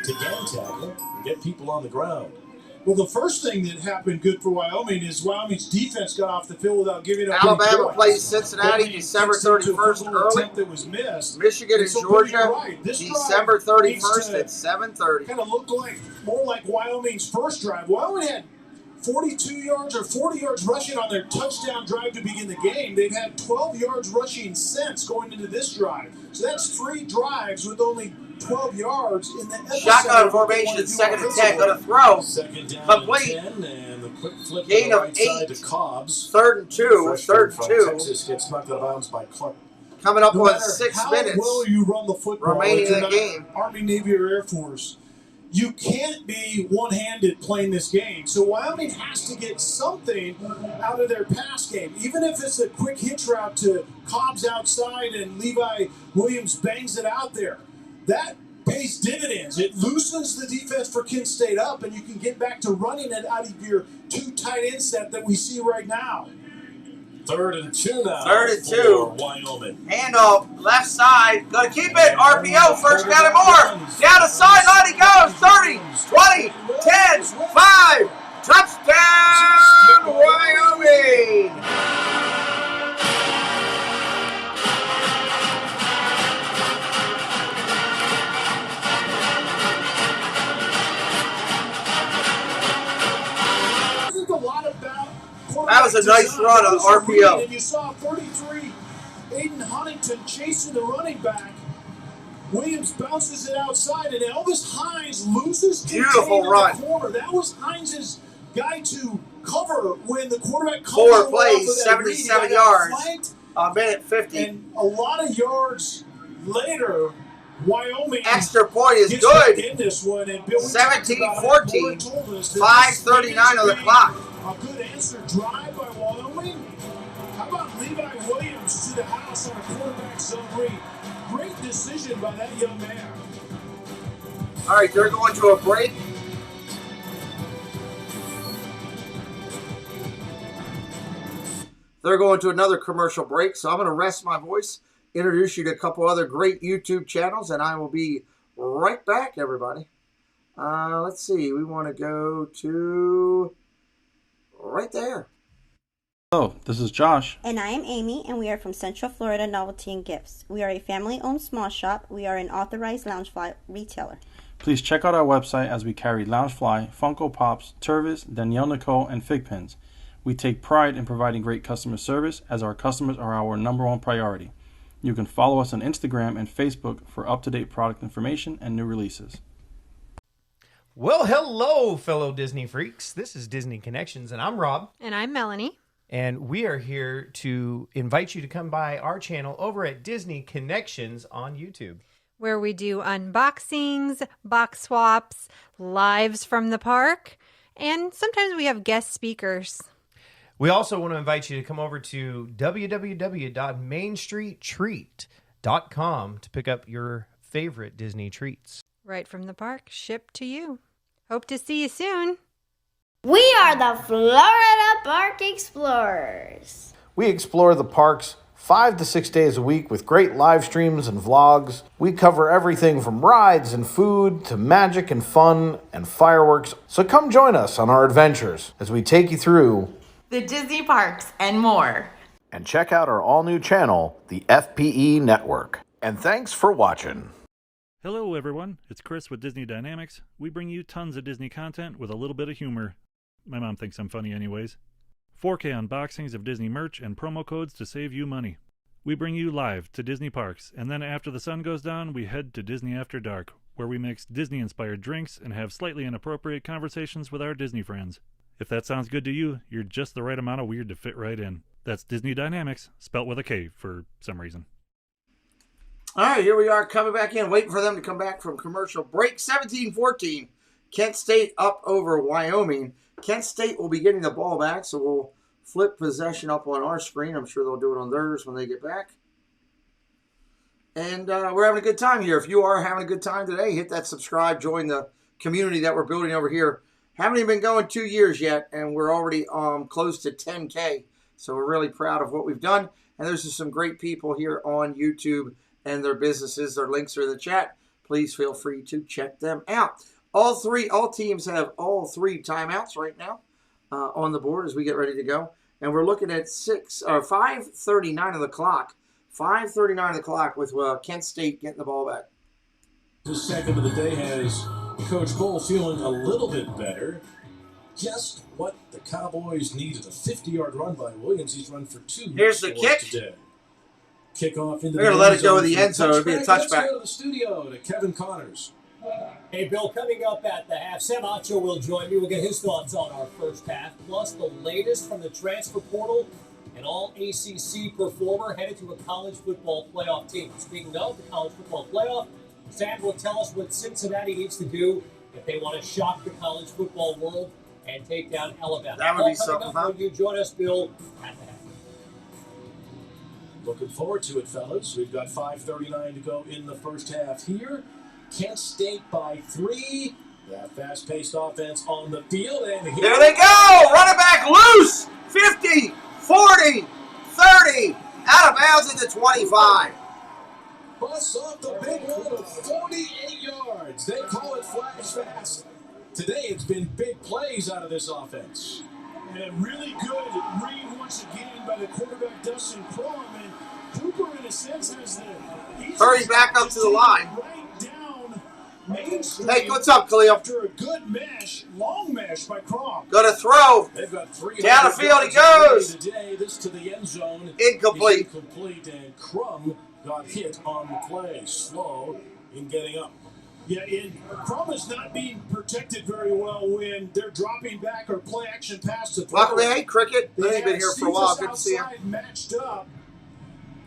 S1: to gang tackle and get people on the ground.
S2: Well, the first thing that happened good for Wyoming is Wyoming's defense got off the field without giving up
S7: Alabama
S2: any
S7: plays
S2: points.
S7: Cincinnati December 31st early.
S2: That was missed.
S7: Michigan and
S2: so
S7: Georgia
S2: right.
S7: December 31st at 7:30.
S2: Kind of looked like more like Wyoming's first drive. Wyoming had 42 yards or 40 yards rushing on their touchdown drive to begin the game. They've had 12 yards rushing since going into this drive. So that's 3 drives with only 12 yards in the
S7: Shotgun formation, second and 10, going to throw.
S1: Second down
S7: Complete.
S1: and 10, and the quick flip
S7: Gain
S1: to the
S7: of
S1: right side
S7: 8.
S1: to Cobbs.
S7: Third and 2.
S1: Freshman
S7: Third and
S1: from
S7: 2.
S1: Texas gets knocked out of bounds by Clark.
S7: Coming up
S2: No
S7: on
S2: matter
S7: 6
S2: how
S7: minutes
S2: well you run the football,
S7: remaining
S2: if
S7: in
S2: you're
S7: the
S2: not
S7: game.
S2: Army, Navy, or Air Force, you can't be one-handed playing this game. So Wyoming has to get something out of their pass game, even if it's a quick hitch route to Cobbs outside and Levi Williams bangs it out there. That pays dividends. It loosens the defense for Kent State up, and you can get back to running it out of your 2 tight end set that we see right now.
S1: 3rd and 2 now.
S7: 3rd and 2.
S1: For Wyoming.
S7: Handoff, left side. Going to keep it. RPO, first down and more. Down the sideline he goes. 30, 20, 10, 5. Touchdown, Wyoming.
S2: That
S7: was a nice run on RPO.
S2: And you saw 43, Aiden Washington chasing the running back. Williams bounces it outside, and Elvis Hines loses control in the corner. That was Hines' guy to cover when the quarterback comes
S7: 4 plays, 77 yards, a minute 50.
S2: And a lot of yards later, Wyoming
S7: extra point is good.
S2: In this one,
S7: 17-14, 5:39 on the clock.
S2: A good answer drive by Wyoming. How about Levi Williams to the house on a quarterback zone read? Great decision by that young man.
S7: All right, they're going to a break. They're going to another commercial break, so I'm going to rest my voice, introduce you to a couple other great YouTube channels, and I will be right back, everybody. Let's see. We want to go to right there.
S15: Hello, this is Josh.
S16: And I am Amy, and we are from Central Florida Novelty and Gifts. We are a family-owned small shop. We are an authorized Loungefly retailer.
S15: Please check out our website as we carry Loungefly, Funko Pops, Tervis, Danielle Nicole, and Fig Pins. We take pride in providing great customer service as our customers are our number one priority. You can follow us on Instagram and Facebook for up-to-date product information and new releases.
S17: Well, hello, fellow Disney freaks. This is Disney Connections, and I'm Rob.
S18: And I'm Melanie.
S17: And we are here to invite you to come by our channel over at Disney Connections on YouTube,
S18: where we do unboxings, box swaps, lives from the park, and sometimes we have guest speakers.
S17: We also want to invite you to come over to www.mainstreettreat.com to pick up your favorite Disney treats.
S18: Right from the park, shipped to you. Hope to see you soon.
S20: We are the Florida Park Explorers.
S21: We explore the parks 5 to 6 days a week with great live streams and vlogs. We cover everything from rides and food to magic and fun and fireworks. So come join us on our adventures as we take you through
S22: the Disney parks and more.
S21: And check out our all-new channel, the FPE Network. And thanks for watching.
S24: Hello everyone, it's Chris with Disney Dynamics. We bring you tons of Disney content with a little bit of humor. My mom thinks I'm funny anyways. 4K unboxings of Disney merch and promo codes to save you money. We bring you live to Disney parks, and then after the sun goes down, we head to Disney After Dark, where we mix Disney-inspired drinks and have slightly inappropriate conversations with our Disney friends. If that sounds good to you, you're just the right amount of weird to fit right in. That's Disney Dynamics, spelt with a K for some reason.
S7: All right, here we are coming back in, waiting for them to come back from commercial break. 17-14, Kent State up over Wyoming. Kent State will be getting the ball back, so we'll flip possession up on our screen. I'm sure they'll do it on theirs when they get back. And we're having a good time here. If you are having a good time today, hit that subscribe, join the community that we're building over here. Haven't even been going 2 years yet, and we're already close to 10K. So we're really proud of what we've done. And there's just some great people here on YouTube and their businesses. Their links are in the chat. Please feel free to check them out. All teams have all 3 timeouts right now on the board as we get ready to go. And we're looking at 5:39 of the clock. 5:39 of the clock with Kent State getting the ball back.
S1: The second of the day has Coach Bull feeling a little bit better. Just what the Cowboys needed. A 50-yard run by Williams. He's run for 2.
S7: Here's the kick.
S1: Today. Kickoff into
S7: They're going to let it go to the end zone. It'll be a touchback.
S1: Let's go to the studio to Kevin Connors.
S29: Hey, Bill, coming up at the half, Sam Acho will join me. We'll get his thoughts on our first half, plus the latest from the transfer portal, an all-ACC performer headed to a college football playoff team. Speaking of the college football playoff, Sam will tell us what Cincinnati needs to do if they want to shock the college football world and take down Alabama.
S7: That would be something, huh?
S29: When you join us, Bill, at the half.
S1: Looking forward to it, fellas. We've got 5:39 to go in the first half here. Kent State by 3. That fast-paced offense on the field. And
S7: there they go! Running back loose! 50, 40, 30. Out of bounds at the 25.
S1: Bus off the big run of 48 yards. They call it flash fast. Today it's been big plays out of this offense.
S2: And a really good read once again by the quarterback, Dustin Crum. And Cooper, in a sense, has the...
S7: Hurry back up to the line.
S2: Right down Main Street.
S7: Hey, what's up, Khalil?
S2: After a good mesh, long mesh by Crum.
S7: Going to throw.
S1: They've got 3
S7: down the field he goes.
S1: Today, this to the end zone.
S7: Incomplete.
S1: Incomplete, and Crum got hit on the play. Slow in getting up.
S2: Yeah, and Crum is not being protected very well when they're dropping back or play action pass to throw.
S7: Welcome, hey, Cricket.
S2: They
S7: He's been
S2: had
S7: here for a while. Good to see him.
S2: outside matched up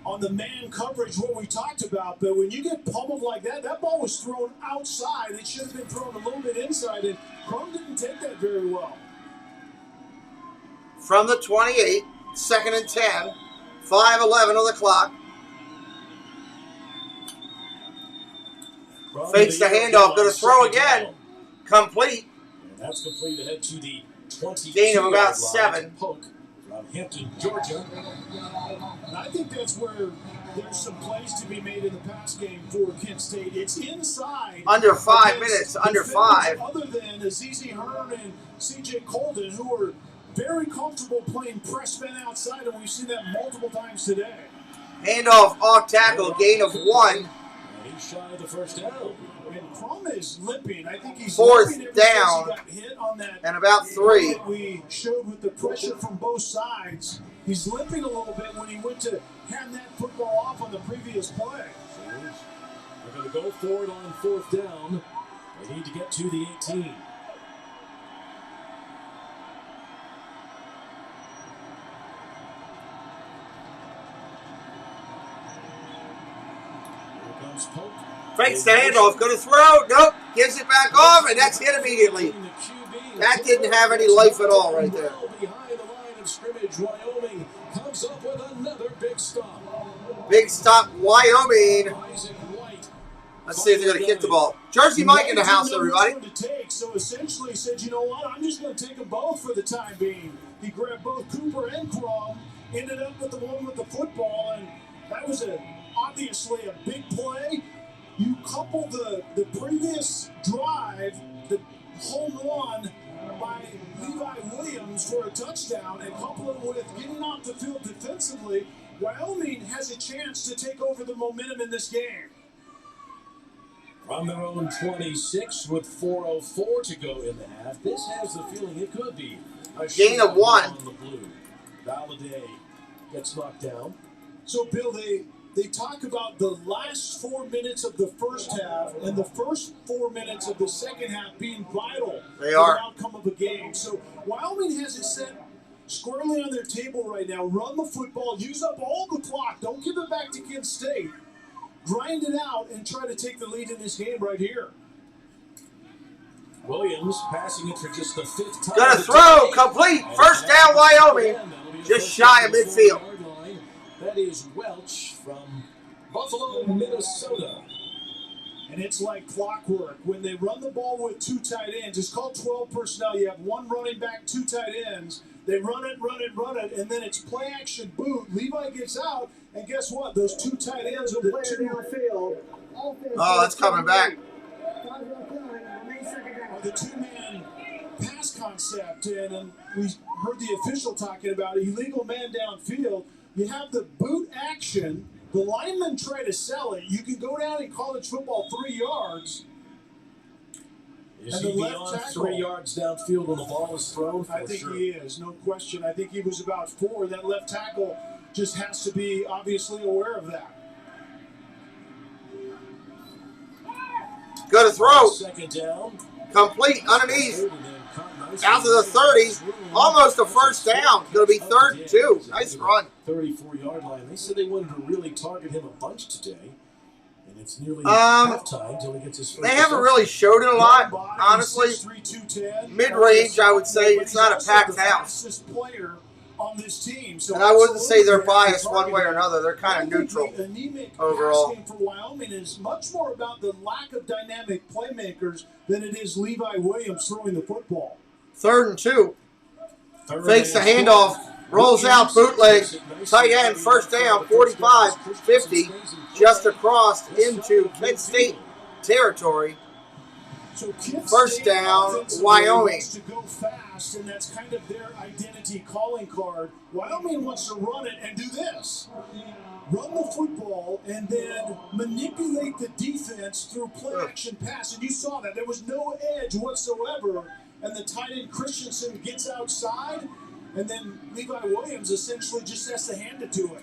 S2: on the man coverage, what we talked about. But when you get pummeled like that, that ball was thrown outside. It should have been thrown a little bit inside, and Crum didn't take that very well.
S7: From the 28, 2nd and 10, 5:11 on the clock. Fakes the handoff, going to throw again. Complete.
S1: And that's complete ahead to the 22.
S7: Gain of about 7.
S1: Poke from Hampton, Georgia.
S2: And I think that's where there's some plays to be made in the pass game for Kent State. It's inside.
S7: Under 5 minutes, under 5.
S2: Other than Azizi Hearn and C.J. Colden, who are very comfortable playing press men outside, and we've seen that multiple times today.
S7: Handoff off tackle, gain of 1.
S1: He's shy of the first down.
S2: And Crum is limping. I think he's
S7: 4th
S2: limping ever
S7: down,
S2: since he got hit on that
S7: and about 3.
S2: that we showed with the pressure from both sides. He's limping a little bit when he went to hand that football off on the previous play.
S1: They're going to go for it on 4th down. They need to get to the 18. Here comes Pope.
S7: Fakes the handoff, going to throw. Nope, gives it back off, and that's hit immediately. That didn't have any life at all right there.
S1: Behind the line of scrimmage, Wyoming comes up with another big stop.
S7: Big stop, Wyoming. Let's see if they're going to kick the ball. Jersey Mike in the house, everybody.
S2: So essentially he said, you know what, I'm just going to take them both for the time being. He grabbed both Cooper and Crum, ended up with the one with the football, and that was obviously a big play. You couple the previous drive, the home run by Levi Williams for a touchdown, and couple it with getting off the field defensively, Wyoming has a chance to take over the momentum in this game.
S1: From their own 26 with 4:04 to go in the half. This has the feeling it could be a
S7: gain of 1.
S1: On the blue. Valladay gets knocked down.
S2: So, Bill, they talk about the last 4 minutes of the first half and the first 4 minutes of the second half being vital
S7: for
S2: the outcome of a game. So Wyoming has it set squarely on their table right now. Run the football, use up all the clock. Don't give it back to Kent State. Grind it out and try to take the lead in this game right here.
S1: Williams passing it for just the 5th time.
S7: Gonna throw, complete, first down Wyoming, just shy of midfield.
S1: That is Welch from Buffalo, Minnesota.
S2: And it's like clockwork. When they run the ball with 2 tight ends, it's called 12 personnel. You have 1 running back, 2 tight ends. They run it, and then it's play action boot. Levi gets out, and guess what? Those 2 tight ends are the 2 downfield.
S7: Oh, that's coming back.
S2: The 2-man pass concept, and we heard the official talking about illegal man downfield. You have the boot action. The linemen try to sell it. You can go down in college football 3 yards.
S1: Is he beyond 3 yards downfield when the ball is thrown?
S2: I think he is, no question. I think he was about 4. That left tackle just has to be obviously aware of that.
S7: Good throw.
S1: 2nd down.
S7: Complete underneath. Out to the 30. Almost a first down. Going to be 3rd and 2. Nice run.
S1: 34-yard line. They said they wanted to really target him a bunch today. And it's nearly halftime until he gets his first.
S7: They haven't really showed it a lot, honestly. Mid-range, I would say. It's not a packed house.
S2: On this team.
S7: And I wouldn't say they're biased one way or another. They're kind of neutral overall.
S2: For Wyoming is much more about the lack of dynamic playmakers than it is Levi Williams throwing the football.
S7: 3rd and 2. Fakes the handoff. Rolls out, bootleg. Tight end, first down, 45, 50. Just across into Kent State territory.
S2: So
S7: first down, Wyoming.
S2: To go fast, and that's kind of their identity calling card. Wyoming wants to run it and do this. Run the football and then manipulate the defense through play action pass. And you saw that. There was no edge whatsoever. And the tight end Christensen gets outside, and then Levi Williams essentially just has to hand it to him.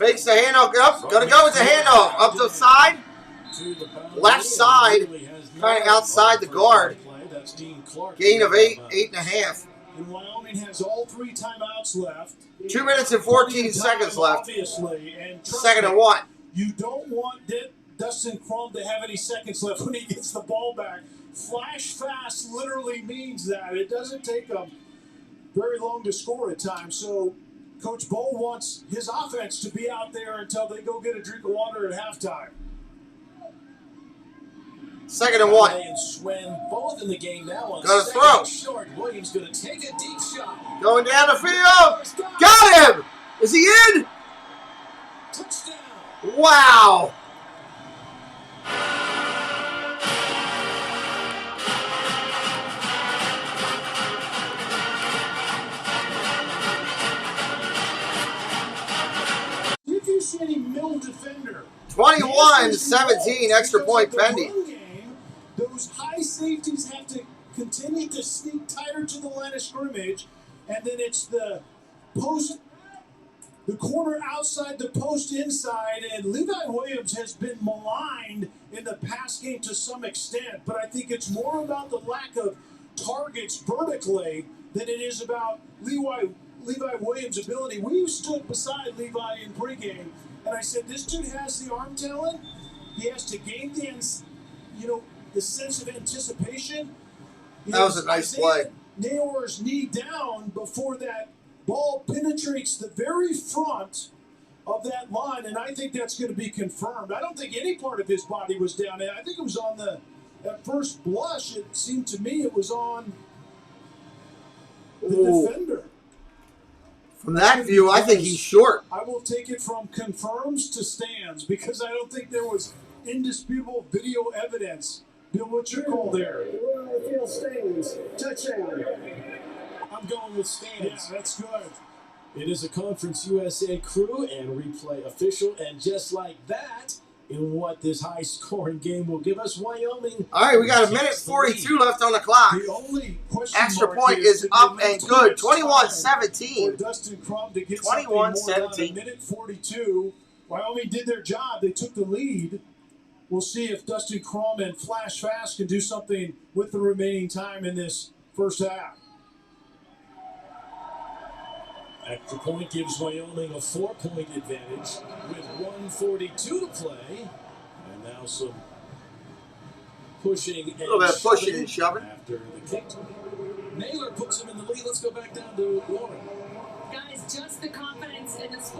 S7: Fakes the handoff. Gonna go with the handoff. Up the side. Left side. Kind of outside the guard. Gain of 8.5.
S2: And Wyoming has all 3 timeouts left.
S7: 2 minutes and 14 seconds left.
S2: Obviously. And
S7: second and 1.
S2: You don't want Dustin Crum to have any seconds left when he gets the ball back. Flash fast literally means that. It doesn't take them very long to score at times. So Coach Bowl wants his offense to be out there until they go get a drink of water at halftime.
S7: Second and 1.
S1: And Swen both in the game now on
S7: gonna
S1: second
S7: throw.
S1: Short. Williams going to take a deep shot.
S7: Going down the field. Got him. Is he in?
S1: Touchdown.
S7: Wow.
S2: If you see any middle defender,
S7: 21-17, extra point pending.
S2: Those high safeties have to continue to sneak tighter to the line of scrimmage, and then it's the post, the corner outside, the post inside, and Levi Williams has been maligned in the pass game to some extent, but I think it's more about the lack of targets vertically than it is about Levi Williams' ability. We stood beside Levi in pregame, and I said, this dude has the arm talent. He has to gain the sense of anticipation.
S7: That was a nice play.
S2: Nayor's knee down before that ball penetrates the very front of that line, and I think that's going to be confirmed. I don't think any part of his body was down there. I think it was on at first blush, it seemed to me it was on the defender.
S7: From that view, I think he's short.
S2: I will take it from confirms to stands because I don't think there was indisputable video evidence. Bill, what's your call there?
S25: I feel stands. Touchdown.
S1: I'm going with stands.
S2: Yeah, that's good.
S1: It is a Conference USA crew and replay official, and just like that, in what this high-scoring game will give us, Wyoming.
S7: All right, we got a minute 42 left on the clock.
S2: The only
S7: extra point is up and good. 21-17.
S2: Dustin Crum to get 21-17. Minute 42. Wyoming did their job. They took the lead. We'll see if Dustin Crum and Flash Fast can do something with the remaining time in this first half.
S1: Extra point gives Wyoming a 4-point advantage with 1:42 to play. And now some pushing and
S7: a little bit of pushing and shoving.
S1: After the kick. Naylor puts him in the lead. Let's go back down to Lauren.
S8: Guys, just the confidence in this.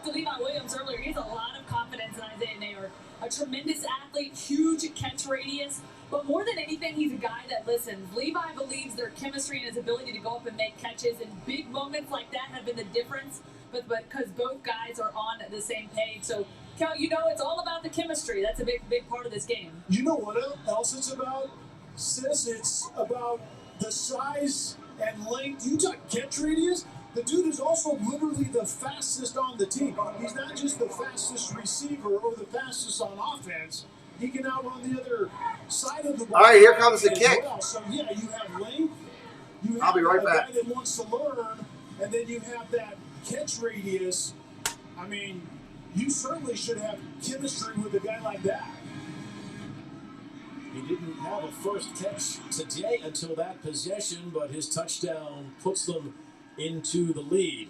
S8: To Levi Williams earlier, he has a lot of confidence in Isaiah Naylor. A tremendous athlete, huge catch radius. But more than anything, he's a guy that listens. Levi believes their chemistry and his ability to go up and make catches, and big moments like that have been the difference. But because both guys are on the same page. So, Cal, it's all about the chemistry. That's a big part of this game.
S2: You know what else it's about, sis? It's about the size and length. You talk catch radius. The dude is also literally the fastest on the team. He's not just the fastest receiver or the fastest on offense. He can outrun the other side of the ball.
S7: All right, here comes the kick.
S2: Well. So, yeah, you have length. You
S7: I'll
S2: have
S7: be right
S2: a
S7: back.
S2: guy that wants to learn, and then you have that catch radius. I mean, you certainly should have chemistry with a guy like that.
S1: He didn't have a first catch today until that possession, but his touchdown puts them into the lead.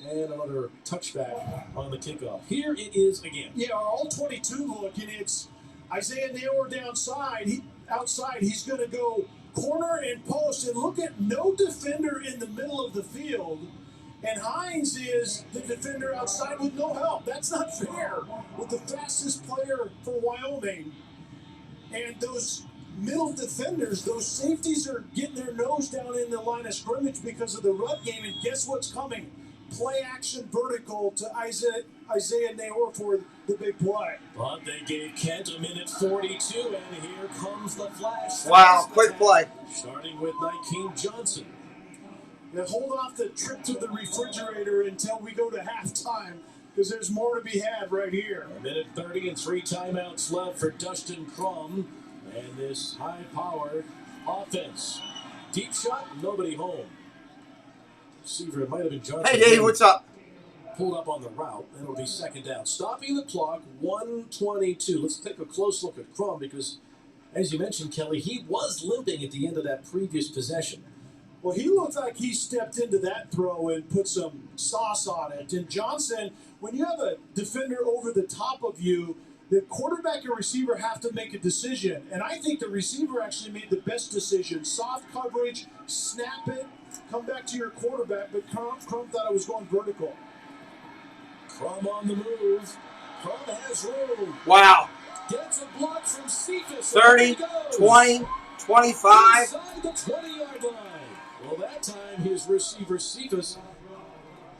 S1: And another touchback on the kickoff. Here it is again.
S2: Yeah, our all-22 look, and it's Isaiah Naylor outside. He's going to go corner and post, and look at no defender in the middle of the field. And Hines is the defender outside with no help. That's not fair with the fastest player for Wyoming. And those middle defenders, those safeties are getting their nose down in the line of scrimmage because of the run game. And guess what's coming? Play action vertical to Isaiah Naylor for the big play.
S1: But they gave Kent a minute 42, and here comes the flash.
S7: Wow, quick play.
S1: Starting with Nykeem Johnson.
S2: Yeah, hold off the trip to the refrigerator until we go to halftime, because there's more to be had right here.
S1: A minute 30 and 3 timeouts left for Dustin Crum and this high-powered offense. Deep shot, nobody home. Receiver, it might have been Johnson.
S7: Hey, Dave, what's up?
S1: pulled up on the route, and it'll be second down. Stopping the clock, 1:22. Let's take a close look at Crum because, as you mentioned, Kelly, he was limping at the end of that previous possession.
S2: Well, he looked like he stepped into that throw and put some sauce on it. And Johnson, when you have a defender over the top of you, the quarterback and receiver have to make a decision. And I think the receiver actually made the best decision. Soft coverage, snap it, come back to your quarterback. But Crum thought it was going vertical.
S1: Crum on the move. Crum has room.
S7: Wow.
S1: Gets a block from Cephas.
S7: 30, 20, 25.
S1: Inside the 20-yard line. Well, that time his receiver Cephas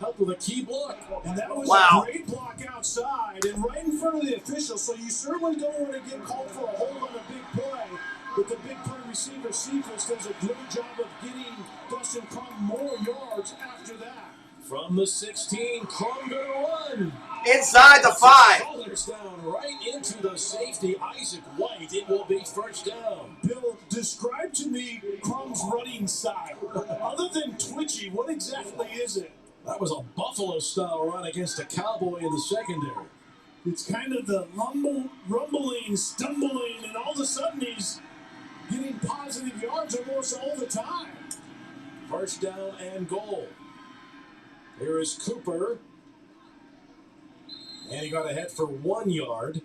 S1: helped with a key block.
S2: And that was a great block outside and right in front of the official. So you certainly don't want to get called for a hold on a big play. But the big play receiver Cephas does a great job of getting Dustin Crum more yards after that.
S1: From the 16, Crum gonna run.
S7: Inside the 5.
S1: Shoulders down right into the safety, Isaac White. It will be first down.
S2: Bill, describe to me Crum's running style. Other than twitchy, what exactly is it?
S1: That was a Buffalo-style run against a Cowboy in the secondary.
S2: It's kind of the rumbling, stumbling, and all of a sudden he's getting positive yards almost all the time.
S1: First down and goal. Here is Cooper. And he got ahead for 1 yard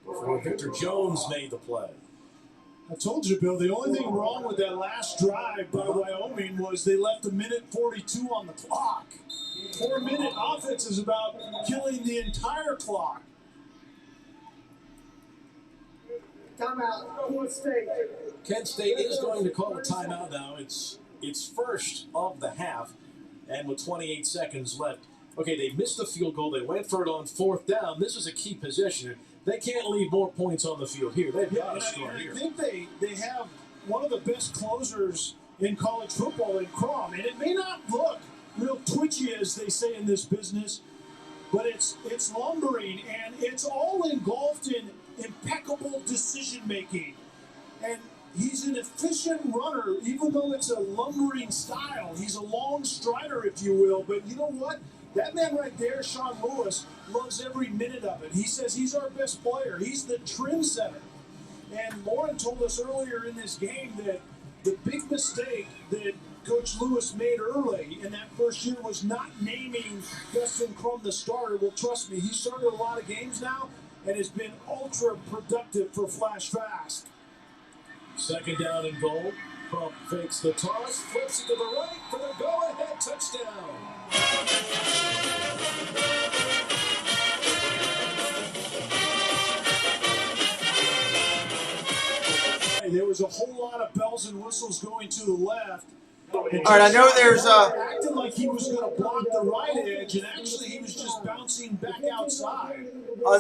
S1: before Victor Jones made the play.
S2: I told you, Bill, the only thing wrong with that last drive by Wyoming was they left 1:42 on the clock. 4-minute offense is about killing the entire clock.
S25: Timeout. Kent State.
S1: Kent State is going to call a timeout now. It's first of the half, and with 28 seconds left. Okay, they missed the field goal. They went for it on 4th down. This is a key possession. They can't leave more points on the field here. They've got to score here.
S2: I think they have one of the best closers in college football in Crum. And it may not look real twitchy, as they say in this business, but it's lumbering, and it's all engulfed in impeccable decision-making. And he's an efficient runner, even though it's a lumbering style. He's a long strider, if you will. But you know what? That man right there, Sean Lewis, loves every minute of it. He says he's our best player. He's the trendsetter. And Lauren told us earlier in this game that the big mistake that Coach Lewis made early in that first year was not naming Dustin Crum the starter. Well, trust me, he's started a lot of games now and has been ultra productive for Flash Fast.
S1: Second down and goal. Crum fakes the toss, flips it to the right for the go-ahead touchdown.
S2: There was a whole lot of bells and whistles going to the left.
S7: All right, I know there's
S2: acted like he was going to block the right edge, and actually he was just bouncing back outside.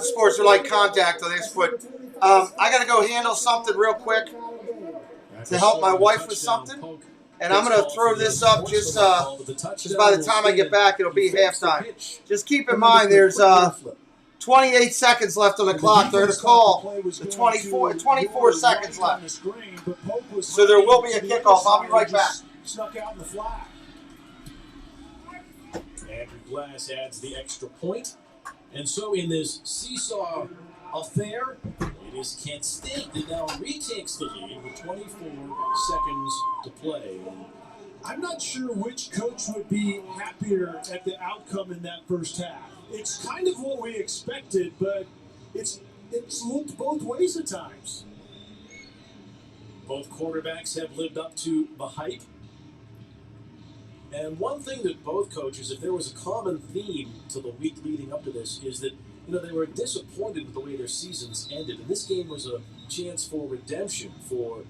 S7: Sports are like contact on this foot. I got to go handle something real quick to help my wife with something, and I'm going to throw this up just by the time I get back, it'll be halftime. Just keep in mind there's 28 seconds left on the clock. They're going to call the 24 seconds left. So there will be a kickoff. I'll be right back.
S2: Snuck out in the flat.
S1: Andrew Glass adds the extra point. And so in this seesaw affair, it is Kent State that now retakes the lead with 24 seconds to play.
S2: I'm not sure which coach would be happier at the outcome in that first half. It's kind of what we expected, but it's looked both ways at times.
S1: Both quarterbacks have lived up to the hype. And one thing that both coaches, if there was a common theme to the week leading up to this, is that they were disappointed with the way their seasons ended. And this game was a chance for redemption for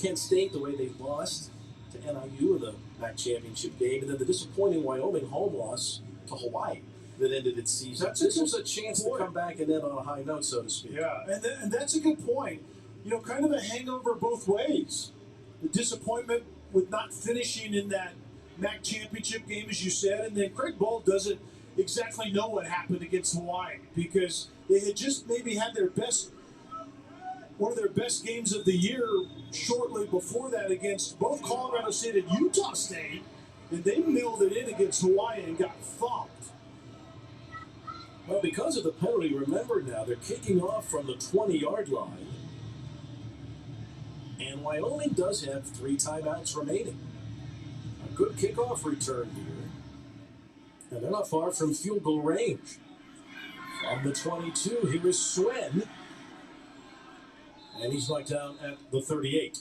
S1: Kent State, the way they lost to NIU in the MAC championship game, and then the disappointing Wyoming home loss to Hawaii that ended its season. This was a chance to come back and end on a high note, so to speak.
S2: Yeah, and that's a good point. Kind of a hangover both ways. The disappointment with not finishing in that MAC championship game, as you said, and then Craig Bolt doesn't exactly know what happened against Hawaii because they had just maybe had one of their best games of the year shortly before that against both Colorado State and Utah State. and they milled it in against Hawaii and got thumped.
S1: Well, because of the penalty, remember now, they're kicking off from the 20-yard line. And Wyoming does have 3 timeouts remaining. A good kickoff return here. And they're not far from field goal range. From the 22, here is Swen. And he's knocked down at the 38.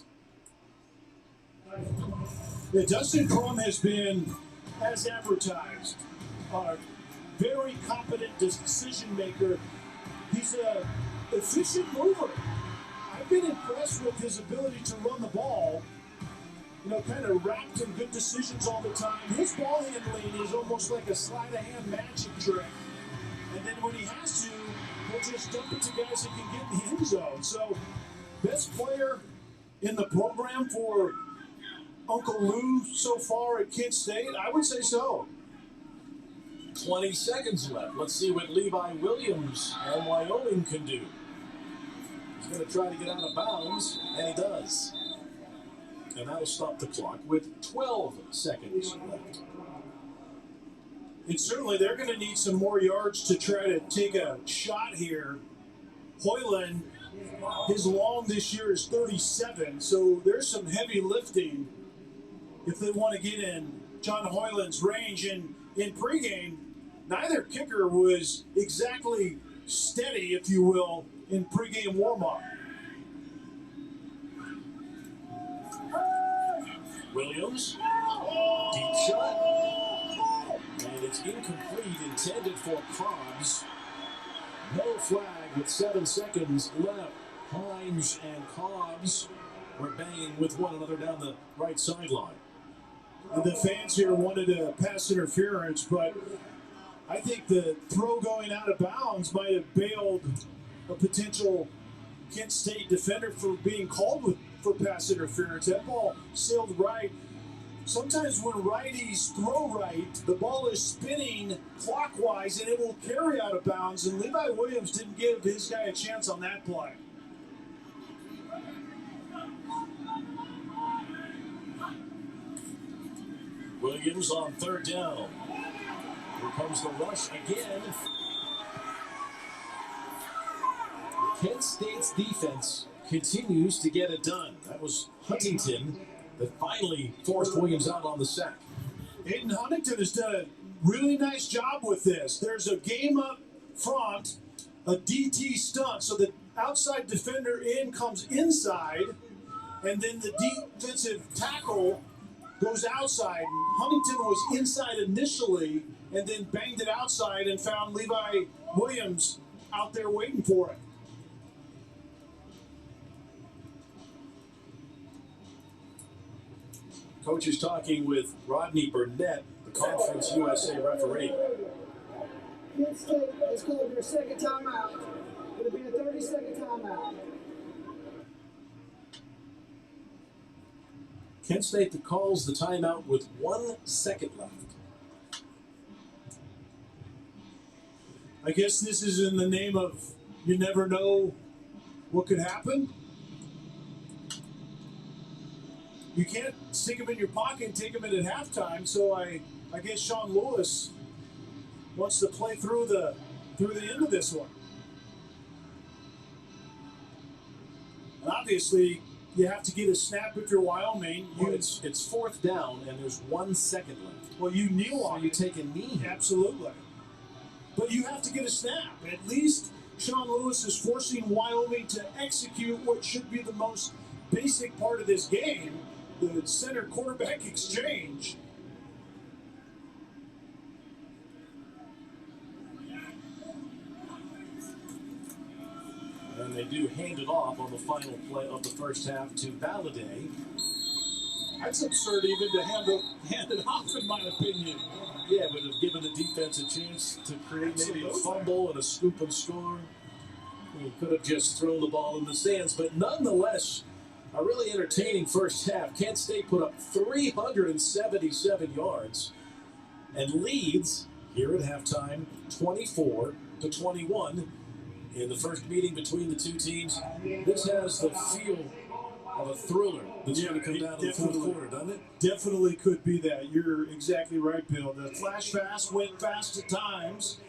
S2: Yeah, Dustin Crum has been, as advertised, very competent decision maker. He's an efficient mover. I've been impressed with his ability to run the ball, kind of wrapped in good decisions all the time. His ball handling is almost like a sleight-of-hand magic trick. And then when he has to, he'll just dump it to guys that can get in the end zone. So, best player in the program for Uncle Lou so far at Kent State? I would say so.
S1: 20 seconds left. Let's see what Levi Williams and Wyoming can do. He's going to try to get out of bounds, and he does. And that'll stop the clock with 12 seconds left.
S2: And certainly they're going to need some more yards to try to take a shot here. Hoyland, his long this year is 37, so there's some heavy lifting if they want to get in John Hoyland's range. And in pregame, neither kicker was exactly steady, if you will, in pregame warm-up.
S1: Williams, deep shot, and it's incomplete, intended for Cobbs. No flag with 7 seconds left. Hines and Cobbs were banging with one another down the right sideline.
S2: And the fans here wanted a pass interference, but I think the throw going out of bounds might have bailed a potential Kent State defender for being called for pass interference. That ball sailed right. Sometimes when righties throw right, the ball is spinning clockwise and it will carry out of bounds, and Levi Williams didn't give his guy a chance on that play.
S1: Williams on 3rd down. Here comes the rush again. Kent State's defense continues to get it done. That was Huntington that finally forced Williams out on the sack.
S2: Aiden Huntington has done a really nice job with this. There's a game up front, a DT stunt, so the outside defender comes inside, and then the defensive tackle goes outside. Huntington was inside initially and then banged it outside and found Levi Williams out there waiting for it.
S1: Coach is talking with Rodney Burnett, the Conference USA referee.
S25: Kent State has called their second timeout. It'll be a 30-second timeout.
S1: Kent State that calls the timeout with 1 second left.
S2: I guess this is in the name of you never know what could happen. You can't stick them in your pocket and take them in at halftime, so I guess Sean Lewis wants to play through the end of this one. And obviously, you have to get a snap if you're Wyoming.
S1: It's 4th down, and there's 1 second left.
S2: Well, you kneel on
S1: it. You take a knee.
S2: Absolutely. But you have to get a snap. At least Sean Lewis is forcing Wyoming to execute what should be the most basic part of this game, the center quarterback exchange.
S1: And they do hand it off on the final play of the first half to Balladay.
S2: That's absurd even to hand it off, in my opinion.
S1: Yeah, would have given the defense a chance to create maybe a fumble and a scoop and score. He could have just thrown the ball in the stands, but nonetheless, a really entertaining first half. Kent State put up 377 yards and leads here at halftime 24-21 in the first meeting between the two teams. This has the feel of a thriller that's going to come down to the fourth quarter, doesn't it?
S2: Definitely could be that. You're exactly right, Bill. The flash fast went fast at times.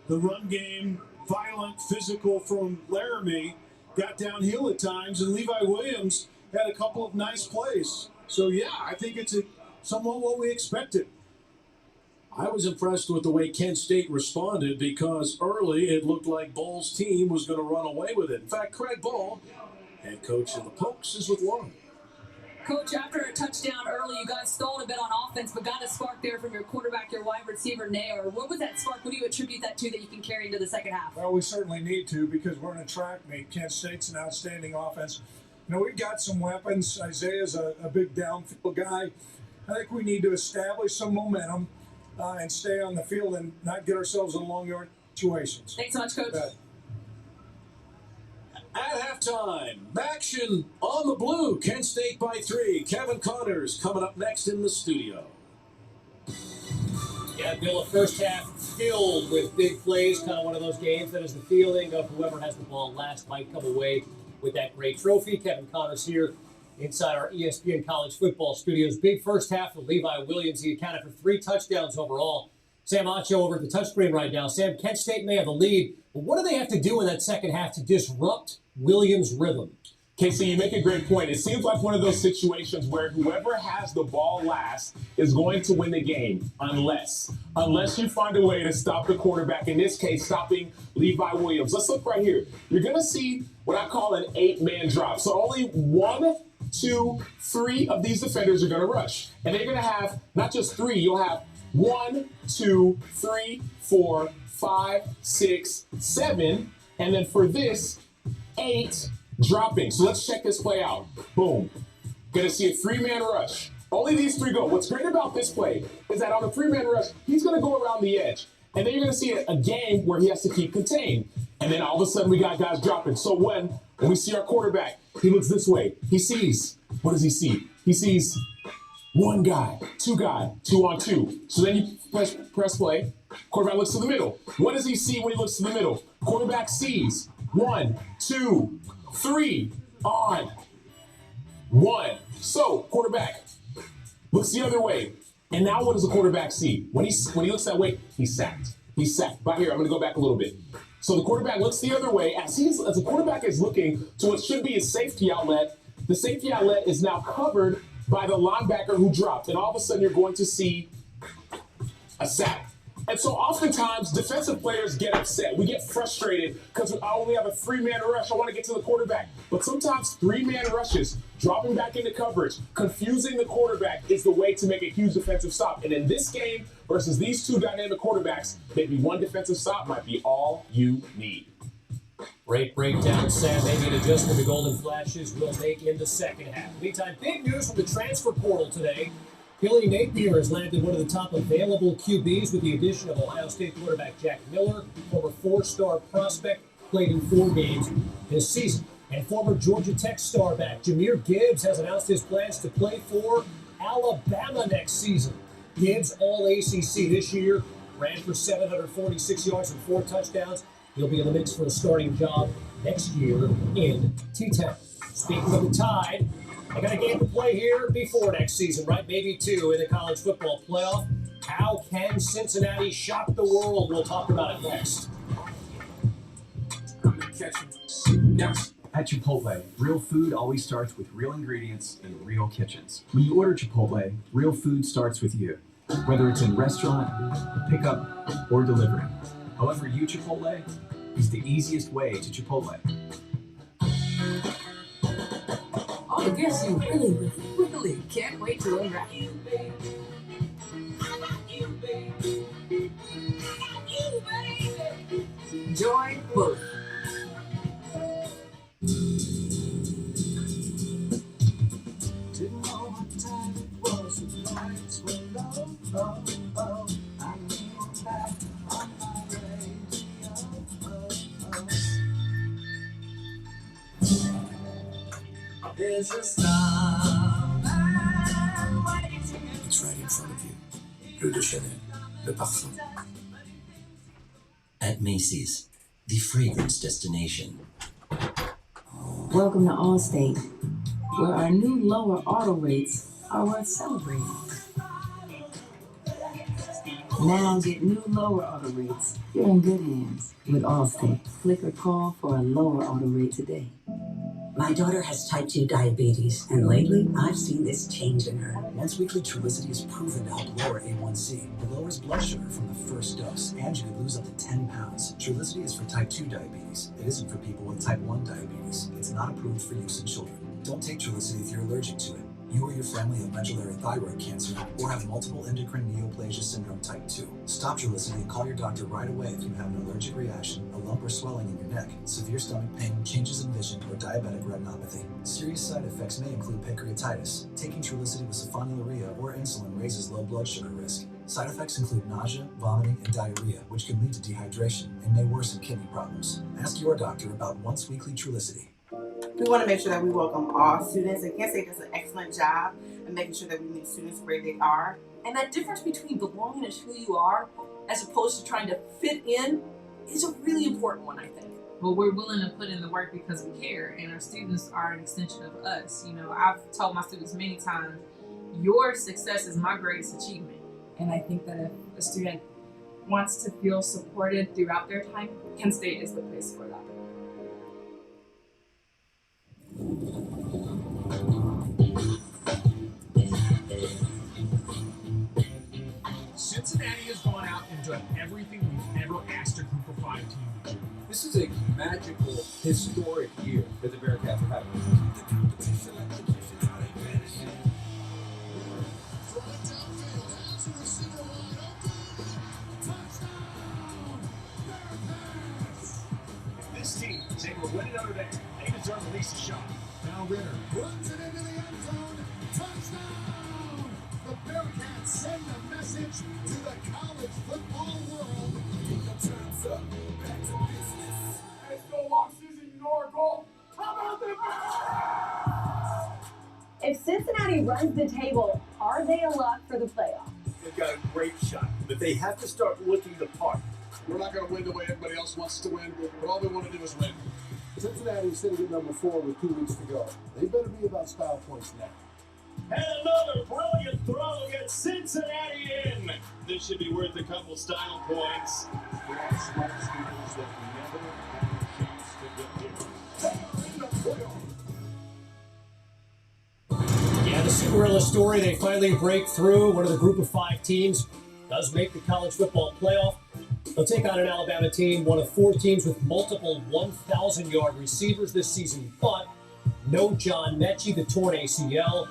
S2: The run game, violent, physical from Laramie, got downhill at times, and Levi Williams had a couple of nice plays. So, yeah, I think it's somewhat what we expected.
S1: I was impressed with the way Kent State responded because early it looked like Bull's team was going to run away with it. In fact, Craig Bull, head coach of the Pokes, is with Lauren.
S8: Coach, after a touchdown early, you guys stalled a bit on offense, but got a spark there from your quarterback, your wide receiver, Nair. What was that spark? What do you attribute that to that you can carry into the second half?
S3: Well, we certainly need to because we're in a track meet. Kent State's an outstanding offense. You know, we've got some weapons. Isaiah's a big downfield guy. I think we need to establish some momentum and stay on the field and not get ourselves in long yard situations.
S8: Thanks so much, Coach.
S1: At halftime, action on the blue. Kent State by 3. Kevin Connors coming up next in the studio.
S29: Yeah, Bill, a first half filled with big plays, kind of one of those games that is the feeling of whoever has the ball last might come away with that great trophy. Kevin Connors here inside our ESPN College Football Studios. Big first half for Levi Williams. He accounted for 3 touchdowns overall. Sam Acho over at the touchscreen right now. Sam, Kent State may have the lead, but what do they have to do in that second half to disrupt Williams' rhythm?
S4: Casey, you make a great point. It seems like one of those situations where whoever has the ball last is going to win the game unless you find a way to stop the quarterback, in this case, stopping Levi Williams. Let's look right here. You're going to see what I call an 8-man drop. So only 1, 2, 3 of these defenders are going to rush. And they're going to have not just 3, you'll have 1, 2, 3, 4, 5, 6, 7. And then for this, 8 dropping. So let's check this play out. Boom. Going to see a 3-man rush. Only these 3 go. What's great about this play is that on a 3-man rush, he's going to go around the edge. And then you're going to see a game where he has to keep contained. And then all of a sudden we got guys dropping. So when we see our quarterback, he looks this way. He sees, what does he see? He sees 1 guy, 2 guy, 2 on 2. So then you press play. Quarterback looks to the middle. What does he see when he looks to the middle? Quarterback sees 1, 2, 3 on 1. So quarterback looks the other way. And now what does the quarterback see? When he looks that way, he's sacked. He's sacked. Right here, I'm going to go back a little bit. So the quarterback looks the other way. As the quarterback is looking to what should be his safety outlet, the safety outlet is now covered by the linebacker who dropped. And all of a sudden, you're going to see a sack. And so oftentimes, defensive players get upset. We get frustrated because I only have a 3-man rush. I want to get to the quarterback. But sometimes 3-man rushes, dropping back into coverage, confusing the quarterback is the way to make a huge defensive stop. And in this game versus these 2 dynamic quarterbacks, maybe 1 defensive stop might be all you need.
S29: Great breakdown, Sam. Maybe an adjustment the Golden Flashes will make in the second half. Meantime, big news from the transfer portal today. Billy Napier has landed one of the top available QBs with the addition of Ohio State quarterback Jack Miller, former 4-star prospect, played in 4 games this season. And former Georgia Tech star back Jahmyr Gibbs has announced his plans to play for Alabama next season. Gibbs, all ACC this year, ran for 746 yards and 4 touchdowns. He'll be in the mix for a starting job next year in T-Town. Speaking of the Tide, I got a game to play here before next season, right? Maybe 2 in the college football playoff. How can Cincinnati shock the world? We'll talk about it next.
S11: Next, at Chipotle, real food always starts with real ingredients in real kitchens. When you order Chipotle, real food starts with you. Whether it's in restaurant, pickup, or delivery. However you Chipotle is the easiest way to Chipotle.
S12: I guess you really can't wait to unwrap. Enjoy both. Didn't know what time it was, the lights were low, I leaned back on my radio, There's a starman waiting.
S5: It's right in front of you. L'eau de Chanel, le parfum.
S19: At Macy's, the fragrance destination.
S23: Welcome to Allstate.
S9: where our new lower auto rates are worth celebrating. Now get new lower auto rates. You're in good hands with Allstate. Click or call for a lower auto rate today.
S10: My daughter has type 2 diabetes, and lately I've seen this change in her.
S13: Once weekly Trulicity is proven to help lower A1C. It lowers blood sugar from the first dose, and you can lose up to 10 pounds. Trulicity is for type 2 diabetes. It isn't for people with type 1 diabetes. It's not approved for use in children. Don't take Trulicity if you're allergic to it. You or your family have medullary thyroid cancer or have multiple endocrine neoplasia syndrome type 2. Stop Trulicity and call your doctor right away if you have an allergic reaction, a lump or swelling in your neck, severe stomach pain, changes in vision, or diabetic retinopathy. Serious side effects may include pancreatitis. Taking Trulicity with sulfonylurea or insulin raises low blood sugar risk. Side effects include nausea, vomiting, and diarrhea, which can lead to dehydration and may worsen kidney problems. Ask your doctor about once weekly Trulicity.
S22: We want to make sure that we welcome all students, and Kent State does an excellent job in making sure that we meet students where they are.
S8: And that difference between belonging to who you are as opposed to trying to fit in is a really important one, I think.
S14: Well, we're willing to put in the work because we care, and our students are an extension of us. You know, I've told my students many times, your success is my greatest achievement.
S19: And I think that if a student wants to feel supported throughout their time, Kent State is the place for that.
S23: Cincinnati has gone out and done everything we've ever asked a group of 5 team to do.
S26: This is a magical, historic year that the Bearcats are having.
S23: This team is able to win another day. They deserve at least a shot. Now Ritter runs it into the end zone. Touchdown! The Bearcats send a message to the college football world. Time's up. Back to business. There's no long season, nor goal. How about the Bears?
S27: If Cincinnati runs the table, are they a lock for the playoffs?
S23: They've got a great shot, but they have to start looking the part.
S28: We're not going to win the way everybody else wants to win, but all they want to do is win.
S23: Cincinnati's sitting at number 4 with 2 weeks to go. They better be about style points now.
S30: And another brilliant throw gets Cincinnati in. This should be worth a couple style points.
S23: There are smart sneakers that never have a chance to get here. In the playoff.
S29: Yeah, the Cinderella story, they finally break through. One of the group of 5 teams does make the college football playoff. They'll take on an Alabama team, one of 4 teams with multiple 1,000-yard receivers this season, but no John Mechie, the torn ACL.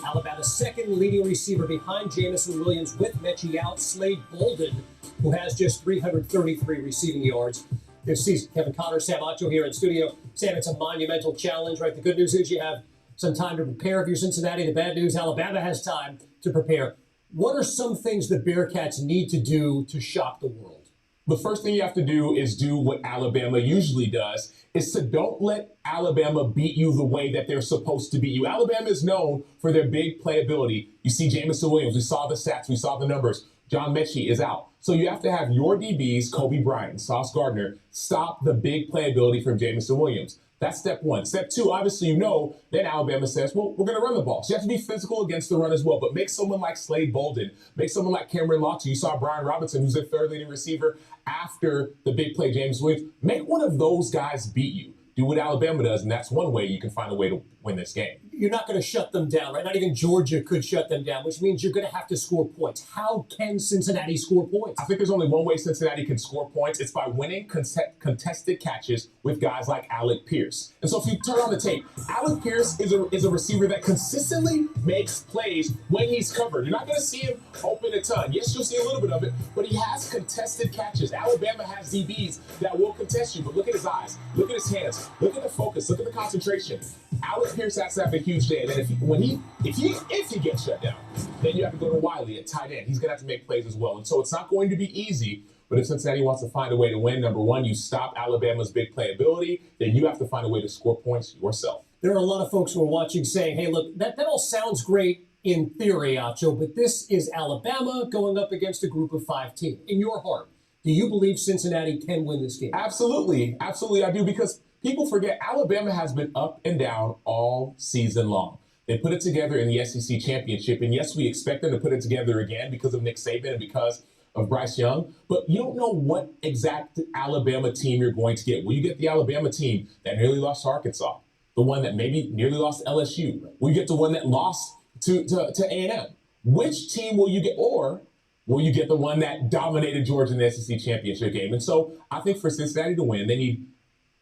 S29: Alabama's second leading receiver behind Jamison Williams with Mechie out, Slade Bolden, who has just 333 receiving yards this season. Kevin Connor, Sam Acho here in studio. Sam, it's a monumental challenge, right? The good news is you have some time to prepare if you're Cincinnati. The bad news, Alabama has time to prepare. What are some things the Bearcats need to do to shock the world?
S4: The first thing you have to do is do what Alabama usually does, is to don't let Alabama beat you the way that they're supposed to beat you. Alabama is known for their big playability. You see Jamison Williams, we saw the stats, we saw the numbers. John Mechie is out. So you have to have your DBs, Kobe Bryant, Sauce Gardner, stop the big playability from Jamison Williams. That's step 1. Step 2, obviously you know, then Alabama says, well, we're going to run the ball. So you have to be physical against the run as well. But make someone like Slade Bolden, make someone like Cameron Locke. You saw Brian Robinson, who's their 3rd leading receiver after the big play, James Williams. Make one of those guys beat you. Do what Alabama does, and that's one way you can find a way to win this game.
S29: You're not going to shut them down, right? Not even Georgia could shut them down, which means you're going to have to score points. How can Cincinnati score points?
S4: I think there's only one way Cincinnati can score points. It's by winning contested catches with guys like Alec Pierce. And so if you turn on the tape, Alec Pierce is a receiver that consistently makes plays when he's covered. You're not going to see him open a ton. Yes, you'll see a little bit of it, but he has contested catches. Alabama has DBs that will contest you, but look at his eyes, look at his hands, look at the focus, look at the concentration. Alec Pierce has to have a huge day, and then if he gets shut down, then you have to go to Wiley at tight end. He's going to have to make plays as well, and so it's not going to be easy. But if Cincinnati wants to find a way to win, number 1, you stop Alabama's big playability. Then you have to find a way to score points yourself.
S29: There are a lot of folks who are watching saying, "Hey, look, that all sounds great in theory, Acho, but this is Alabama going up against a group of 5 team." In your heart, do you believe Cincinnati can win this game?
S4: Absolutely, absolutely, I do, because People forget Alabama has been up and down all season long. They put it together in the SEC championship, and yes, we expect them to put it together again because of Nick Saban and because of Bryce Young, but you don't know what exact Alabama team you're going to get. Will you get the Alabama team that nearly lost to Arkansas? The one that maybe nearly lost to LSU? Will you get the one that lost to A&M? Which team will you get? Or will you get the one that dominated Georgia in the SEC championship game? And so I think for Cincinnati to win, they need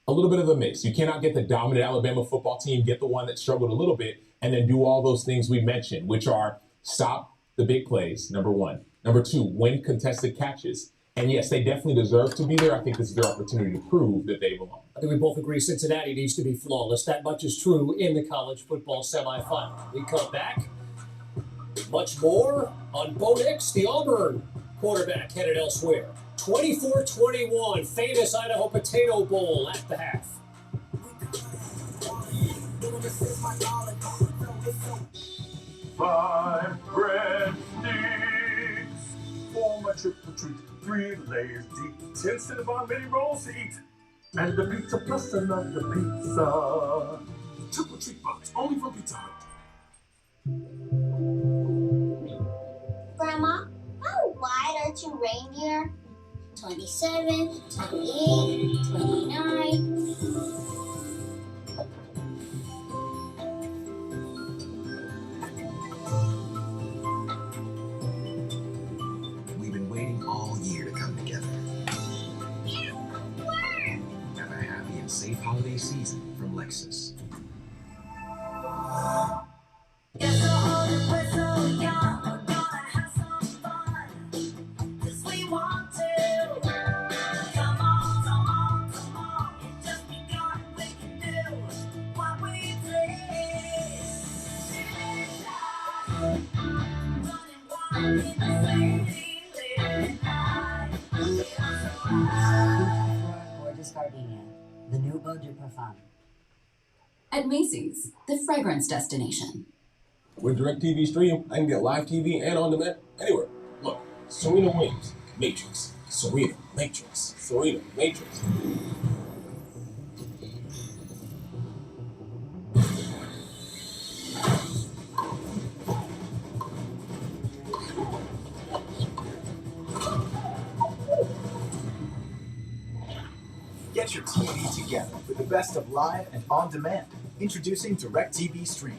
S4: a little bit of a mix. You cannot get the dominant Alabama football team, get the one that struggled a little bit, and then do all those things we mentioned, which are stop the big plays, number one. Number two, win contested catches. And yes, they definitely deserve to be there. I think this is their opportunity to prove that they belong.
S29: I think we both agree Cincinnati needs to be flawless. That much is true in the college football semifinal. We come back. Much more on Bo Nix, the Auburn quarterback headed elsewhere. 24-21, famous Idaho Potato Bowl at the half.
S23: 5 breadsticks, 4 my triple treat, 3 layers deep, 10 Cinnabon mini rolls to eat, and the pizza plus another pizza. Triple treat box, only from Pizza Hut.
S6: Grandma, how wide are 2 reindeer? 27, 28, 29.
S13: We've been waiting all year to come together. Have a happy and safe holiday season from Lexus.
S7: Gorgeous gardenia, the new Eau de Parfum.
S15: At Macy's, the fragrance destination.
S1: With DirecTV Stream, I can get live TV and on demand anywhere. Look, Serena Williams, Matrix. Serena, Matrix. Serena, Matrix.
S16: Get your TV together with the best of live and on demand. Introducing DirecTV Stream.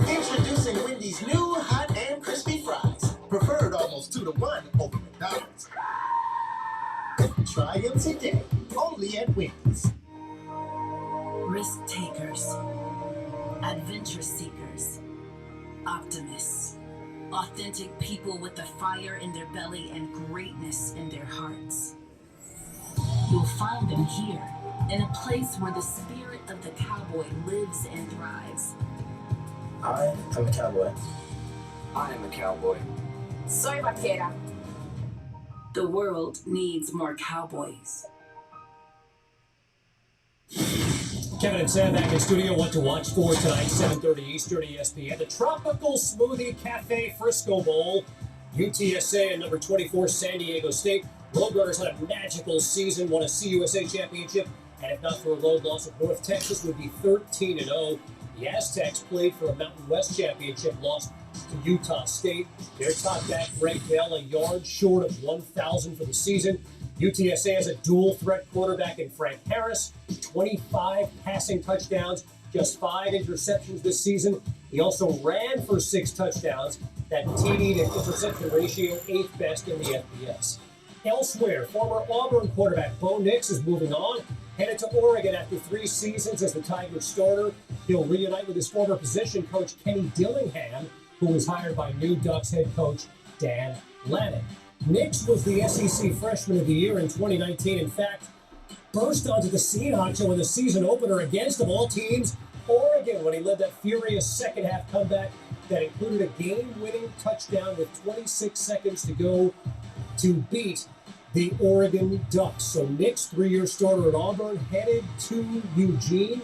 S17: Introducing Wendy's new hot and crispy fries. Preferred almost 2-to-1 over McDonald's. Try them today, only at Wendy's.
S9: Risk takers, adventure seekers, optimists, authentic people with the fire in their belly and greatness in their hearts. You'll find them here, in a place where the spirit of the cowboy lives and thrives.
S16: I am a cowboy.
S13: I am a cowboy.
S9: Soy vaquera. The world needs more cowboys.
S29: Kevin and Sam back in studio. What to watch for tonight, 7:30 Eastern, ESPN. The Tropical Smoothie Cafe Frisco Bowl. UTSA and number 24 San Diego State. Roadrunners had a magical season, won a CUSA championship, and if not for a road loss at North Texas, would be 13-0. The Aztecs played for a Mountain West championship, lost to Utah State. Their top back, Frank Bell, a yard short of 1,000 for the season. UTSA has a dual threat quarterback in Frank Harris, 25 passing touchdowns, just 5 interceptions this season. He also ran for 6 touchdowns. That TD to interception ratio, 8th best in the FBS. Elsewhere, former Auburn quarterback Bo Nix is moving on, headed to Oregon after 3 seasons as the Tigers starter. He'll reunite with his former position coach Kenny Dillingham, who was hired by new Ducks head coach Dan Lanning. Nix was the SEC Freshman of the Year in 2019. In fact, burst onto the scene, Hancho, in the season opener against, of all teams, Oregon, when he led that furious second-half comeback that included a game-winning touchdown with 26 seconds to go to beat the Oregon Ducks. So Nix, 3-year starter at Auburn, headed to Eugene.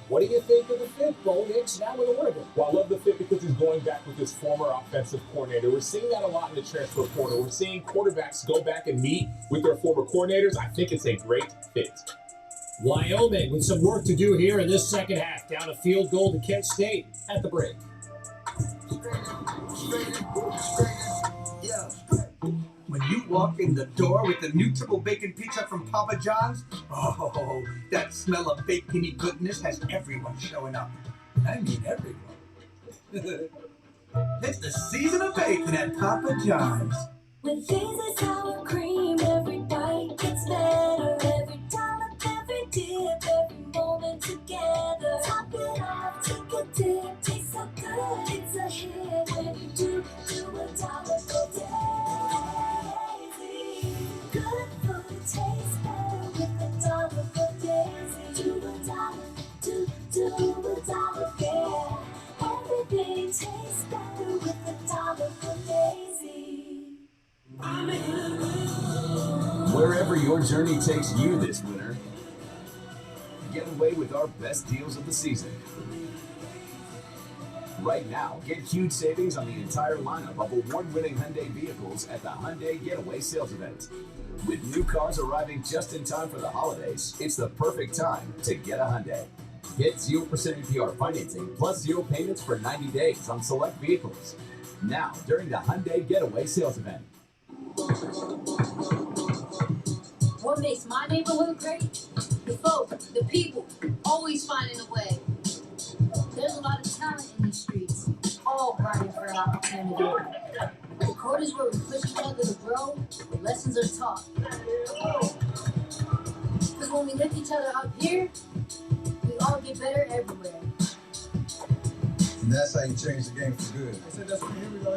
S29: What do you think of the fit, Bo Nix, now with Oregon?
S4: Well, I love the fit because he's going back with his former offensive coordinator. We're seeing that a lot in the transfer portal. We're seeing quarterbacks go back and meet with their former coordinators. I think it's a great fit.
S29: Wyoming with some work to do here in this second half. Down a field goal to Kent State at the break.
S2: Yeah. When you walk in the door with the new triple bacon pizza from Papa John's, oh, that smell of bacony goodness has everyone showing up. I mean everyone. It's the season of bacon at Papa John's.
S3: With cheesy sour cream, every bite gets better. Every dollop, every dip, every moment together. Top it off, take a dip, tastes so good, it's a hit. When you do a dollar for Daisy. Good food tastes better with a dollar for Daisy. Do a dollar, yeah. Everything tastes better with a dollar for Daisy.
S16: Wherever your journey takes you this winter, get away with our best deals of the season. Right now, get huge savings on the entire lineup of award-winning Hyundai vehicles at the Hyundai Getaway Sales Event. With new cars arriving just in time for the holidays, it's the perfect time to get a Hyundai. Get 0% APR financing plus 0 payments for 90 days on select vehicles. Now, during the Hyundai Getaway Sales Event.
S5: What makes my neighborhood great? The folk, the people, always finding a way. There's a lot of talent in these streets, all grinding for an opportunity. The court is where we push each other to grow, lessons are taught. Because when we lift each other up here, we all get better everywhere.
S11: And that's how you change the game for good.
S23: I said that's for here we go.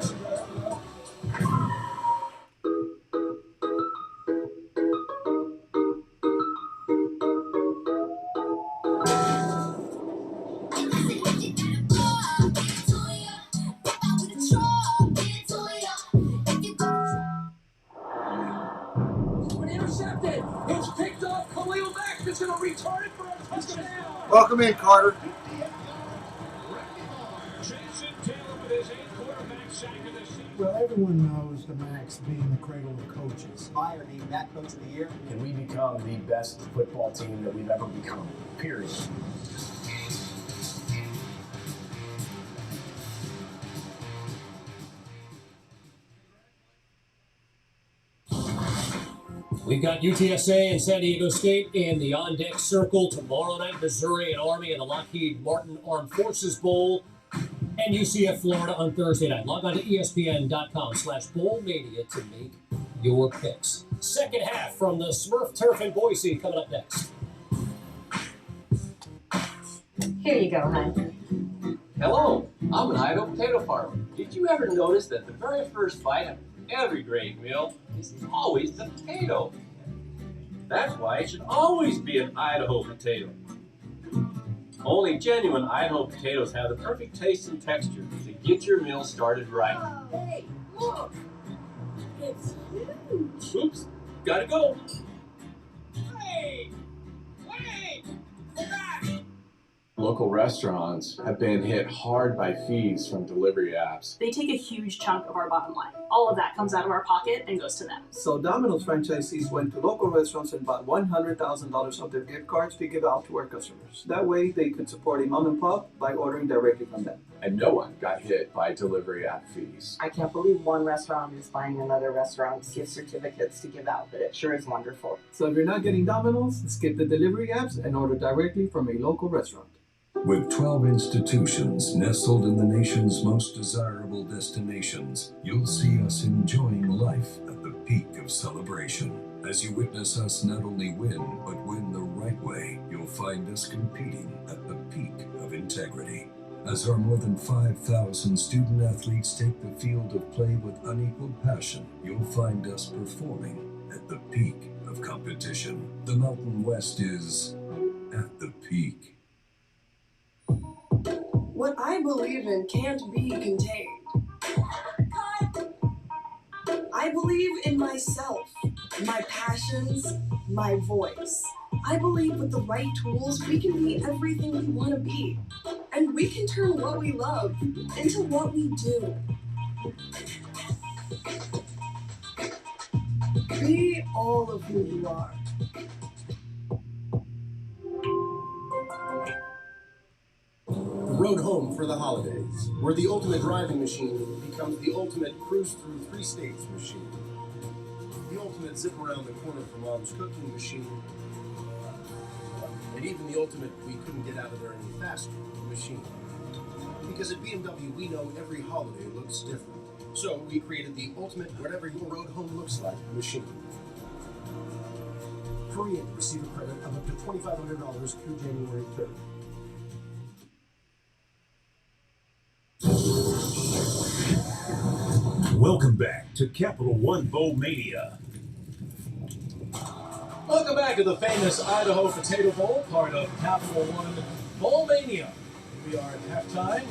S30: Intercepted. It's picked off. Khalil Mack is going to return it for a touchdown.
S23: Welcome in, Carter.
S12: Well, everyone knows the Max being the cradle of coaches.
S16: I are named Mac Coach of the Year. Can we become the best football team that we've ever become? Period.
S29: We've got UTSA and San Diego State in the on-deck circle tomorrow night. Missouri and Army in the Lockheed Martin Armed Forces Bowl. And UCF Florida on Thursday night. Log on to ESPN.com/BowlMania to make your picks. Second half from the Smurf Turf in Boise coming up next.
S18: Here you go, hon.
S20: Hello, I'm an Idaho potato farmer. Did you ever notice that the very first bite of every great meal is always the potato? That's why it should always be an Idaho potato. Only genuine Idaho potatoes have the perfect taste and texture to get your meal started right.
S5: Oh, hey, look! It's huge!
S20: Oops, gotta go.
S5: Hey! Wait! Go back!
S21: Local restaurants have been hit hard by fees from delivery apps.
S24: They take a huge chunk of our bottom line. All of that comes out of our pocket and goes to them.
S25: So Domino's franchisees went to local restaurants and bought $100,000 of their gift cards to give out to our customers. That way they could support a mom and pop by ordering directly from them.
S21: And no one got hit by delivery app fees.
S31: I can't believe one restaurant is buying another restaurant's gift certificates to give out, but it sure is wonderful.
S25: So if you're not getting Domino's, skip the delivery apps and order directly from a local restaurant.
S32: With 12 institutions nestled in the nation's most desirable destinations, you'll see us enjoying life at the peak of celebration. As you witness us not only win, but win the right way, you'll find us competing at the peak of integrity. As our more than 5,000 student athletes take the field of play with unequaled passion, you'll find us performing at the peak of competition. The Mountain West is at the peak.
S33: What I believe in can't be contained. I believe in myself, my passions, my voice. I believe with the right tools, we can be everything we want to be. And we can turn what we love into what we do. Be all of who you are.
S1: Road home for the holidays, where the ultimate driving machine becomes the ultimate cruise through 3 states machine. The ultimate zip around the corner for mom's cooking machine. And even the ultimate we couldn't get out of there any faster machine. Because at BMW we know every holiday looks different. So we created the ultimate whatever your road home looks like machine. Hurry in, receive a credit of up to $2,500 through January 3rd.
S6: Welcome back to Capital One Bowl Mania.
S29: Welcome back to the famous Idaho Potato Bowl, part of Capital One Bowl Mania. We are at halftime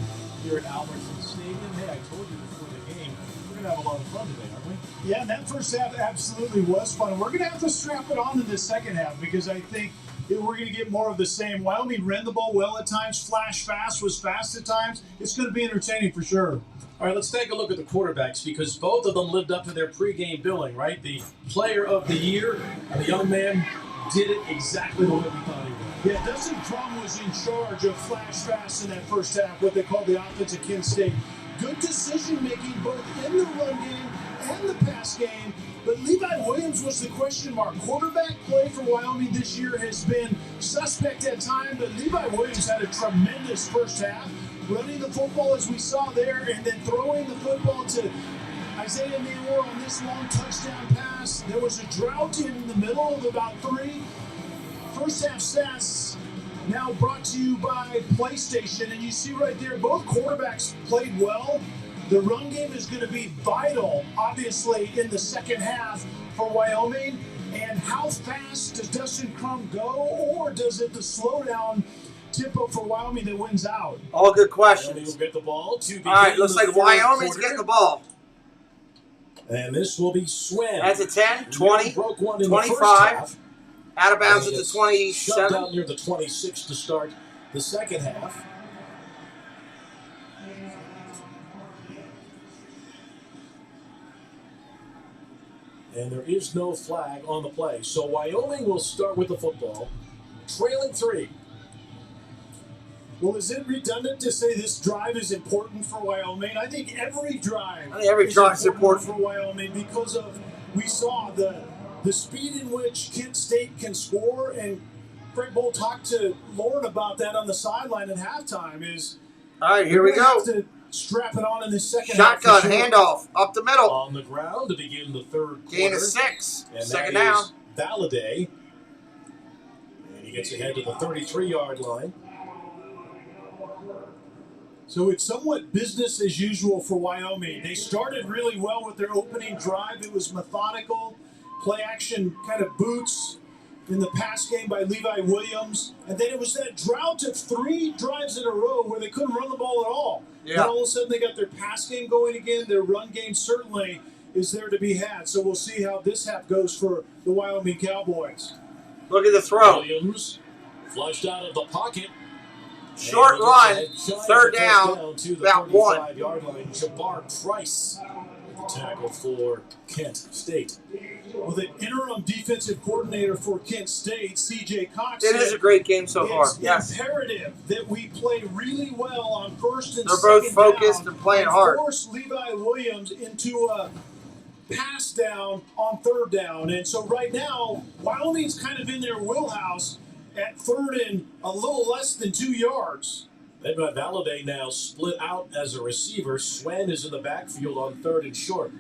S29: here at Albertson Stadium. Hey, I told you before the game, we're going to have a lot of fun today, aren't we?
S12: Yeah, that first half absolutely was fun. We're going to have to strap it on in the second half because I think we're going to get more of the same. Wyoming ran the ball well at times. Flash fast was fast at times. It's going to be entertaining for sure.
S29: All right, let's take a look at the quarterbacks because both of them lived up to their pregame billing, right? The player of the year, and the young man did it exactly the way we thought he would.
S12: Yeah, Dustin Crum was in charge of flash fast in that first half, what they call the offense of Kent State. Good decision-making both in the run game and the pass game, but Levi Williams was the question mark. Quarterback play for Wyoming this year has been suspect at times, but Levi Williams had a tremendous first half, running the football as we saw there, and then throwing the football to Isaiah Naylor on this long touchdown pass. There was a drought in the middle of about 3. First half stats now brought to you by PlayStation, and you see right there, both quarterbacks played well. The run game is going to be vital, obviously, in the second half for Wyoming. And how fast does Dustin Crum go, or does it the slowdown tempo for Wyoming that wins out?
S7: All good questions.
S29: Wyoming will get the ball to begin.
S7: All right, looks like Wyoming's getting the ball.
S29: And this will be Swen.
S7: That's a 10, 20, 25. Out of bounds at the 27.
S29: Shoved out near the 26 to start the second half. And there is no flag on the play. So Wyoming will start with the football, trailing 3.
S12: Well, is it redundant to say this drive is important for Wyoming? I think every drive
S7: is important
S12: for Wyoming because of we saw the speed in which Kent State can score, and Frank Bowl talked to Lauren about that on the sideline at halftime.
S7: All right, here we go.
S12: Have to strap it on in the second
S7: Shotgun
S12: half.
S7: handoff up the middle.
S29: On the ground to begin the third quarter.
S7: Gain of 6.
S29: And
S7: Second
S29: that
S7: down.
S29: is Valladay. And he gets ahead to the 33-yard line.
S12: So it's somewhat business as usual for Wyoming. They started really well with their opening drive. It was methodical, play action kind of boots in the pass game by Levi Williams. And then it was that drought of 3 drives in a row where they couldn't run the ball at all.
S7: Yeah.
S12: Then all of a sudden they got their pass game going again. Their run game certainly is there to be had. So we'll see how this half goes for the Wyoming Cowboys.
S7: Look at the throw.
S29: Williams flushed out of the pocket.
S7: Short run, third down,
S29: to the
S7: about 1.
S29: 35-yard line. Jabbar Price with the tackle for Kent State.
S12: Well, the interim defensive coordinator for Kent State, C.J. Cox,
S7: It is a great game so far.
S12: It's
S7: Yes.
S12: imperative that we play really well on first and
S7: They're
S12: second
S7: both focused
S12: down
S7: and playing hard.
S12: force Levi Williams into a pass down on third down. And so right now, Wyoming's kind of in their wheelhouse at third and a little less than 2 yards.
S29: They've got Valladay now split out as a receiver. Swen is in the backfield on third and short.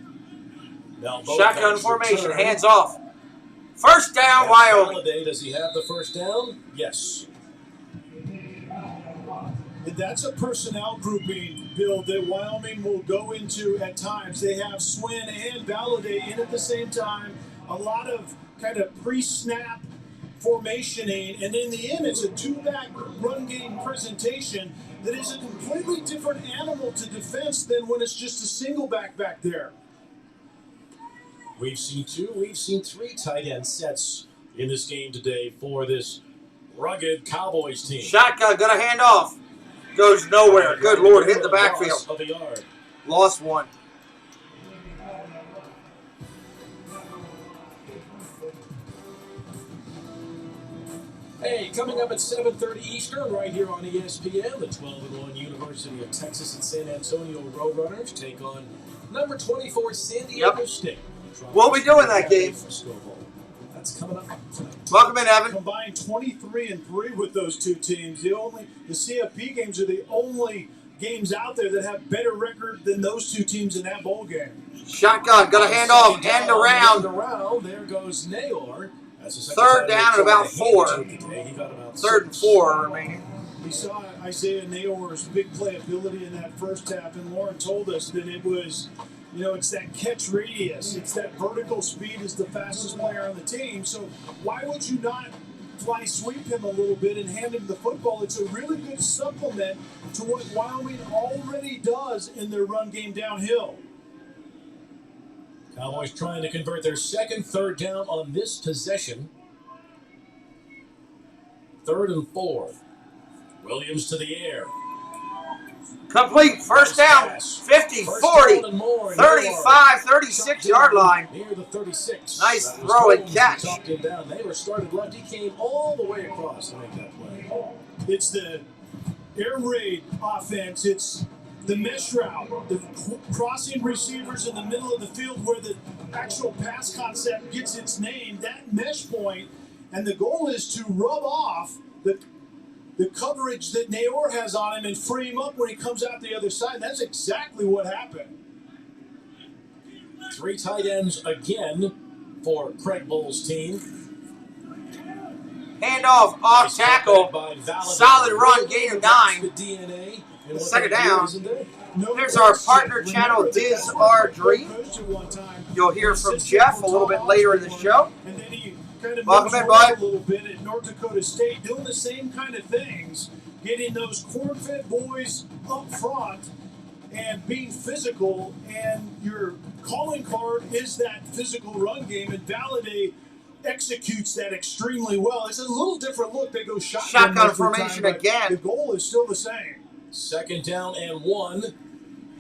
S29: Now
S7: Shotgun formation, hands off. First down, Wyoming.
S29: Valladay, does he have the first down? Yes.
S12: And that's a personnel grouping, Bill, that Wyoming will go into at times. They have Swen and Valladay in at the same time. A lot of kind of pre-snap formationing, and in the end, it's a 2-back run game presentation that is a completely different animal to defense than when it's just a single back there.
S29: We've seen 2, we've seen 3 tight end sets
S30: in this game today for this rugged Cowboys team.
S7: Shotgun, got a hand off. Goes nowhere. Good Lord, hit the backfield.
S30: Of a yard.
S7: Lost one.
S30: Hey, coming up at 7:30 Eastern, right here on ESPN, the 12-1 University of Texas and San Antonio Roadrunners take on number 24 San Diego State.
S7: We'll be doing that game.
S30: That's coming up tonight.
S7: Welcome in, Evan.
S12: Combined 23-3 with those two teams. The CFB games are the only games out there that have better record than those two teams in that bowl game.
S7: Shotgun, got a hand off, end around.
S30: There goes Nayor.
S7: Third down at about 4. 3rd and 4 remaining.
S12: We saw Isaiah Nayor's big playability in that first half, and Lauren told us that it was, it's that catch radius. It's that vertical speed is the fastest player on the team. So why would you not fly sweep him a little bit and hand him the football? It's a really good supplement to what Wyoming already does in their run game downhill.
S30: Cowboys trying to convert their second 3rd down on this possession. 3rd and 4. Williams to the air.
S7: Complete. First down. 50, 40, 35, 36-yard line.
S30: Near the 36.
S7: Nice throw and catch.
S30: They were started left. He came all the way across to make that play.
S12: It's the air raid offense. It's the mesh route, the crossing receivers in the middle of the field where the actual pass concept gets its name, that mesh point, and the goal is to rub off the coverage that Nayor has on him and free him up when he comes out the other side. And that's exactly what happened.
S30: 3 tight ends again for Craig Bull's team.
S7: Handoff, off tackle, solid run, gain of 9. Second down. There's our partner channel, Diz Our Dream. You'll hear from Jeff a little bit later in the show.
S12: And then he kind of
S7: welcome in, bud.
S12: A little bit at North Dakota State, doing the same kind of things, getting those corn-fed boys up front and being physical. And your calling card is that physical run game, and Valladay executes that extremely well. It's a little different look. They go shotgun
S7: formation again.
S12: The goal is still the same.
S30: 2nd down and 1.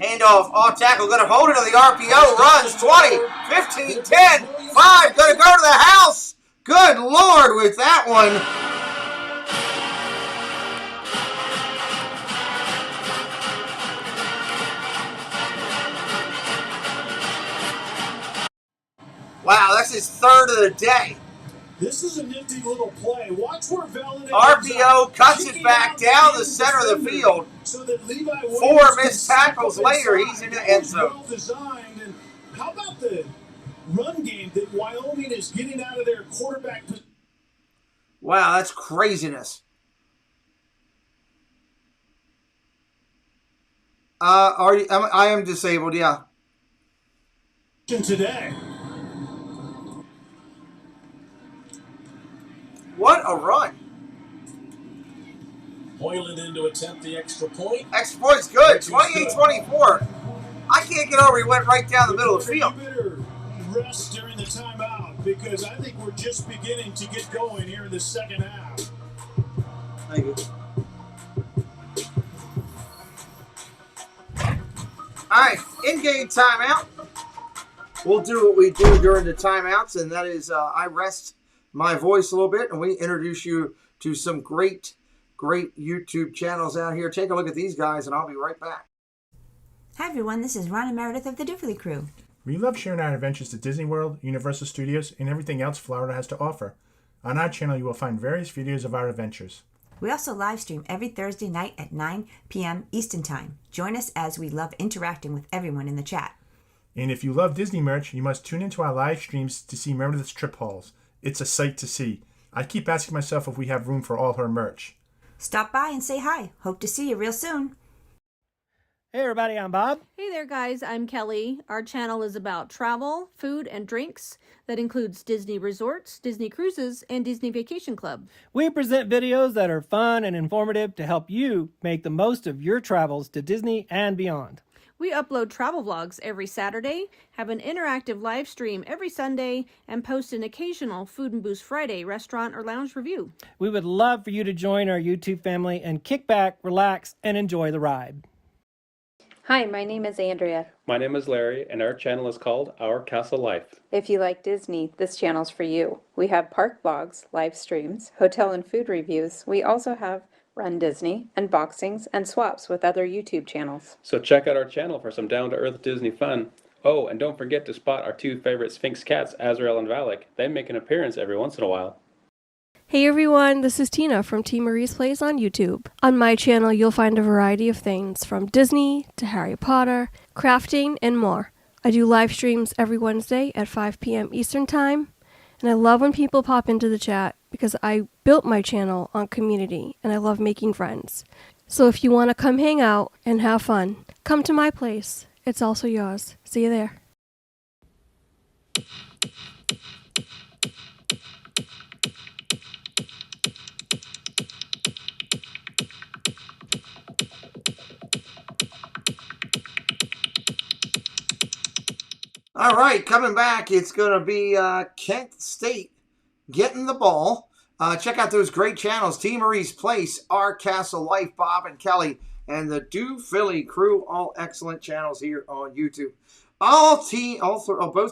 S7: Handoff, off tackle, going to hold it to the RPO, runs 20, 15, 10, 5, going to go to the house. Good Lord with that one. Wow, that's his 3rd of the day.
S12: This is a nifty little play. Watch where Valladay
S7: RPO cuts it back down the center of the field.
S12: So that Levi
S7: 4 missed tackles later, he's in the end zone.
S12: Well designed. And how about the run game that Wyoming is getting out of their quarterback position?
S7: Wow, that's craziness. I am disabled, yeah.
S12: Today.
S7: What a run.
S30: Hoyland in to attempt the extra point.
S7: Extra point's good. 28-24. I can't get over. He went right down the middle of the field.
S12: You better rest during the timeout because I think we're just beginning to get going here in the second half.
S7: Thank you. All right, in-game timeout. We'll do what we do during the timeouts, and that is I rest my voice a little bit, and we introduce you to some great YouTube channels out here. Take a look at these guys, and I'll be right back.
S4: Hi, everyone. This is Ron and Meredith of the Diffley Crew.
S8: We love sharing our adventures to Disney World, Universal Studios, and everything else Florida has to offer. On our channel, you will find various videos of our adventures.
S4: We also live stream every Thursday night at 9 p.m. Eastern Time. Join us as we love interacting with everyone in the chat.
S8: And if you love Disney merch, you must tune into our live streams to see Meredith's trip hauls. It's a sight to see. I keep asking myself if we have room for all her merch.
S4: Stop by and say hi. Hope to see you real soon.
S9: Hey everybody, I'm Bob.
S10: Hey there guys, I'm Kelly. Our channel is about travel, food, and drinks. That includes Disney resorts, Disney cruises, and Disney Vacation Club.
S9: We present videos that are fun and informative to help you make the most of your travels to Disney and beyond.
S10: We upload travel vlogs every Saturday, have an interactive live stream every Sunday, and post an occasional Food and Boost Friday restaurant or lounge review.
S9: We would love for you to join our YouTube family and kick back, relax, and enjoy the ride.
S2: Hi, my name is Andrea.
S3: My name is Larry, and our channel is called Our Castle Life.
S2: If you like Disney, this channel's for you. We have park vlogs, live streams, hotel and food reviews. We also have Run Disney, unboxings, and swaps with other YouTube channels.
S3: So check out our channel for some down-to-earth Disney fun. Oh, and don't forget to spot our two favorite Sphinx cats, Azrael and Valak. They make an appearance every once in a while.
S11: Hey everyone, this is Tina from T. Marie's Plays on YouTube. On my channel, you'll find a variety of things from Disney to Harry Potter, crafting, and more. I do live streams every Wednesday at 5 p.m. Eastern Time, and I love when people pop into the chat because I built my channel on community and I love making friends. So if you want to come hang out and have fun, come to my place. It's also yours. See you there.
S7: All right, coming back, it's going to be Kent State getting the ball. Check out those great channels, T. Marie's Place, Our Castle Life, Bob and Kelly, and the Do Philly crew, all excellent channels here on YouTube. Both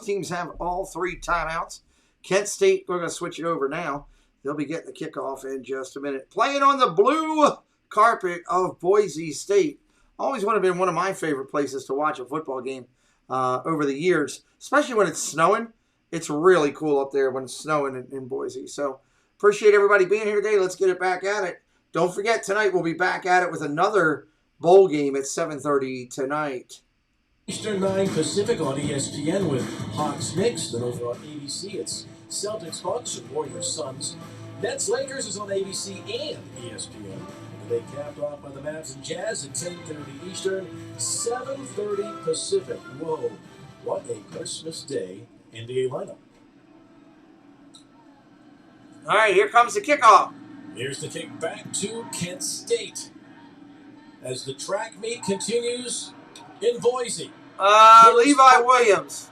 S7: teams have all three timeouts. Kent State, we're going to switch it over now. They'll be getting the kickoff in just a minute. Playing on the blue carpet of Boise State. Always would have been one of my favorite places to watch a football game over the years, especially when it's snowing. It's really cool up there when it's snowing in Boise. So appreciate everybody being here today. Let's get it back at it. Don't forget, tonight we'll be back at it with another bowl game at 7:30 tonight.
S30: Eastern 9 Pacific on ESPN with Hawks Knicks. Then over on ABC, it's Celtics Bucks and Warriors Suns. Nets Lakers is on ABC and ESPN. They capped off by the Mavs and Jazz at 10:30 Eastern, 7:30 Pacific. Whoa, what a Christmas Day NBA lineup.
S7: All right, here comes the kickoff.
S30: Here's the kick back to Kent State as the track meet continues in Boise.
S7: Levi Williams.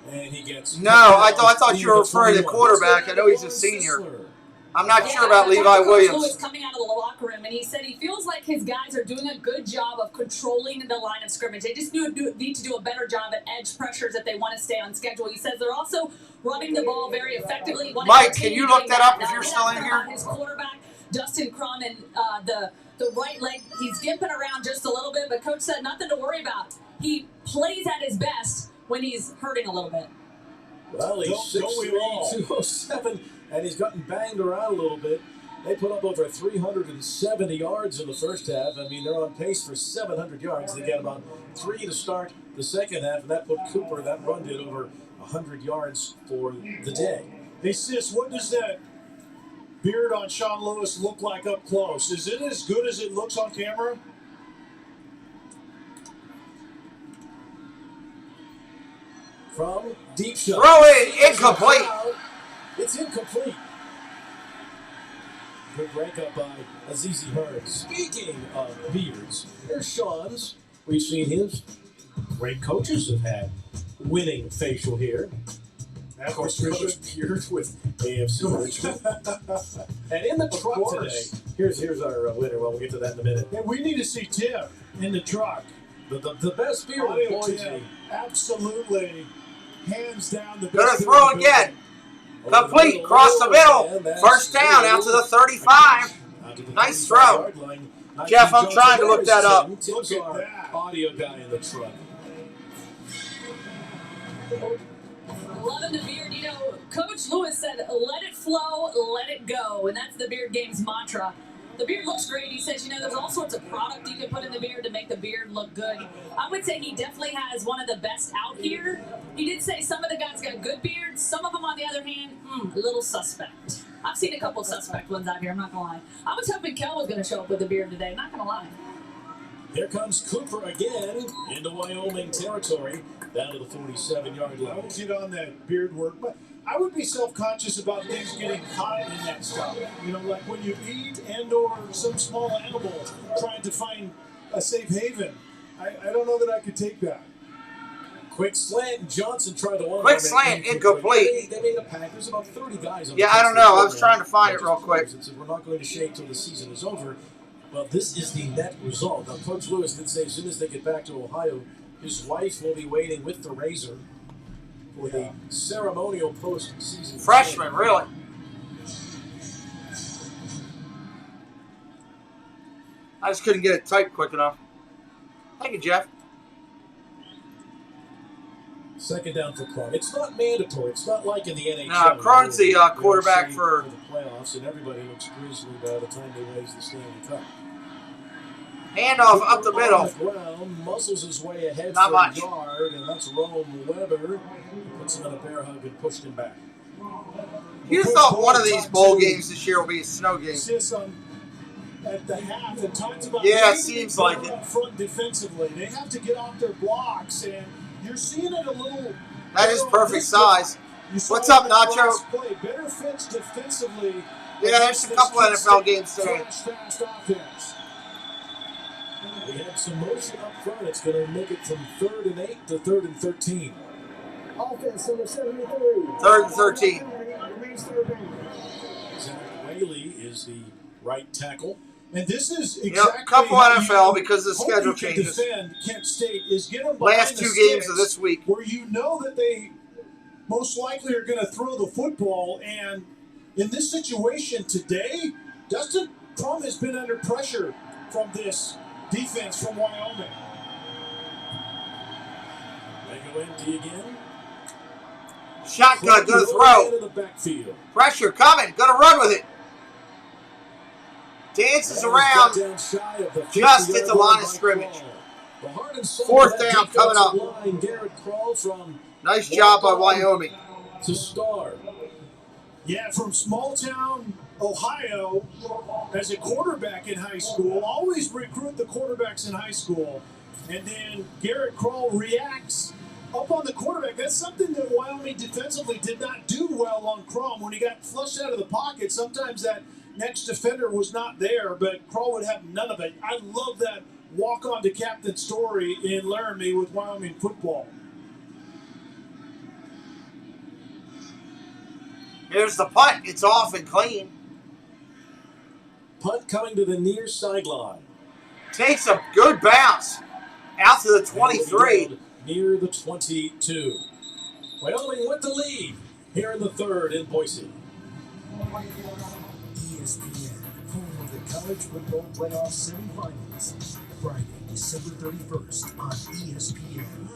S30: And he gets...
S7: No, I thought you were referring to the quarterback. I know he's a senior. I'm not sure about Levi Williams.
S24: Lewis coming out of the locker room, and he said he feels like his guys are doing a good job of controlling the line of scrimmage. They just need to do a better job at edge pressures if they want to stay on schedule. He says they're also running the ball very effectively.
S7: Mike, can you look that up if you're still in here?
S24: His quarterback, Dustin Crum, and the right leg, he's gimping around just a little bit, but Coach said nothing to worry about. He plays at his best when he's hurting a little bit.
S30: Well, he's 6'3", 207. And he's gotten banged around a little bit. They put up over 370 yards in the first half. I mean, they're on pace for 700 yards. They got about 3 to start the second half, and that put Cooper, that run did over 100 yards for the day.
S12: Hey, sis, what does that beard on Sean Lewis look like up close? Is it as good as it looks on camera?
S30: From deep shot.
S7: Throw it, incomplete.
S30: It's incomplete. Good breakup by Azizi Hearn. Speaking of beards, here's Sean's. We've seen his. Great coaches have had winning facial hair. And of course, Coach Beard with AFC. And in the truck today, here's our winner. Well, we'll get to that in a minute.
S12: And we need to see Tim in the truck.
S30: The best beard in Boise.
S12: Absolutely. Hands down the best.
S7: Gonna throw again. Complete, cross the middle. First down out to the 35. Nice throw. Jeff, I'm trying to look that up.
S30: Look at that. Audio guy in the truck.
S24: Loving the beard. You know, Coach Lewis said, let it flow, let it go. And that's the Beard Game's mantra. The beard looks great. He says, you know, there's all sorts of product you can put in the beard to make the beard look good. I would say he definitely has one of the best out here. He did say some of the guys got good beards. Some of them, on the other hand, a little suspect. I've seen a couple suspect ones out here, I'm not going to lie. I was hoping Kel was going to show up with a beard today, not going to lie.
S30: Here comes Cooper again into Wyoming territory, down to the 47-yard line.
S12: I won't get on that beard work, but I would be self-conscious about things getting caught in that stuff. You know, like when you eat and or some small animal trying to find a safe haven. I don't know that I could take that.
S30: Quick slant. Johnson tried to one.
S7: Quick slant, incomplete.
S30: They made a pack. There's about 30 guys on
S7: Yeah,
S30: the
S7: I don't know. I was trying to find it real quick.
S30: Said, we're not going to shake till the season is over. Well, this is the net result. Now, Coach Lewis did say as soon as they get back to Ohio, his wife will be waiting with the razor for the ceremonial postseason.
S7: Freshman, really? I just couldn't get it typed quick enough. Thank you, Jeff.
S30: Second down for Cron. It's not mandatory. It's not like in the NHL.
S7: No, Cron's the quarterback for
S30: the playoffs, and everybody looks grizzly by the time they raise the Stanley Cup.
S7: Handoff up the middle.
S30: On the ground, muscles his way ahead
S7: Not
S30: for
S7: much.
S30: a yard, and that's Rome Weber. Puts him in a bear hug and pushed him back.
S7: You'd have thought one of these bowl games this year will be a snow game.
S12: At the half, and talks about
S7: Yeah, it seems like it.
S12: Up front defensively, they have to get off their blocks, and you're seeing it a little.
S7: That is perfect size. What's up, Nacho?
S12: Play. Better fits defensively.
S7: Yeah, there's a couple NFL games today.
S12: Fast offense.
S30: We have some motion up front. It's going to make it from 3rd and 8 to 3rd and 13.
S12: Offense number 73.
S7: 3rd and 13.
S30: Zach Whaley is the right tackle.
S12: And this is exactly
S7: couple
S12: how
S7: NFL
S12: you
S7: because the
S12: hope
S7: schedule
S12: you can
S7: changes.
S12: Defend Kent State is get them
S7: Last
S12: behind the
S7: 2 games
S12: sticks
S7: of this week.
S12: where you know that they most likely are going to throw the football. And in this situation today, Dustin Crum has been under pressure from this defense from Wyoming.
S30: They go empty again.
S7: Shotgun, gonna throw.
S30: Into the backfield.
S7: Pressure coming, gonna run with it. Dances around, just hit the line of scrimmage. 4th down coming up. Nice job by Wyoming.
S30: To start.
S12: Yeah, from small town Ohio, as a quarterback in high school, always recruit the quarterbacks in high school. And then Garrett Kroll reacts up on the quarterback. That's something that Wyoming defensively did not do well on Crum. When he got flushed out of the pocket, sometimes that next defender was not there, but Kroll would have none of it. I love that walk-on to captain story in Laramie with Wyoming football.
S7: Here's the punt. It's off and clean.
S30: Punt coming to the near sideline.
S7: Takes a good bounce. Out to the 23.
S30: Near the 22. Wyoming with the lead here in the 3rd in Boise.
S13: ESPN, home of the College Football Playoff Semifinals. Friday, December 31st on ESPN.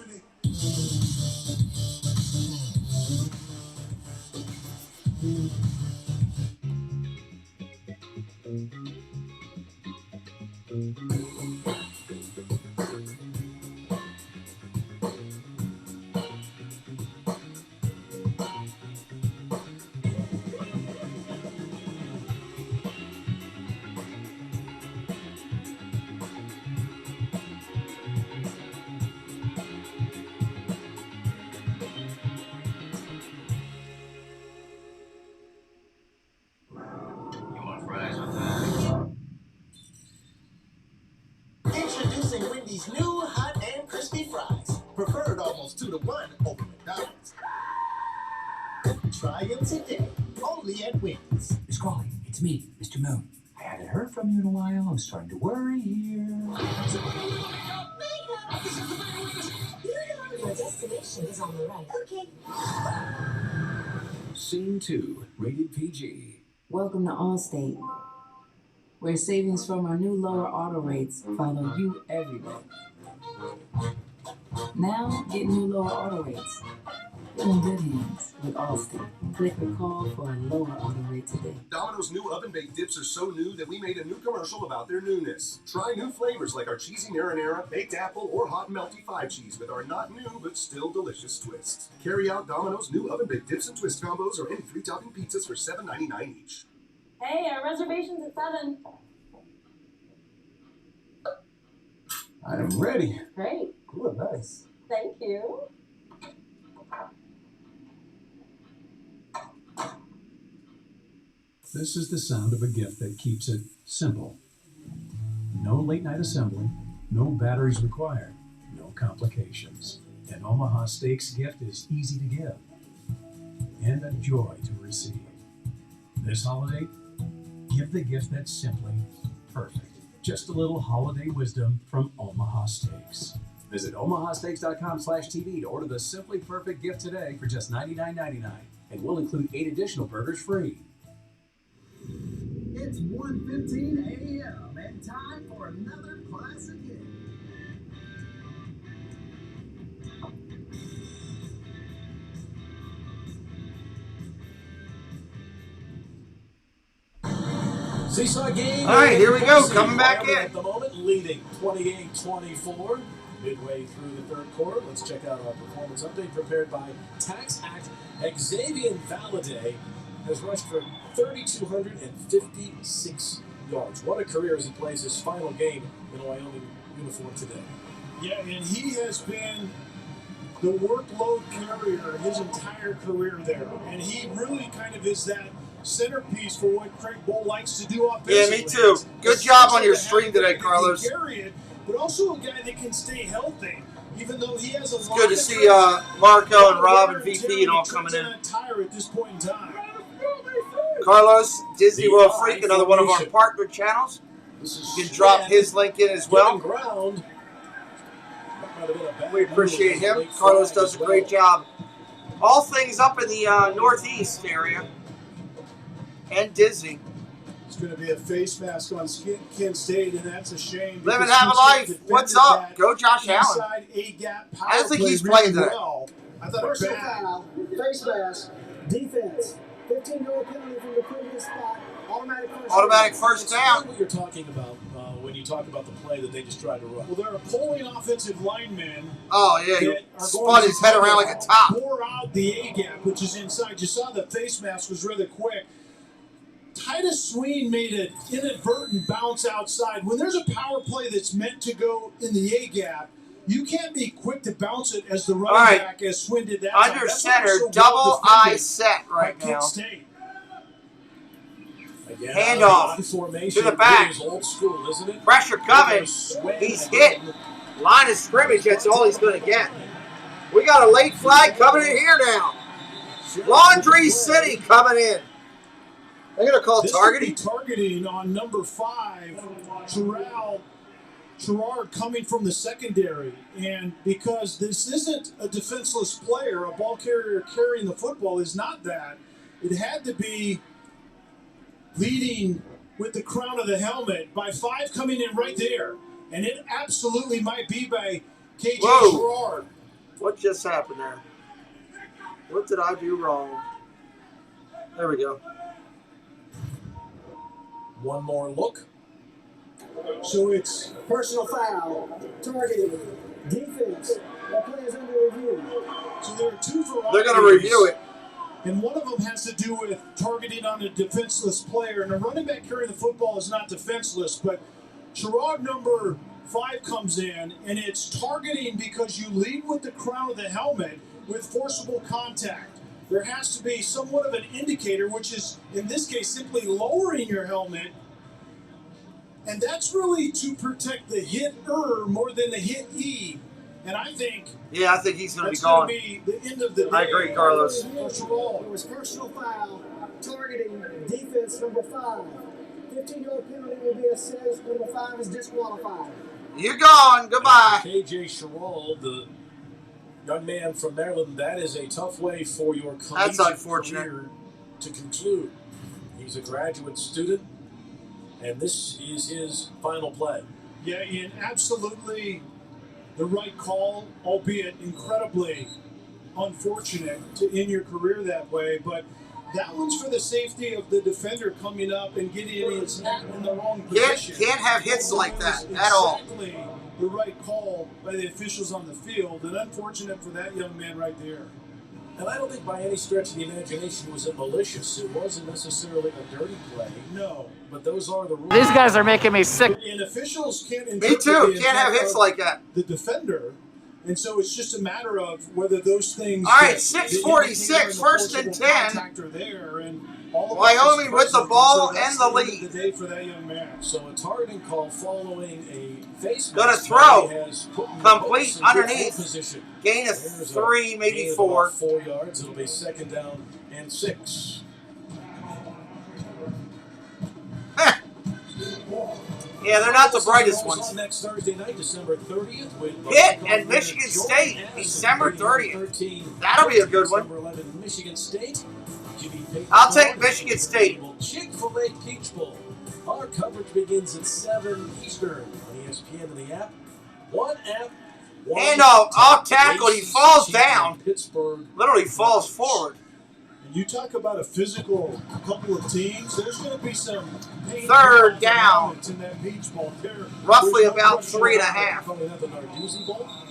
S14: Introducing Wendy's new hot and crispy fries. Preferred almost 2 to 1 over McDonald's. Try them today, only at Wendy's.
S15: Miss Crawley, it's me, Mr. Moon. I haven't heard from you in a while. I'm starting to worry here.
S14: My destination is on the right. Okay.
S15: Scene 2, rated PG.
S16: Welcome to Allstate, where savings from our new lower auto rates follow you everywhere. Now, get new lower auto rates. You're in good hands with Allstate. Click or call for a lower auto rate today.
S1: Domino's new oven-baked dips are so new that we made a new commercial about their newness. Try new flavors like our cheesy marinara, baked apple, or hot and melty 5-cheese with our not new but still delicious twists. Carry out Domino's new oven-baked dips and twist combos or any 3-topping pizzas for $7.99 each.
S17: Hey, our reservation's at 7.
S15: I am ready.
S17: Great.
S15: Good, nice.
S17: Thank you.
S18: This is the sound of a gift that keeps it simple. No late night assembly,
S6: No batteries required, no complications. An Omaha Steaks gift is easy to give and a joy to receive. This holiday, give the gift that's simply perfect. Just a little holiday wisdom from Omaha Steaks. Visit omahasteaks.com/TV to order the Simply Perfect gift today for just $99.99, and we'll include 8 additional burgers free.
S13: It's 1:15 a.m. and time for another classic hit.
S30: Seesaw game.
S7: All right, here we go. Coming back
S30: Wyoming
S7: in.
S30: At the moment, leading 28-24. Midway through the third quarter, let's check out our performance update prepared by Tax Act. Xavier Valladay has rushed for 3,256 yards. What a career as he plays his final game in a Wyoming uniform today.
S12: Yeah, and he has been the workload carrier his entire career there. And he really kind of is that centerpiece for what Craig Bull likes to do offensively.
S7: Yeah, me too. Good job on your stream today, Carlos.
S12: But also a guy that can stay healthy, even though he has a lot
S7: Good to see Marco and Rob and VP and all coming in.
S12: Tire at this point in time.
S7: Carlos, Disney World Freak, another one of our partner channels. You can drop his link in as well. We appreciate him. Carlos does a great job. All things up in the Northeast area. And Disney.
S12: It's going to be a face mask on Kent State, and that's a shame.
S7: Live and have a life. What's up? Go Josh Allen. I don't think he's playing today.
S12: I thought
S5: personal foul, face mask, defense, 15-yard penalty from the previous spot,
S7: automatic first down.
S30: What you're talking about when you talk about the play that they just tried to run.
S12: Well, there are polling offensive linemen.
S7: Oh yeah, he spun his head around like a top.
S12: Bore out the A gap, which is inside. You saw the face mask was really quick. Titus Sween made an inadvertent bounce outside. When there's a power play that's meant to go in the A gap, you can't be quick to bounce it as the running back as Swin did that.
S7: Under center, double I set right now. Handoff to the back.
S30: Old school, isn't it?
S7: Pressure coming. He's hit. Line of scrimmage, that's all he's going to get. We got a late flag coming in here now. Laundry City coming in. They're going to call targeting.
S12: Targeting on number 5, Gerard coming from the secondary. And because this isn't a defenseless player, a ball carrier carrying the football is not that. It had to be leading with the crown of the helmet by 5 coming in right there. And it absolutely might be by KJ Gerard.
S7: What just happened there? What did I do wrong? There we go.
S30: One more look.
S12: So it's
S5: personal foul, targeting, defense. That play is under review.
S12: So there are 2 varieties.
S7: They're going to review it.
S12: And one of them has to do with targeting on a defenseless player. And a running back carrying the football is not defenseless, but Gerard number 5 comes in, and it's targeting because you lead with the crown of the helmet with forcible contact. There has to be somewhat of an indicator, which is, in this case, simply lowering your helmet. And that's really to protect the hitter more than the hit-e. And I think...
S7: Yeah, I think he's going to be
S12: gone.
S7: gone.
S12: Be the end of the day.
S7: I agree, Carlos.
S5: It was personal foul, targeting, defense number 5. 15-yard penalty will be assessed. Number 5 is disqualified.
S7: You're gone. Goodbye.
S30: KJ Sherrod, the young man from Maryland, that is a tough way for your
S7: That's unfortunate.
S30: career to conclude. He's a graduate student, and this is his final play.
S12: Yeah, and absolutely the right call, albeit incredibly unfortunate to end your career that way. But that one's for the safety of the defender coming up and getting in the wrong position.
S7: Can't have hits like that at all.
S12: Exactly the right call by the officials on the field, and unfortunate for that young man right there.
S30: And I don't think by any stretch of the imagination was it malicious. It wasn't necessarily a dirty play.
S12: No.
S30: But those are the rules.
S18: These guys are making me sick.
S12: And officials can't
S7: Me too. Can't have hits like that.
S12: The defender. And so it's just a matter of whether those things.
S7: All right, 6:46, first and 10.
S12: There and all
S7: Wyoming with the ball and the lead.
S12: The day for that young man.
S30: So a targeting call following a face mask.
S7: Gonna throw. Complete underneath. Gain of 3, maybe 4.
S30: 4 yards. It'll be second down and 6.
S7: Yeah, they're not the brightest ones.
S30: Next Thursday night, December 30th.
S7: Pitt and Michigan State, December 30th. That'll be a good one.
S30: Number 11, Michigan State.
S7: I'll take Michigan State.
S30: Chick-fil-A Peach Bowl. Our coverage begins at 7 Eastern on ESPN and the app. One app.
S7: And off tackle, he falls down.
S30: Pittsburgh.
S7: Literally falls forward.
S12: You talk about a physical couple of teams. There's going to be some
S7: third down.
S12: In that Peach Bowl.
S7: Roughly about 3.5.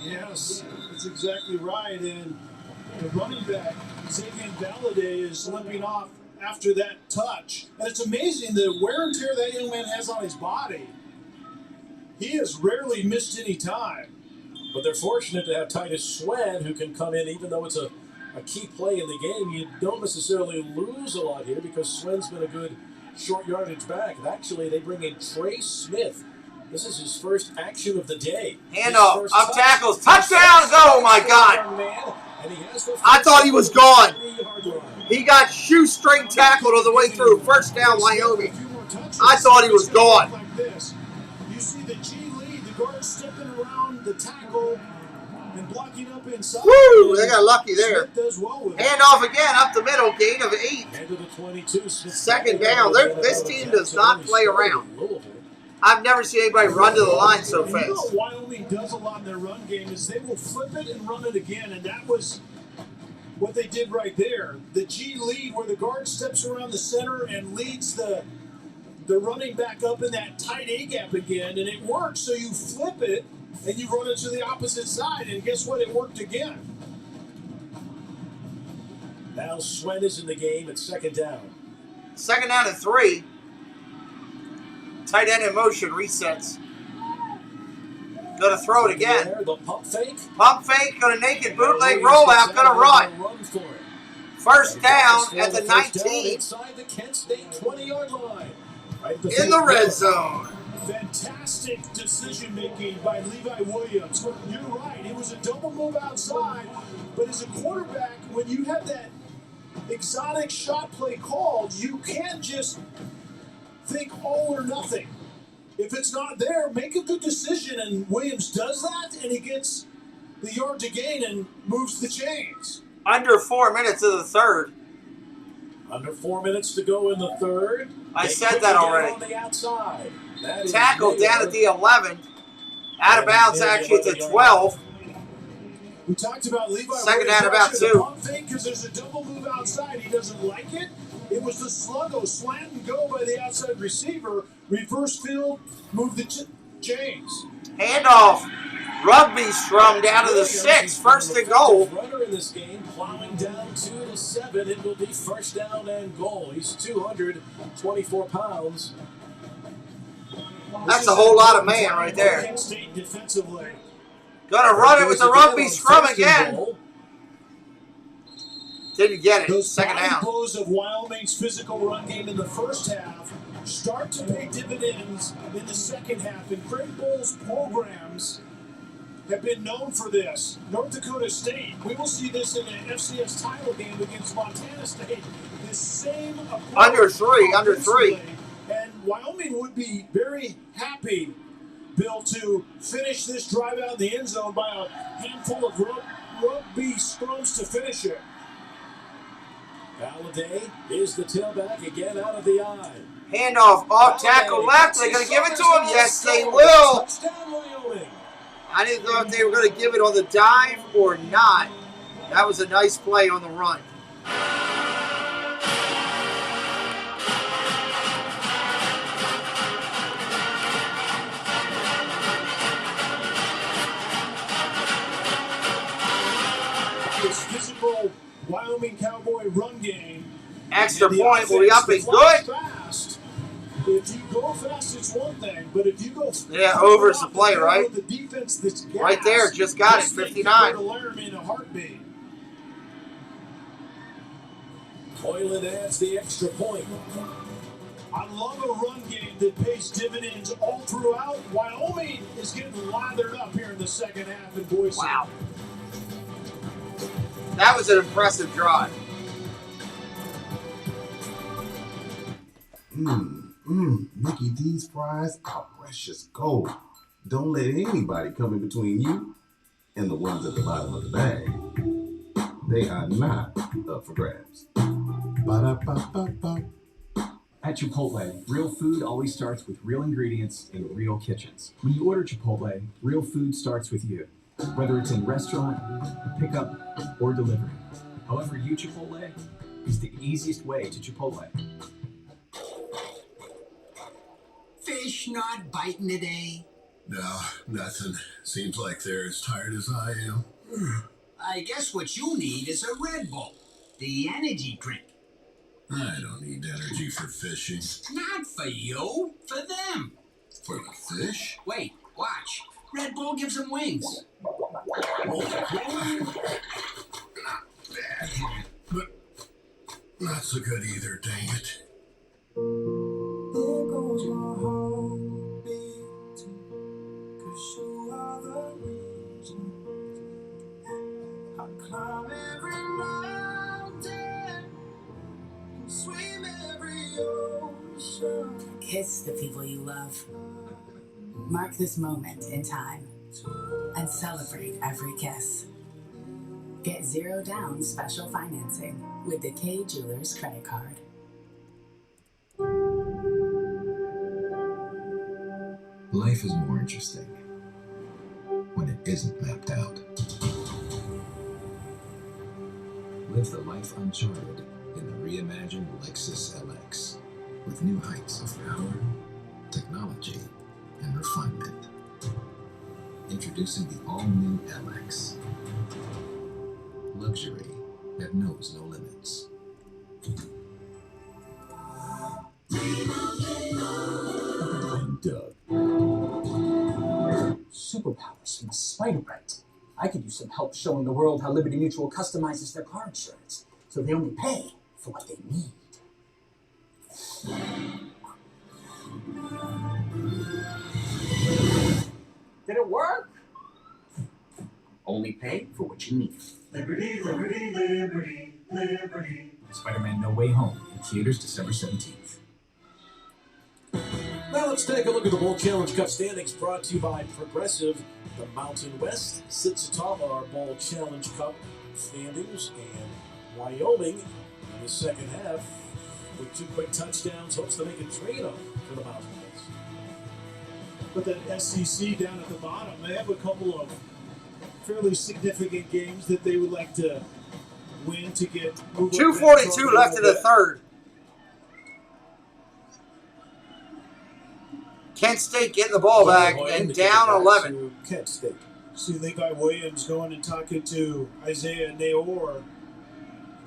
S12: Yes, that's exactly right. And the running back, Xavier Valladay, is limping off after that touch. And it's amazing the wear and tear that young man has on his body. He has rarely missed any time.
S30: But they're fortunate to have Titus Swen, who can come in even though it's a key play in the game. You don't necessarily lose a lot here because Swen's been a good short yardage back. And actually, they bring in Trey Smith. This is his first action of the day.
S7: Handoff, up tackles, touchdown, go, my God. I thought he was gone. He got shoestring tackled all the way through. First down, Wyoming. I thought he was gone.
S12: You see the G lead, the guard stepping around the tackle and blocking up inside.
S7: Woo! They got lucky there.
S12: Well
S7: hand off again, up the middle, gain of 8.
S30: Into the 22,
S7: second down. This team does not play around. I've never seen anybody run to the line so fast.
S12: You know what Wyoming does a lot in their run game is they will flip it and run it again, and that was what they did right there. The G lead where the guard steps around the center and leads the running back up in that tight A gap again, and it works. So you flip it and you run it to the opposite side, and guess what? It worked again.
S30: Now Swen is in the game at second down.
S7: Second down and 3. Tight end in motion, resets. Gonna throw it again.
S30: The pump fake.
S7: Pump fake, gonna naked bootleg rollout, gonna run. First down at the 19.
S30: Inside the Kent State 20-yard line.
S7: In the red zone.
S12: Fantastic decision-making by Levi Williams. You're right, it was a double move outside, but as a quarterback, when you have that exotic shot play called, you can't just think all or nothing. If it's not there, make a good decision, and Williams does that, and he gets the yard to gain and moves the chains.
S7: Under 4 minutes of the third.
S30: Under 4 minutes to go in the third.
S7: I said that already.
S30: On the outside.
S7: Tackle down at the 11. Out of bounds actually at the 12.
S12: We talked about Levi
S7: second down about 2.
S12: Because there's a double move outside. He doesn't like it. It was the sluggo, slant and go by the outside receiver. Reverse field, move the chains.
S7: Handoff. Rugby strum down to the 6. First and goal.
S30: Runner in this game, plowing down 2-7. It will be first down and goal. He's 224 pounds.
S7: That's a whole lot of man right there.
S12: Defensively.
S7: Gonna run it with the rugby scrum again. Didn't get it.
S12: Those
S7: second down.
S12: Blows of Wyoming's physical run game in the first half start to pay dividends in the second half. And Craig Bowles' programs have been known for this. North Dakota State, we will see this in the FCS title game against Montana State. The same approach.
S7: Under 3.
S12: And Wyoming would be very happy, Bill, to finish this drive out in the end zone by a handful of rugby scrums to finish it.
S30: Valladay is the tailback again out of the eye.
S7: Handoff off tackle left. They're going to give it to him. Yes, they will.
S30: Touchdown, Wyoming.
S7: I didn't know if they were going to give it on the dive or not. That was a nice play on the run.
S12: This physical Wyoming Cowboy run game.
S7: Extra point will be up and good.
S12: Fast. If you go fast, it's one thing, but if you go
S7: over's the play, right?
S12: The defense that's gassed,
S7: Right there, just got it, 59.
S12: In a heartbeat.
S29: Hoyland adds the extra point.
S12: I love a run game that pays dividends all throughout. Wyoming is getting lathered up here in the second half in Boise.
S7: Wow. That was an impressive drive.
S1: Mickey D's fries are precious gold. Don't let anybody come in between you and the ones at the bottom of the bag. They are not up for grabs. Ba-da-ba-ba-ba.
S15: At Chipotle, real food always starts with real ingredients in real kitchens. When you order Chipotle, real food starts with you. Whether it's in restaurant, pickup, or delivery. However you Chipotle is the easiest way to Chipotle.
S18: Fish not biting today?
S19: No, nothing. Seems like they're as tired as I am.
S18: I guess what you need is a Red Bull, the energy drink.
S19: I don't need energy for fishing.
S18: Not for you, for them.
S19: For the fish?
S18: Wait, watch. Red Bull gives them wings.
S19: Not bad, but not so good either, dang it.
S13: There goes my heart beating, 'cause you are the reason I climb every mountain and swim every ocean.
S16: Kiss the people you love. Mark this moment in time and celebrate every kiss. Get 0 down special financing with the K Jewelers credit card.
S1: Life is more interesting when it isn't mapped out. Live the life uncharted in the reimagined Lexus LX with new heights of power, technology, and refinement. Introducing the all-new LX. Luxury that knows no limits. And Doug.
S20: Superpowers from Spider-Bite. I could use some help showing the world how Liberty Mutual customizes their car insurance, so they only pay for what they need. Did it work? Only pay for what you need.
S13: Liberty, liberty, liberty, liberty.
S15: Spider-Man No Way Home in theaters December 17th.
S29: Now let's take a look at the Bowl Challenge Cup standings brought to you by Progressive. The Mountain West sits atop our Bowl Challenge Cup standings, and Wyoming in the second half with 2 quick touchdowns hopes to make it 3-0 for the Mountain West.
S12: But that SEC down at the bottom, they have a couple of fairly significant games that they would like to win to get
S7: 2:42 left in the third. Kent State getting the ball back and down 11.
S12: Kent State. See Levi Williams going and talking to Isaiah Naor.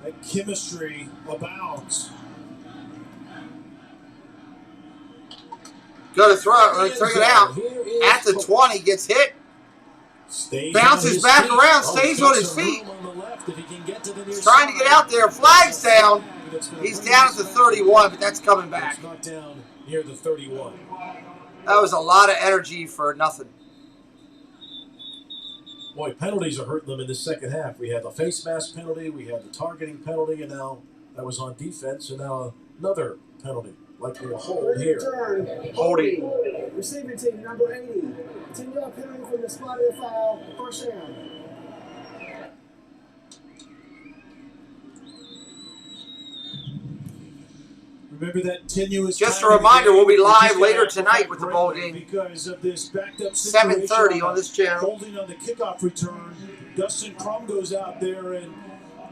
S12: That chemistry abounds.
S7: Go to throw it out. At the 20, gets hit. Bounces back around, stays on his feet. He's trying to get out there. Flag's down. He's down at the 31, but that's coming back.
S29: Not down near the 31.
S7: That was a lot of energy for nothing.
S29: Boy, penalties are hurting them in the second half. We had the face mask penalty, we had the targeting penalty, and now that was on defense, and now another penalty. Likely a hold here.
S7: Holding.
S5: Receiving team number 80. 10-yard penalty from the spot of the foul. First down.
S12: Remember that tenuous.
S7: Just a reminder, we'll be live later tonight with the bowl game.
S12: Because of this backed up
S7: 7:30 on this channel.
S12: Holding on the kickoff return. Dustin Crum goes out there and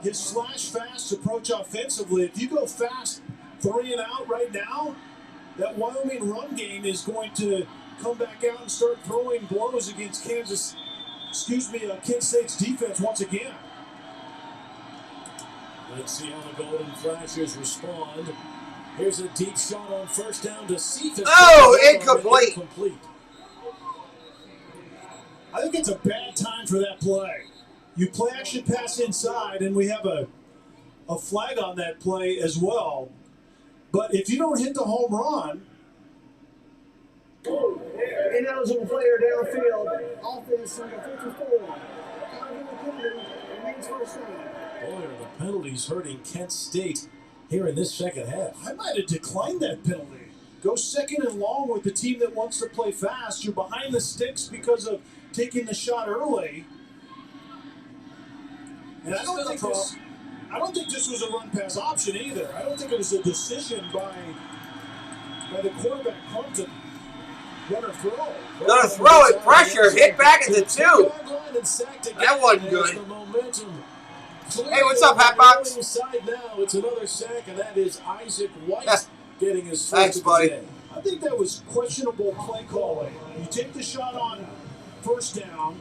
S12: his slash fast approach offensively. If you go fast 3 and out right now, that Wyoming run game is going to come back out and start throwing blows against Kent State's defense once again.
S29: Let's see how the Golden Flashers respond.
S30: Here's a deep shot on first down to Cephas.
S7: Oh, incomplete.
S12: I think it's a bad time for that play. You play action pass inside, and we have a flag on that play as well. But if you don't hit the home run,
S5: ineligible player downfield. Offense number 54. Remains first down.
S30: Boy, are the penalties hurting Kent State here in this second half.
S12: I might have declined that penalty. Go second and long with the team that wants to play fast. You're behind the sticks because of taking the shot early. And I don't think this was a run pass option either. I don't think it was a decision by the quarterback Crump to run or throw.
S7: Gonna throw it, pressure, hit back at the 2. That wasn't good. Hey, what's up, Hatbox?
S30: Inside now, it's another sack, and that is Isaac White getting his first.
S7: Thanks, buddy.
S30: Today.
S12: I think that was questionable play calling. You take the shot on first down,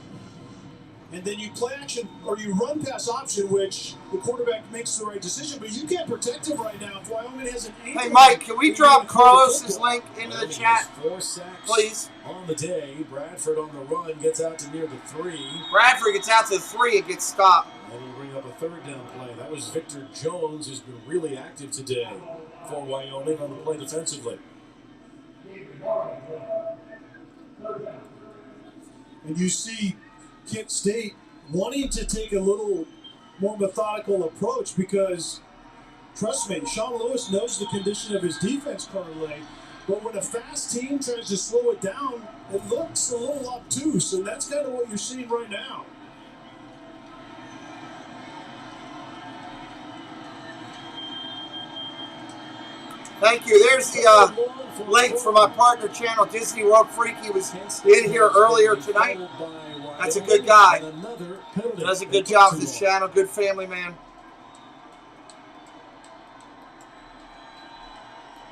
S12: and then you play action or you run pass option, which the quarterback makes the right decision, but you can't protect him right now if Wyoming has an 8.
S7: Hey, Mike, can we drop Carlos's link into the chat,
S30: 4 sacks
S7: please?
S30: On the day, Bradford on the run gets out to near the 3.
S7: Bradford gets out to the 3 and gets stopped.
S30: And we bring up a third down play. That was Victor Jones, who's been really active today for Wyoming on the play defensively.
S12: And you see Kent State wanting to take a little more methodical approach because, trust me, Sean Lewis knows the condition of his defense currently, but when a fast team tries to slow it down, it looks a little obtuse, and that's kind of what you're seeing right now.
S7: Thank you. There's the link for my partner channel, Disney World Freak. He was in here earlier tonight. That's a good guy. Does a good job with his channel. Good family man.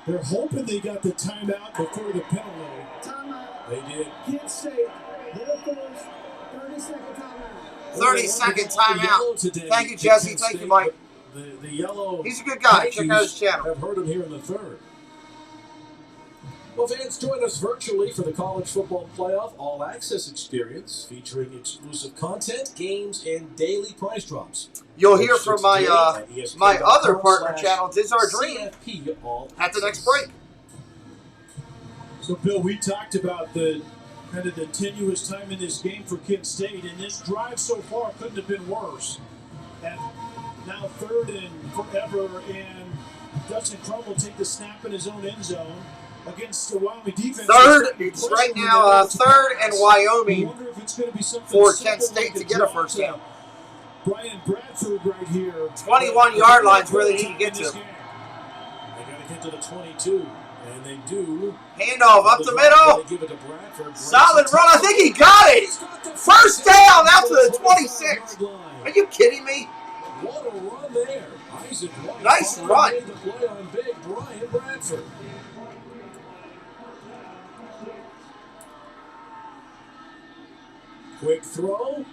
S12: They're hoping they got the timeout before the penalty.
S5: Timeout.
S30: They did.
S5: Kent State, their first 30-second timeout.
S7: 30-second timeout. Thank you, Jesse. Thank you, Mike.
S30: The yellow.
S7: He's a good guy. Check out his channel.
S30: I've heard him here in the third. Well, fans, join us virtually for the College Football Playoff All Access Experience, featuring exclusive content, games, and daily prize drops.
S7: You'll hear from my other partner channel, This Our Dream, at the next break.
S12: So, Bill, we talked about the kind of the tenuous time in this game for Kent State, and this drive so far couldn't have been worse. And now 3rd and forever, and Dustin Crum will take the snap in his own end zone against the Wyoming defense.
S7: It's right now 3rd and Wyoming for Kent State to get a first down.
S12: Brian Bradford right here.
S7: 21-yard line's where they need to get to.
S30: They got to get to the 22, and they do.
S7: Handoff up the middle.
S30: Give it to Bradford.
S7: Solid run. I think he got it. First down out to the 26. Are you kidding me?
S30: What a run there. Isaac White.
S7: Nice run.
S30: Made the play on big Brian Bradford. Quick throw,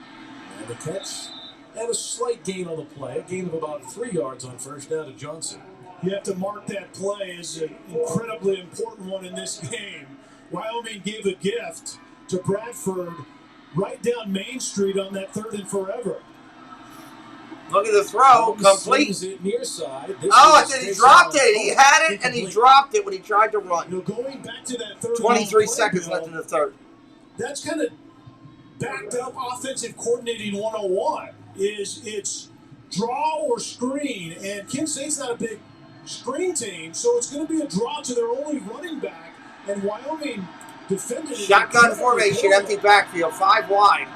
S30: and the catch, and a slight gain on the play, a gain of about 3 yards on first down to Johnson.
S12: You have to mark that play as an incredibly important one in this game. Wyoming gave a gift to Bradford right down Main Street on that 3rd and forever.
S7: Look at the throw, complete.
S30: It near side.
S7: I said he dropped it. He had it, and he dropped it when he tried to run.
S12: Going back to that 3rd
S7: 23 seconds left in the 3rd.
S12: That's kind of backed up offensive coordinating 101. It's draw or screen, and Kent State's not a big screen team, so it's going to be a draw to their only running back, and Wyoming defended it.
S7: Shotgun formation, empty backfield, 5 wide.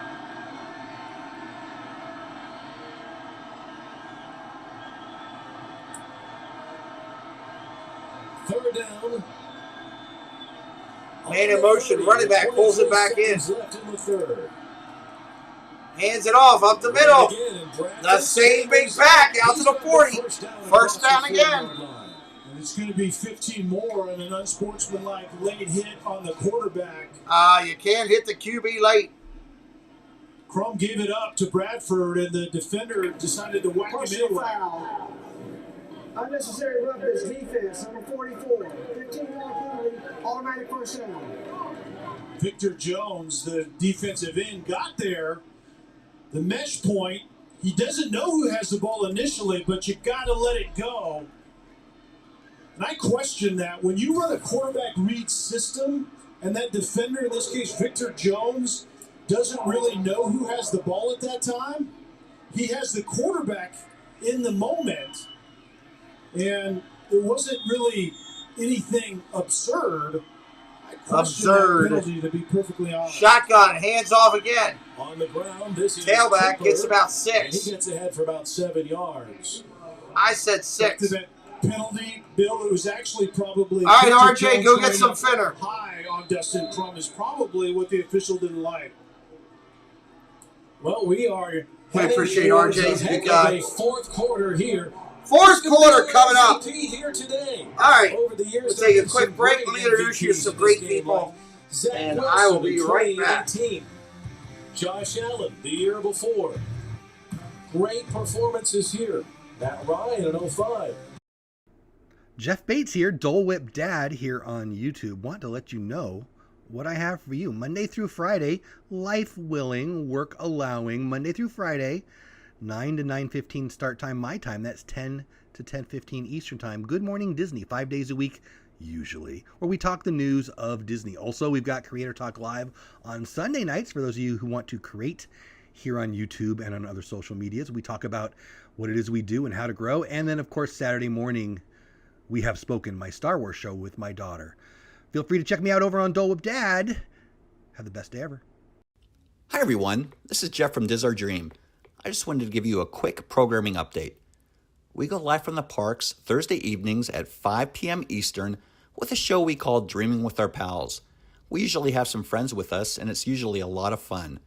S30: Third down.
S7: Man in motion, running back pulls it back in. Hands it off up the middle. The same big back out to the 40. First down again.
S12: And it's going to be 15 more and an unsportsmanlike late hit on the quarterback.
S7: You can't hit the QB late.
S12: Crum gave it up to Bradford, and the defender decided to whack him anyway.
S5: Unnecessary roughness defense, number 44. 15-yard penalty, automatic first down.
S12: Victor Jones, the defensive end, got there. The mesh point, he doesn't know who has the ball initially, but you got to let it go. And I question that. When you run a quarterback read system, and that defender, in this case Victor Jones, doesn't really know who has the ball at that time, he has the quarterback in the moment. And it wasn't really anything absurd. I question that penalty, to be perfectly honest.
S7: Shotgun, hands off again.
S30: On the ground, this is
S7: tailback
S30: Cooper,
S7: gets about
S30: and
S7: 6.
S30: he gets ahead for about 7 yards.
S7: I said 6.
S12: That penalty, Bill, it was actually probably...
S7: All right,
S12: Victor
S7: RJ,
S12: Jones
S7: go get
S12: lining
S7: some
S12: up
S7: finner.
S12: High on Dustin Crum is probably what the official didn't like.
S30: Well, we are...
S7: I appreciate RJ's a good guy.
S30: Fourth quarter here.
S7: Fourth quarter coming up.
S30: Here today.
S7: All right,
S30: Over the years,
S7: we'll take a quick break. Let me introduce you to some great people, and I will be right back.
S30: Josh Allen, the year before. Great performances here. Matt Ryan in 05.
S4: Jeff Bates here, Dole Whip Dad here on YouTube. Want to let you know what I have for you. Monday through Friday, life willing, work allowing, Monday through Friday, 9 to 9:15 start time, my time. That's 10 to 10:15 Eastern time. Good Morning Disney, 5 days a week, usually, where we talk the news of Disney. Also, we've got Creator Talk Live on Sunday nights for those of you who want to create here on YouTube and on other social medias. We talk about what it is we do and how to grow. And then, of course, Saturday morning, we have Spoken, my Star Wars show with my daughter. Feel free to check me out over on Dole Whip Dad. Have the best day ever.
S8: Hi, everyone. This is Jeff from Diz Our Dream. I just wanted to give you a quick programming update. We go live from the parks Thursday evenings at 5 p.m. Eastern with a show we call Dreaming with Our Pals. We usually have some friends with us, and it's usually a lot of fun.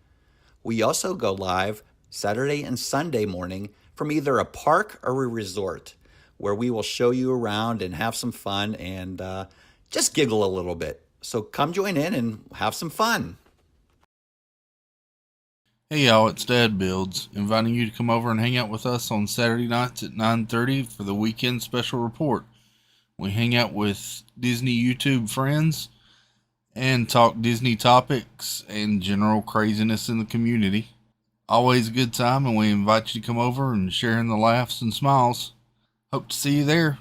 S8: We also go live Saturday and Sunday morning from either a park or a resort, where we will show you around and have some fun and just giggle a little bit. So come join in and have some fun.
S10: Hey y'all, it's Dad Builds, inviting you to come over and hang out with us on Saturday nights at 9:30 for the weekend special report. We hang out with Disney YouTube friends and talk Disney topics and general craziness in the community. Always a good time, and we invite you to come over and share in the laughs and smiles. Hope to see you there.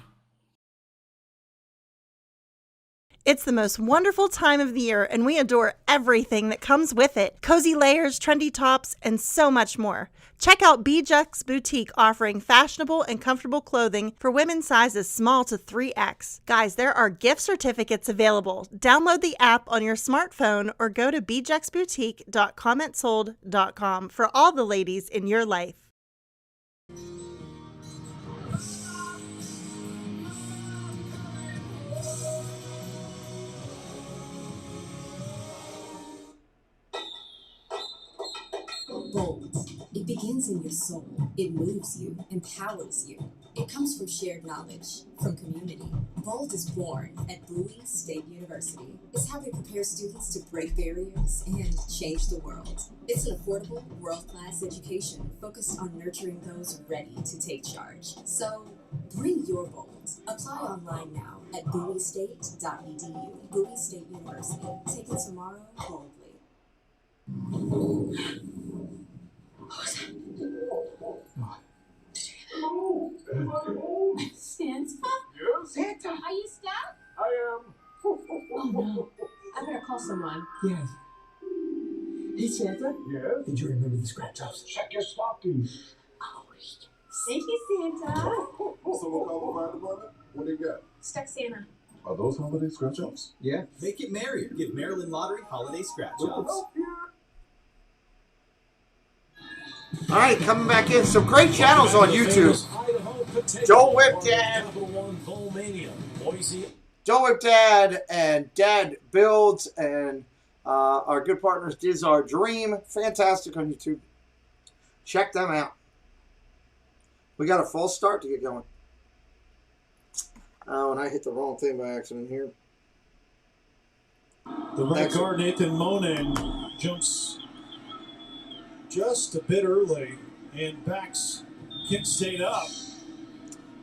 S21: It's the most wonderful time of the year, and we adore everything that comes with it. Cozy layers, trendy tops, and so much more. Check out BJ's Boutique, offering fashionable and comfortable clothing for women's sizes small to 3X. Guys, there are gift certificates available. Download the app on your smartphone or go to bjexboutique.commentsold.com for all the ladies in your life.
S22: Bold. It begins in your soul. It moves you, empowers you. It comes from shared knowledge, from community. Bold is born at Bowie State University. It's how they prepare students to break barriers and change the world. It's an affordable, world-class education focused on nurturing those ready to take charge. So, bring your bold. Apply online now at bowiestate.edu. Bowie State University. Take it tomorrow boldly.
S17: Santa?
S19: Yes?
S17: Santa, are you stuck?
S19: I am.
S17: Oh no, I better call someone.
S20: Yes. Hey, Santa?
S19: Yes?
S20: Did you remember the scratch-offs?
S19: Check your stockings.
S17: Thank you, Santa.
S19: Someone call the fire department? What do you got?
S17: Stuck Santa.
S19: Are those holiday scratch-offs?
S23: Yeah. Make it merrier. Give Maryland Lottery holiday scratch-offs.
S7: All right, coming back in. Some great channels on YouTube. Dole Whip Dad. Dole Whip Dad and Dad Builds and our good partners Diz Our Dream. Fantastic on YouTube. Check them out. We got a false start to get going. Oh, and I hit the wrong thing by accident here.
S12: The right guard, Nathan Monin, jumps just a bit early and backs Kent State up.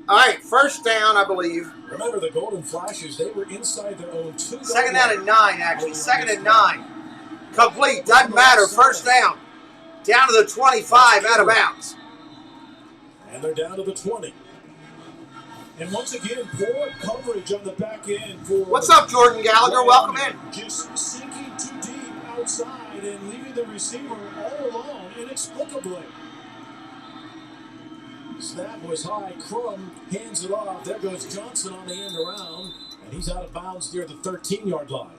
S7: All right, first down, I believe.
S30: Remember the Golden Flashes, they were inside their own 2 yard
S7: Second down and 9, actually. Second and 9. Complete, doesn't matter. First down. Down to the 25, out of bounds.
S12: And they're down to the 20. And once again, poor coverage on the back end for...
S7: What's up, Jordan Gallagher? Welcome in.
S12: Just sinking too deep outside and leaving the receiver all alone inexplicably. Snap was high. Crum hands it off. There goes Johnson on the end around, and he's out of bounds near the 13-yard line.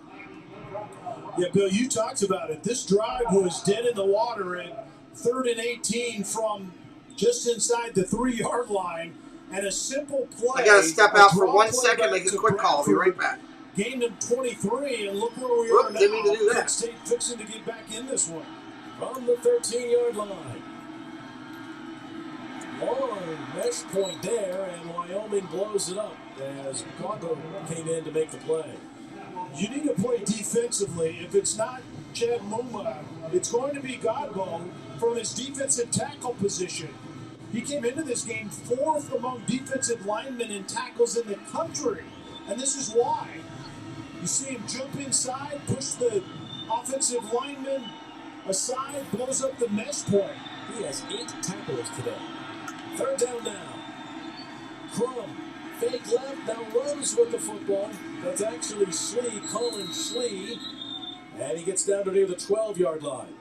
S12: Yeah, Bill, you talked about it. This drive was dead in the water at 3rd and 18 from just inside the 3-yard line, and a simple play.
S7: I got to step out for 1 second, make a quick call. I'll be right back.
S12: Gained him 23, and look where we are now.
S7: Didn't mean to do that.
S12: State fixing to get back in this one.
S30: From the 13-yard line. Long mesh point there, and Wyoming blows it up as Garbo came in to make the play.
S12: You need to play defensively. If it's not Chad Muma, it's going to be Godbow from his defensive tackle position. He came into this game 4th among defensive linemen in tackles in the country, and this is why. You see him jump inside, push the offensive lineman aside, blows up the mesh point.
S30: He has 8 tackles today. 3rd down now. Crum, fake left, now runs with the football. That's actually Slee, Colin Slee. And he gets down to near the 12-yard line.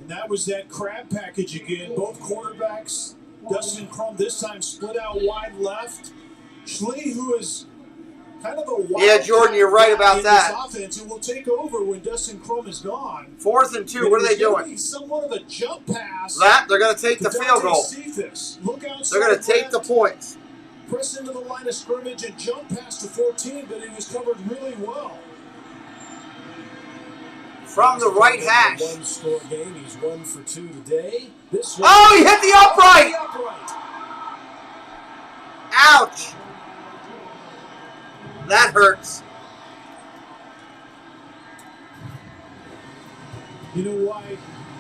S12: And that was that crab package again. Both quarterbacks, Dustin Crum this time split out wide left. Slee, who is kind of a wild
S7: Jordan, you're right about that.
S12: Offense, and will take over when Dustin Crum is gone.
S7: 4th and 2. What are they doing?
S12: Somewhat of a jump pass.
S7: They're going to take the field goal.
S12: Look outside.
S7: They're going to take the points.
S12: Press into the line of scrimmage and jump past to 14, but he was covered really well.
S7: From the right hash.
S30: One-score game. He's 1 for 2 today. This one,
S7: oh, he hit the upright! Ouch! That hurts.
S12: You know why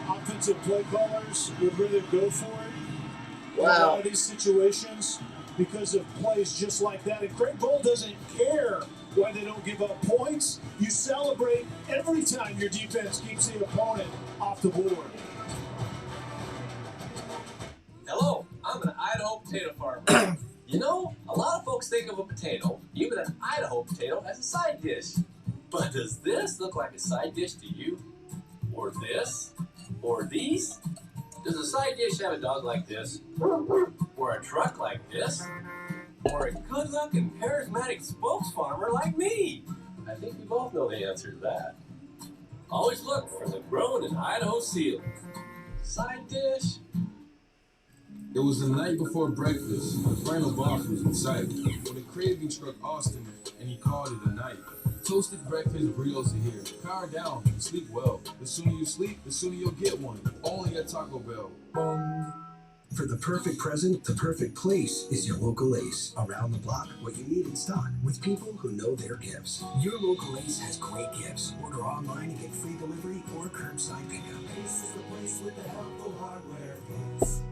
S12: offensive play callers would rather go for it?
S7: Wow.
S12: In a lot of these situations, because of plays just like that. And Craig Bowl doesn't care why they don't give up points. You celebrate every time your defense keeps the opponent off the board.
S2: Hello, I'm an Idaho potato farmer. You know, a lot of folks think of a potato, even an Idaho potato, as a side dish. But does this look like a side dish to you? Or this? Or these? Does a side dish have a dog like this? Or a truck like this? Or a good-looking, charismatic spokes farmer like me? I think we both know the answer to that. Always look for the grown in Idaho seal. Side dish.
S3: It was the night before breakfast. The final boss was in sight when the craving struck Austin, and he called it a night. Toasted breakfast brioches are here. Power down and sleep well. The sooner you sleep, the sooner you'll get one. Only at Taco Bell.
S13: For the perfect present, the perfect place is your local Ace. Around the block, what you need in stock with people who know their gifts. Your local Ace has great gifts. Order online and get free delivery or curbside pickup. Ace is the place with the helpful hardware.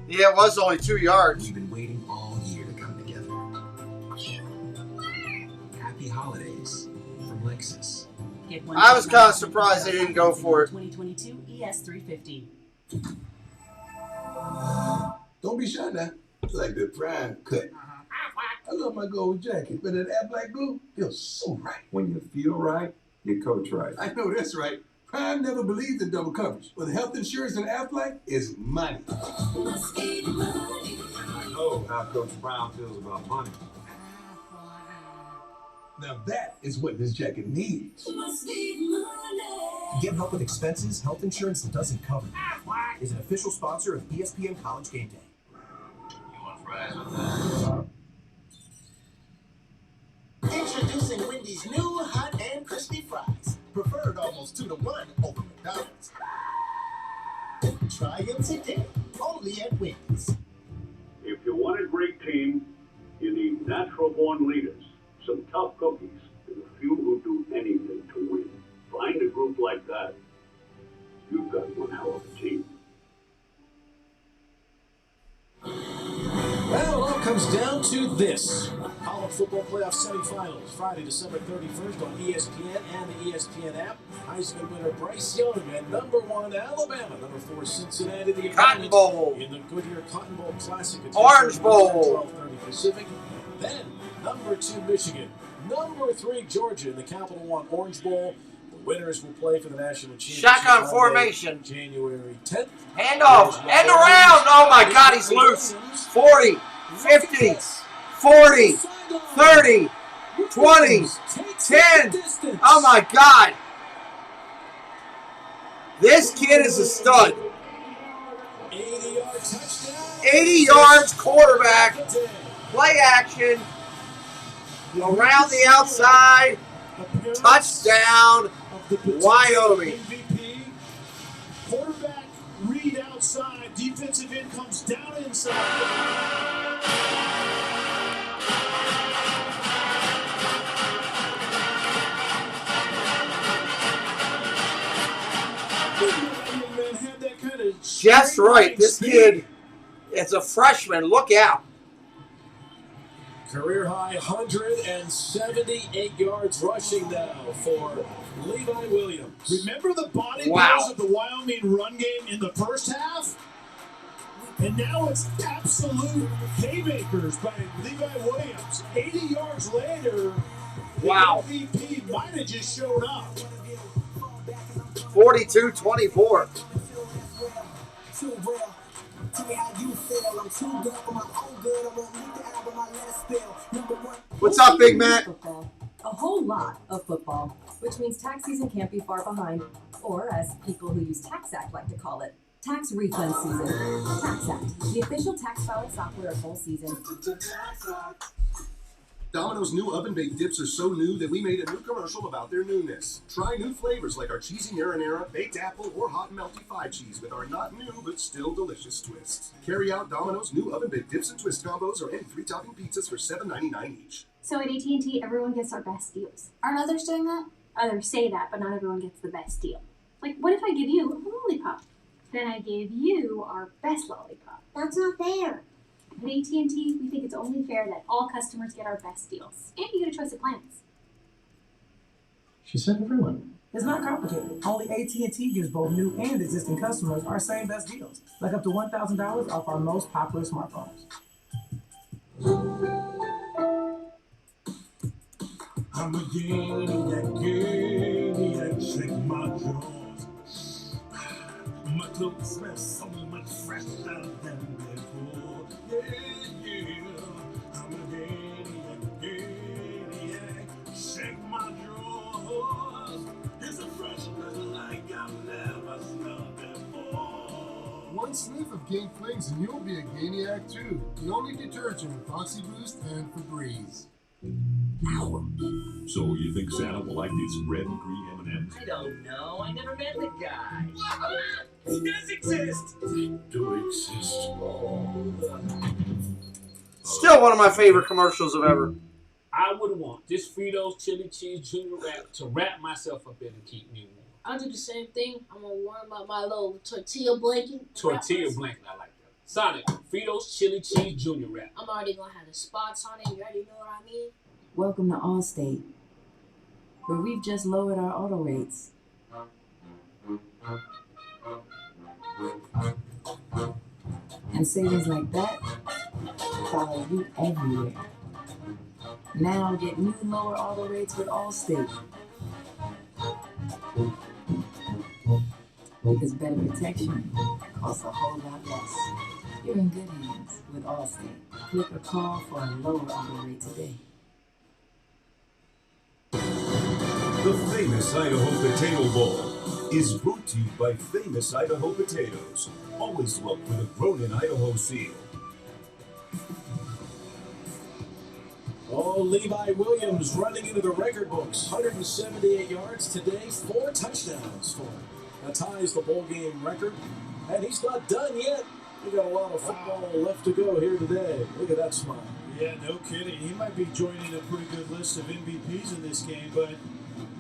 S7: Yeah, it was only 2 yards.
S13: We've been waiting all year to come together. Happy holidays from Lexus.
S7: I was kind of surprised they didn't go for it.
S9: 2022 ES350.
S3: Don't be shy now. It's like the prime cut. I love my gold jacket, but that black blue feels so right.
S11: When you feel right, you coach right.
S3: I know that's right. Prime never believed in double coverage, but health insurance and Aflac is money.
S11: I know how Coach Brown feels about money.
S3: Now that is what this jacket needs.
S14: Get help with expenses health insurance doesn't cover. Aflac is an official sponsor of ESPN College Game Day.
S11: You want fries with that?
S24: Introducing Wendy's new hot and crispy fries. Preferred almost 2-to-1 over McDonald's. Try them today, only at Wendy's.
S25: If you want a great team, you need natural-born leaders, some tough cookies, and a few who do anything to win. Find a group like that, you've got one hell of a team.
S30: Well, it all comes down to this. College football playoff semifinals, Friday, December 31st on ESPN and the ESPN app. Heisman winner Bryce Young and number 1 Alabama, number 4 Cincinnati. The
S7: Cotton Bowl.
S30: In the Goodyear Cotton Bowl Classic.
S7: Orange Bowl.
S30: 12:30 Pacific. Then, number 2 Michigan, number 3 Georgia in the Capital One Orange Bowl. The winners will play for the national championship.
S7: Shotgun formation.
S30: January 10th.
S7: Handoff. End around. Oh, my God, he's loose. 40, 50, 40, 30, 20, 10. Oh, my God. This kid is a stud. 80 yards, quarterback. Play action. Around the outside. Touchdown. Wyoming.
S12: Quarterback read outside. Defensive end comes down inside.
S7: Just right. This kid, it's a freshman. Look out.
S30: Career high 178 yards rushing now for Levi Williams.
S12: Remember the body blows of the Wyoming run game in the first half? And now it's absolute haymakers by Levi Williams. 80 yards later, the MVP might have just showed up.
S7: 42-24. What's up, Big Mac?
S9: A whole lot of football, which means tax season can't be far behind, or as people who use Tax Act like to call it, tax refund season. Tax Act, the official tax filing software of whole season.
S14: Domino's new oven-baked dips are so new that we made a new commercial about their newness. Try new flavors like our cheesy marinara, baked apple, or hot and melty 5 cheese with our not new but still delicious twists. Carry out Domino's new oven-baked dips and twist combos or any 3-topping pizzas for $7.99 each.
S17: So at AT&T, everyone gets our best deals. Aren't others doing that? Others say that, but not everyone gets the best deal. Like, what if I give you a lollipop? Then I gave you our best lollipop. That's not fair. At AT&T, we think it's only fair that all customers get our best deals. And you get a choice of plans.
S20: She said everyone. It's not complicated. Only AT&T gives both new and existing customers our same best deals, like up to $1,000 off our most popular smartphones.
S19: I'm a maniac, check my jaws. My clothes smell so much fresher than before. Yeah, I'm a maniac, check my drawers. It's a freshness like I've never smelled before.
S3: One sniff of Gain Flings and you'll be a Gainiac too. The only detergent with Oxy Boost and Febreze.
S11: So you think Santa will like these red and green M&Ms?
S1: I don't know. I never met the guy. He does exist.
S19: They do exist.
S7: Still one of my favorite commercials of ever.
S5: I would want this Fritos Chili Cheese Junior Wrap to wrap myself up in and keep me warm.
S6: I'll do the same thing. I'm going to warm up my little tortilla blanket.
S5: Tortilla blanket, I like that. Sonic, Fritos Chili Cheese Junior Wrap.
S6: I'm already going to have the spots on it. You already know what I mean?
S15: Welcome to Allstate, where we've just lowered our auto rates. And savings like that follow you everywhere. Now get new lower auto rates with Allstate. Because better protection costs a whole lot less. You're in good hands with Allstate. Click or call for a lower auto rate today.
S11: The famous Idaho Potato Bowl is brought to you by Famous Idaho Potatoes. Always look for the grown-in Idaho seal.
S30: Oh, Levi Williams running into the record books. 178 yards today, 4 touchdowns for him. That ties the bowl game record. And he's not done yet. We got a lot of football left to go here today. Look at that smile.
S12: Yeah, no kidding. He might be joining a pretty good list of MVPs in this game, but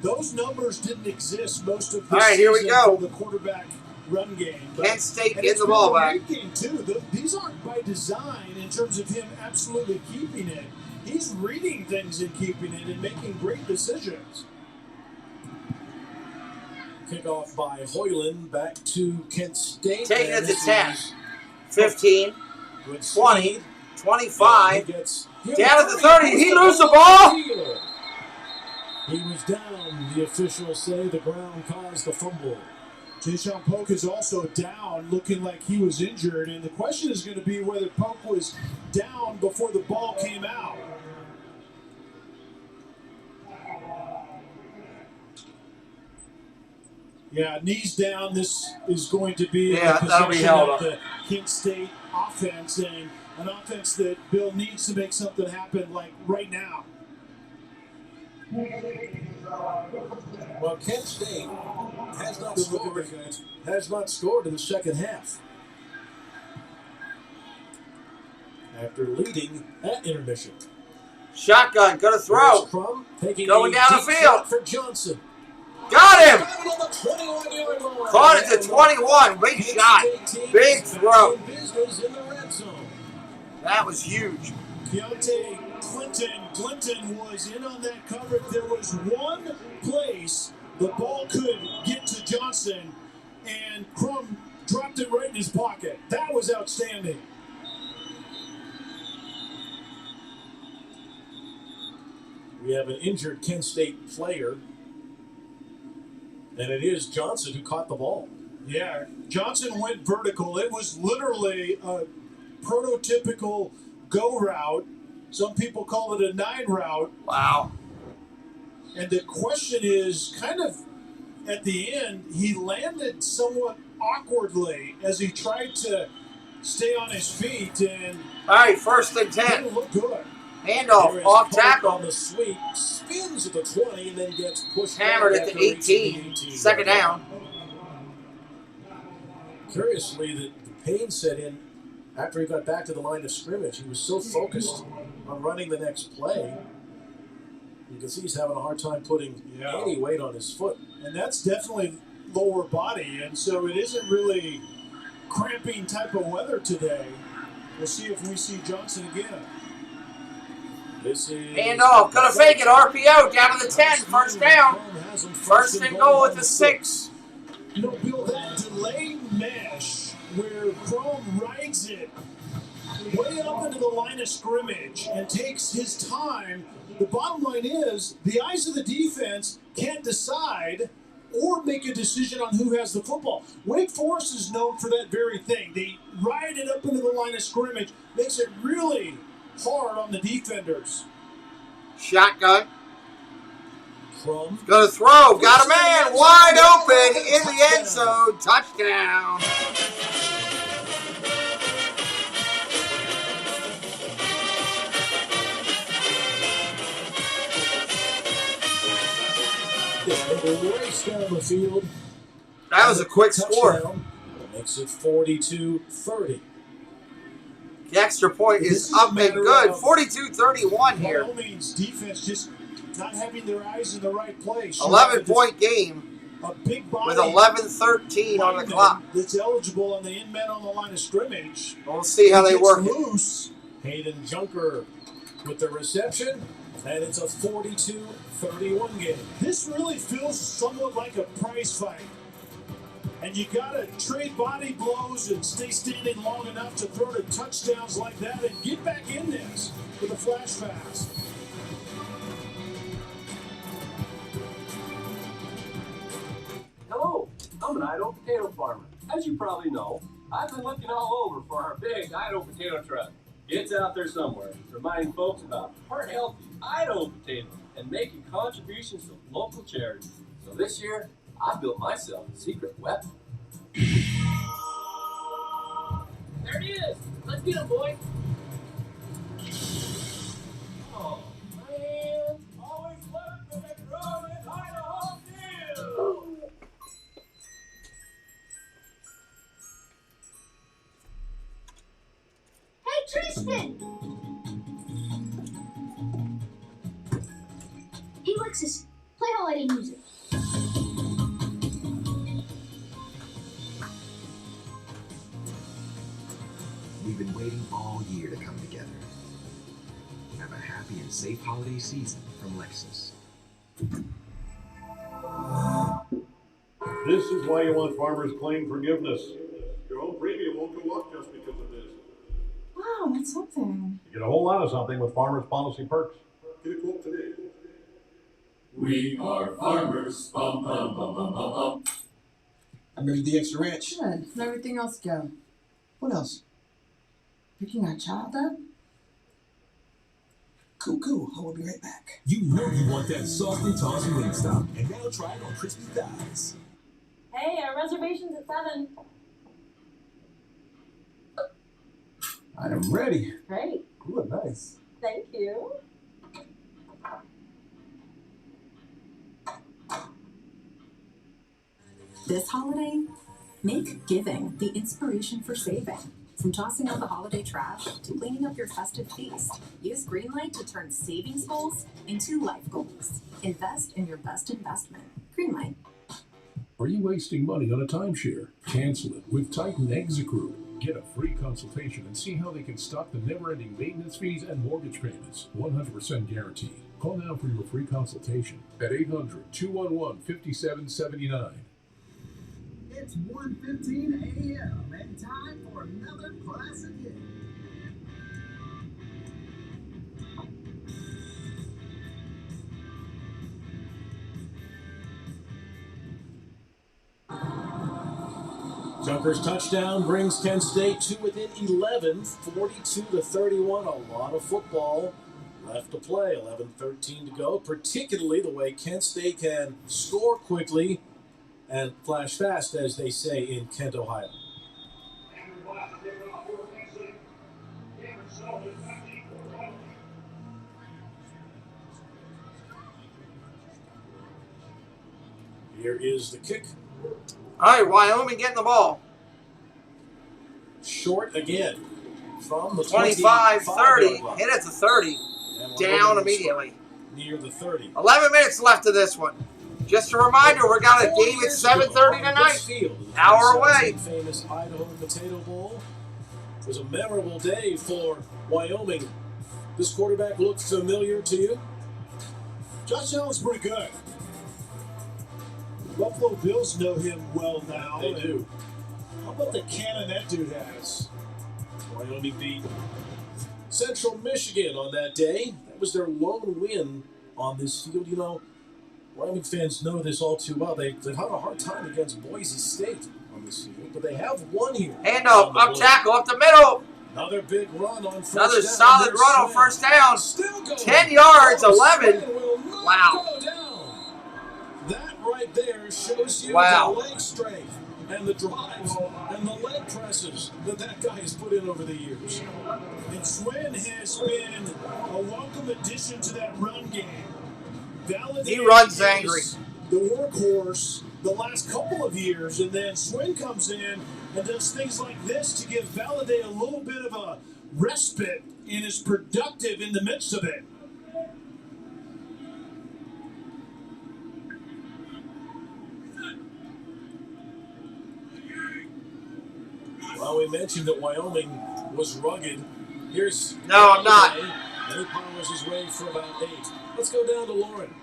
S12: those numbers didn't exist most of this
S7: season. All right, here we go.
S12: The quarterback run game.
S7: Kent State
S12: And
S7: getting
S12: it's
S7: the
S12: been
S7: ball
S12: a
S7: back.
S12: great game, too. These aren't by design in terms of him absolutely keeping it. He's reading things and keeping it and making great decisions.
S30: Kickoff by Hoyland back to Kent State.
S7: Taking it to
S30: This
S7: 10.
S30: is
S7: 15.
S30: good
S7: 20.
S30: speed.
S7: 25.
S30: He gets
S7: Down at the 30. He loses the ball.
S30: He was down. The officials say the ground caused the fumble.
S12: Jayshawn Polk is also down, looking like he was injured. And the question is going to be whether Polk was down before the ball came out. Yeah, knees down. This is going to be
S7: Yeah, that'll be held up.
S12: the Kent State offense, and an offense that Bill needs to make something happen like right now.
S30: Well, Kent State has not scored in the second half. After leading at intermission.
S7: Shotgun, gonna throw.
S30: Crum taking
S7: Going
S30: a
S7: down the
S30: deep
S7: field.
S30: shot for Johnson.
S7: Got him.
S30: Caught
S7: it to 21. Big shot. Big throw. That was huge.
S12: Keontae Clinton was in on that coverage. There was one place the ball could get to Johnson, and Crum dropped it right in his pocket. That was outstanding.
S30: We have an injured Kent State player, and it is Johnson who caught the ball.
S12: Yeah, Johnson went vertical. It was literally a prototypical go route. Some people call it a 9 route.
S7: Wow.
S12: And the question is, kind of at the end, he landed somewhat awkwardly as he tried to stay on his feet. And
S7: all right, 1st and 10.
S12: Didn't look good.
S7: Handoff, off tackle.
S30: On the sweep, spins at the 20, and then gets pushed
S7: Hammered
S30: back
S7: at
S30: after
S7: the
S30: reaching
S7: 18.
S30: 18.
S7: Second down.
S30: Curiously, the pain set in after he got back to the line of scrimmage. He was so focused on running the next play. You can see he's having a hard time putting any weight on his foot.
S12: And that's definitely lower body, and so it isn't really cramping type of weather today. We'll see if we see Johnson again.
S30: This is
S7: Handoff, gonna fake it. RPO down to the 10. First down. 1st and goal at the 6.
S12: You know, Bill, that delay mesh where Crum rides it way up into the line of scrimmage and takes his time. The bottom line is the eyes of the defense can't decide or make a decision on who has the football. Wake Forest is known for that very thing. They ride it up into the line of scrimmage, makes it really hard on the defenders.
S7: Shotgun.
S30: Crum.
S7: Gonna throw. Got a man wide open in the end zone. Touchdown.
S30: Race down the field.
S7: That was a quick score.
S30: Makes it 42-30.
S7: The extra point is up and good. 42-31 here.
S12: By all means, defense just not having their eyes in the right place.
S7: 11-point game
S12: A big body
S7: with 11:13 on the clock.
S12: That's eligible on the in men on the line of scrimmage.
S7: We'll see how they work it.
S12: Loose.
S30: Hayden Junker with the reception, and it's a 42-31 game.
S12: This really feels somewhat like a prize fight. And you got to trade body blows and stay standing long enough to throw to touchdowns like that and get back in this with a flash pass.
S2: Hello, I'm an Idaho potato farmer. As you probably know, I've been looking all over for our big Idaho potato truck. It's out there somewhere, reminding folks about heart-healthy Idaho potatoes and making contributions to local charities. So this year, I built myself a secret weapon.
S5: There it is. Let's get him, boy.
S1: Oh, man. Always love the McDevitt in Idaho field.
S17: Hey, Tristan! Hey, Alexis, play holiday music.
S13: year to come together. Have a happy and safe holiday season from Lexus.
S4: This is why you want Farmers Claim Forgiveness. Your home premium won't go up just because of this.
S15: Wow, that's something.
S4: You get a whole lot of something with Farmers Policy Perks.
S24: Get a quote today.
S1: We are farmers. Bum, bum, bum, bum, bum, bum.
S8: I made the extra ranch.
S15: Good. Let everything else go.
S8: What else?
S15: Picking our child up?
S8: Cool. I will be right back.
S11: You know you want that soft and tossy Wingstop, and now try it on crispy thighs.
S17: Hey, our reservation's at 7.
S8: I am ready.
S17: Great.
S8: You look nice.
S17: Thank you.
S9: This holiday, make giving the inspiration for saving. From tossing out the holiday trash to cleaning up your festive feast, use Greenlight to turn savings goals into life goals. Invest in your best investment. Greenlight.
S19: Are you wasting money on a timeshare? Cancel it with Titan Execruit. Get a free consultation and see how they can stop the never-ending maintenance fees and mortgage payments. 100% guaranteed. Call now for your free consultation at 800-211-5779.
S24: It's 1:15 a.m. and time for another classic hit.
S30: Junker's touchdown brings Kent State to within 11, 42-31. A lot of football left to play. 11:13 to go. Particularly the way Kent State can score quickly and flash fast, as they say in Kent, Ohio. Here is the kick.
S7: All right, Wyoming getting the ball.
S30: Short again from the
S7: 25-30. Hit at the 30. Down immediately.
S30: Near the 30.
S7: 11 minutes left of this one. Just a reminder, we got a game at 7:30 tonight. Hour away.
S30: Famous Idaho Potato Bowl. It was a memorable day for Wyoming. This quarterback looked familiar to you?
S12: Josh Allen's pretty good. Buffalo Bills know him well now.
S30: They do.
S12: How about the cannon that dude has?
S30: Wyoming beat Central Michigan on that day. That was their lone win on this field. You know, Wyoming fans know this all too well. They've had a hard time against Boise State on this field, but they have won here.
S7: Hand up tackle, up the middle.
S30: Another big run on first
S7: Another
S30: down.
S7: solid run on first down. 10 yards, 11. Wow.
S30: That right there shows you
S7: Wow.
S30: the leg strength and the drives and the leg presses that guy has put in over the years.
S12: And Swin has been a welcome addition to that run game.
S7: He runs angry.
S12: The workhorse the last couple of years, and then Swin comes in and does things like this to give Valladay a little bit of a respite and is productive in the midst of it.
S30: Well, we mentioned that Wyoming was rugged. Here's
S7: No, I'm not.
S30: And he powers his way for about 8. Let's go down to Lauren.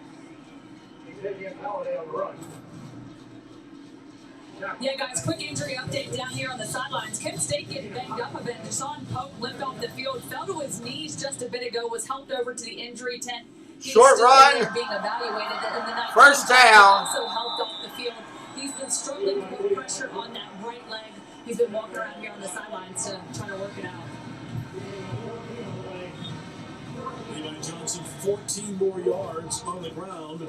S10: Yeah, guys, quick injury update down here on the sidelines. Kent State getting banged up a bit. Deshaun Pope limped off the field, fell to his knees just a bit ago, was helped over to the injury tent. He's
S7: Short
S10: still
S7: run.
S10: there being evaluated in the night.
S7: First down.
S10: Also helped off the field. He's been struggling to put pressure on that right leg. He's been walking around here on the sidelines to try to work it out.
S30: Levi Johnson, 14 more yards on the ground,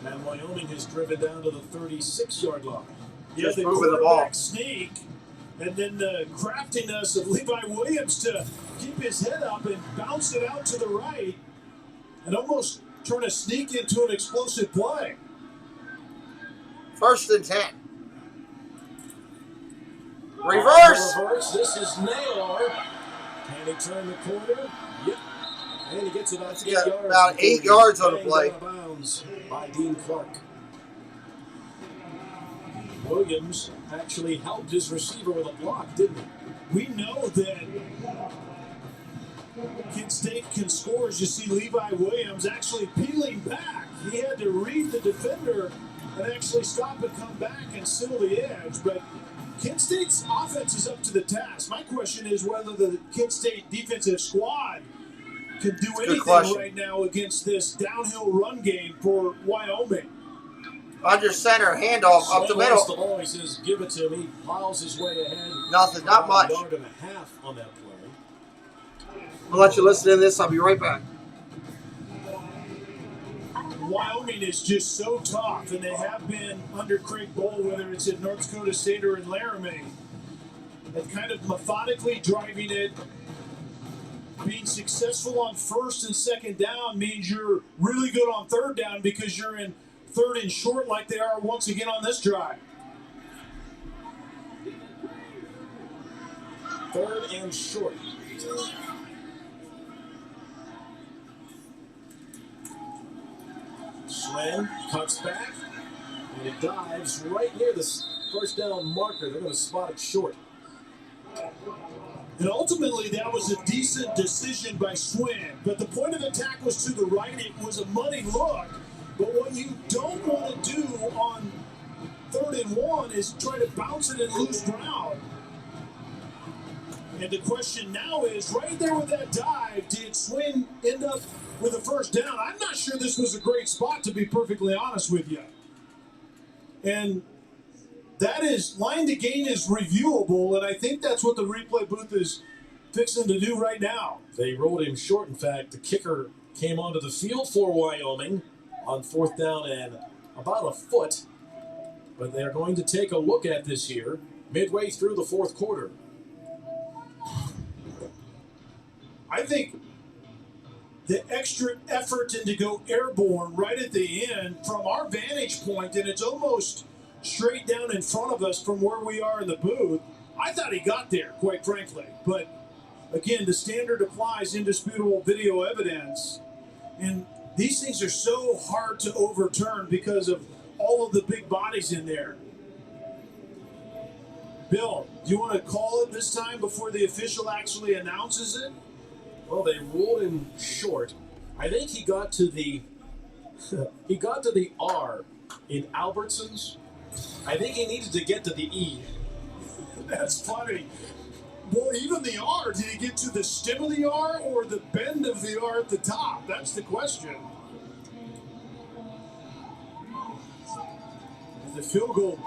S30: and Wyoming has driven down to the 36-yard line.
S12: Yeah, the quarterback sneak, and then the craftiness of Levi Williams to keep his head up and bounce it out to the right, and almost turn a sneak into an explosive play.
S7: 1st and 10. Reverse.
S30: This is Naylor. Can he turn the corner? Yep. And he gets about 8 yards.
S7: About 8 yards on the play.
S30: Out of bounds by Dean Clark. Williams actually helped his receiver with a block, didn't he?
S12: We know that Kent State can score. As you see Levi Williams actually peeling back. He had to read the defender and actually stop and come back and seal the edge. But Kent State's offense is up to the task. My question is whether the Kent State defensive squad can do anything right now against this downhill run game for Wyoming.
S7: Under center, handoff up the middle.
S30: The ball, he says, give it to me. Plows his way ahead.
S7: Nothing, not much.
S30: A yard and a half on that play.
S7: I'll let you listen to this. I'll be right back.
S12: Wyoming is just so tough, and they have been under Craig Bowl, whether it's at North Dakota State or in Laramie, and kind of methodically driving it. Being successful on first and second down means you're really good on third down because you're in third and short like they are once again on this drive.
S30: Third and short. Swing, cuts back, and it dives right near the first down marker. They're going to spot it short.
S12: And ultimately, that was a decent decision by Swin. But the point of attack was to the right. It was a money look. But what you don't want to do on 3rd and 1 is try to bounce it and lose ground. And the question now is, right there with that dive, did Swin end up with a first down? I'm not sure this was a great spot, to be perfectly honest with you. And that is, line to gain is reviewable, and I think that's what the replay booth is fixing to do right now.
S30: They rolled him short. In fact, the kicker came onto the field for Wyoming on 4th down and about a foot. But they're going to take a look at this here midway through the 4th quarter.
S12: I think the extra effort and to go airborne right at the end from our vantage point, and it's almost straight down in front of us from where we are in the booth. I thought he got there, quite frankly. But again, the standard applies, indisputable video evidence. And these things are so hard to overturn because of all of the big bodies in there. Bill, do you want to call it this time before the official actually announces it?
S30: Well, they ruled him short. I think he got to the R in Albertsons. I think he needed to get to the E.
S12: That's funny. Well, even the R, did he get to the stem of the R or the bend of the R at the top? That's the question. The field goal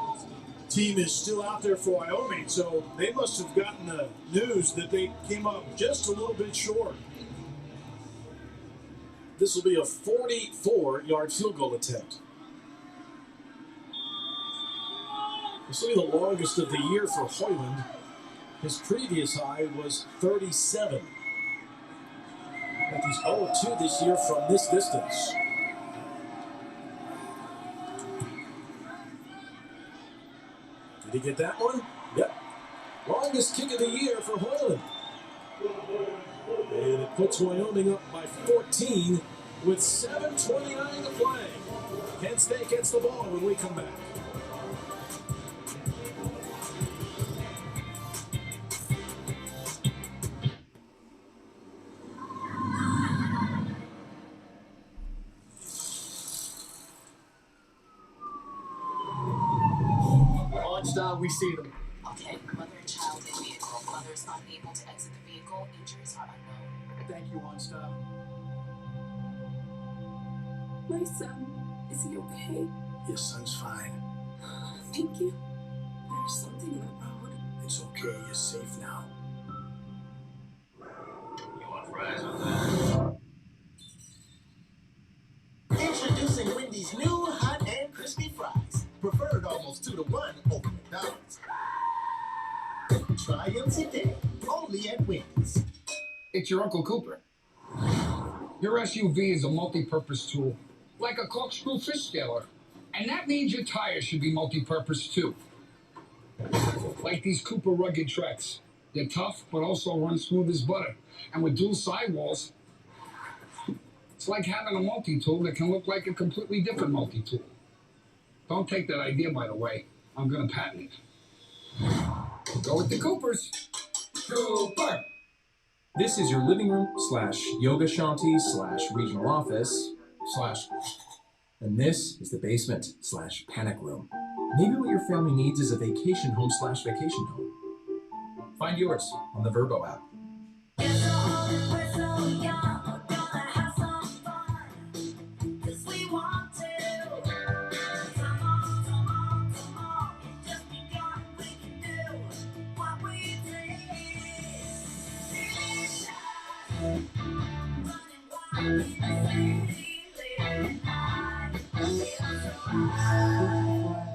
S12: team is still out there for Wyoming, so they must have gotten the news that they came up just a little bit short.
S30: This will be a 44-yard field goal attempt. This will be the longest of the year for Hoyland. His previous high was 37. But he's 0-2 this year from this distance. Did he get that one? Yep. Longest kick of the year for Hoyland. And it puts Wyoming up by 14 with 7:29 to play. Kent State gets the ball when we come back.
S1: Stop, we see them.
S16: Okay, mother and child in vehicle. Mother's unable to exit the vehicle. Injuries are unknown.
S1: Thank you, on stop.
S18: My son, is he okay?
S13: Your son's fine.
S18: Thank you. There's something in the road.
S13: It's okay. You're safe now.
S1: You want fries on that?
S24: Introducing Wendy's new hot and crispy fries. Preferred almost 2-to-1 over McDonald's. Try them today, only at Wendy's.
S21: It's your Uncle Cooper. Your SUV is a multi-purpose tool, like a corkscrew fish scaler. And that means your tires should be multi-purpose too. Like these Cooper rugged Treks. They're tough, but also run smooth as butter. And with dual sidewalls, it's like having a multi-tool that can look like a completely different multi-tool. Don't take that idea, by the way. I'm going to patent it. Go with the Coopers. Cooper.
S3: This is your living room / yoga shanty / regional office / and this is the basement / panic room. Maybe what your family needs is a vacation home / vacation home. Find yours on the Verbo app.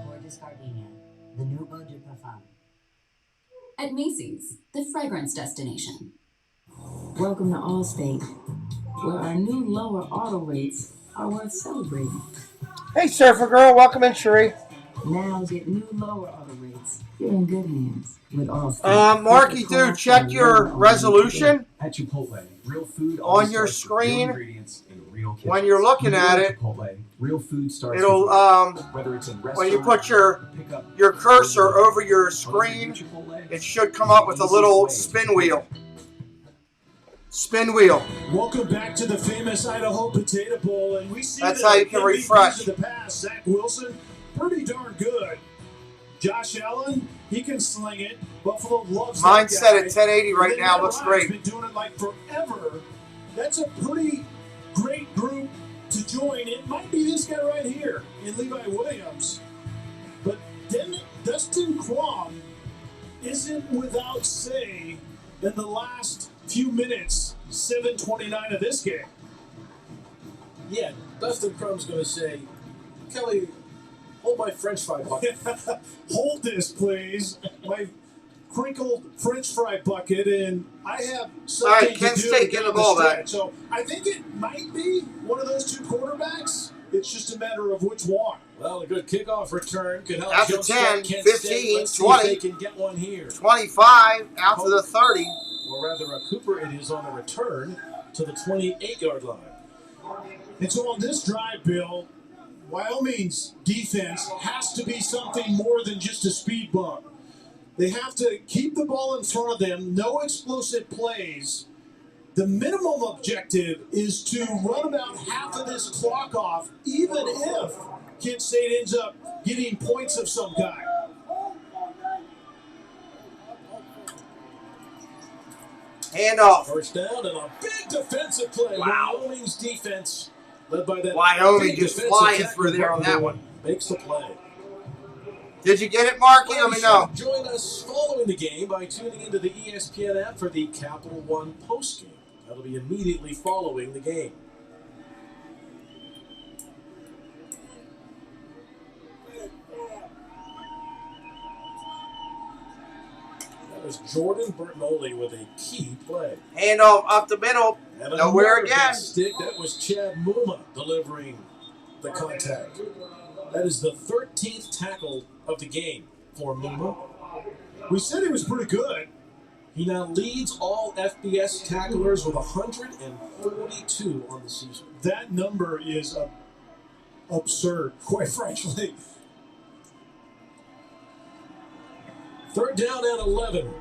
S14: Gorgeous gardenia, the nouveau du parfum.
S9: At Macy's, the fragrance destination.
S15: Welcome to Allstate, where our new lower auto rates are worth celebrating.
S7: Hey, Surfer Girl. Welcome in, Cherie.
S15: Now get new lower auto rates. You're in good hands with Allstate.
S7: Marky dude, check your resolution
S3: At Chipotle, real food
S7: on your screen. When you're looking at it,
S3: real food starts
S7: it'll
S3: whether it's in
S7: when you put your cursor over your screen, it should come up with a little spin wheel. Spin wheel.
S12: Welcome back to the famous Idaho Potato Bowl, and we see
S7: That's how you can refresh.
S12: Of the past, Zach Wilson, pretty darn good. Josh Allen, he can sling it. Buffalo loves that
S7: Mine's set
S12: guy.
S7: at 1080 right
S12: And then
S7: now.
S12: Matt
S7: Looks
S12: Ryan's
S7: great.
S12: been doing it like forever. That's a pretty great group to join. It might be this guy right here in Levi Williams. But then Dustin Crum isn't without say in the last few minutes, 7:29 of this game.
S2: Yeah, Dustin Crum's going to say, Kelly, hold my French fry bucket.
S12: Hold this, please. My crinkled French fry bucket, and I have something
S7: All right, Kent
S12: to do
S7: State, get
S12: down
S7: the ball
S12: stretch.
S7: back.
S12: So I think it might be one of those two quarterbacks. It's just a matter of which one.
S2: Well, a good kickoff return could help
S7: Out to
S2: jumpstart
S7: 10,
S2: Kent
S7: 15,
S2: State. Let's see
S7: 20.
S2: if they can get one here.
S7: 25 out to the 30.
S2: Or rather, a Cooper, it is on a return to the 28-yard line.
S12: And so on this drive, Bill, Wyoming's defense has to be something more than just a speed bump. They have to keep the ball in front of them, no explosive plays. The minimum objective is to run about half of this clock off, even if Kent State ends up getting points of some kind.
S7: Hand off.
S2: First down and a big defensive play.
S7: Wow.
S2: Wyoming's defense, led by that
S7: Wyoming
S2: big
S7: just
S2: defensive
S7: flying
S2: tackle,
S7: through there on that one.
S2: makes the play.
S7: Did you get it, Marky?
S2: Well,
S7: Let me know.
S2: Join us following the game by tuning into the ESPN app for the Capital One postgame. That'll be immediately following the game. That was Jordan Bertnoli with a key play.
S7: Hand off up the middle.
S2: And
S7: Nowhere
S2: another
S7: again.
S2: big stick. That was Chad Muma delivering the contact. That is the 13th tackle of the game for Muma.
S12: We said he was pretty good.
S2: He now leads all FBS tacklers with 142 on the season.
S12: That number is absurd, quite frankly.
S2: Third down at 11.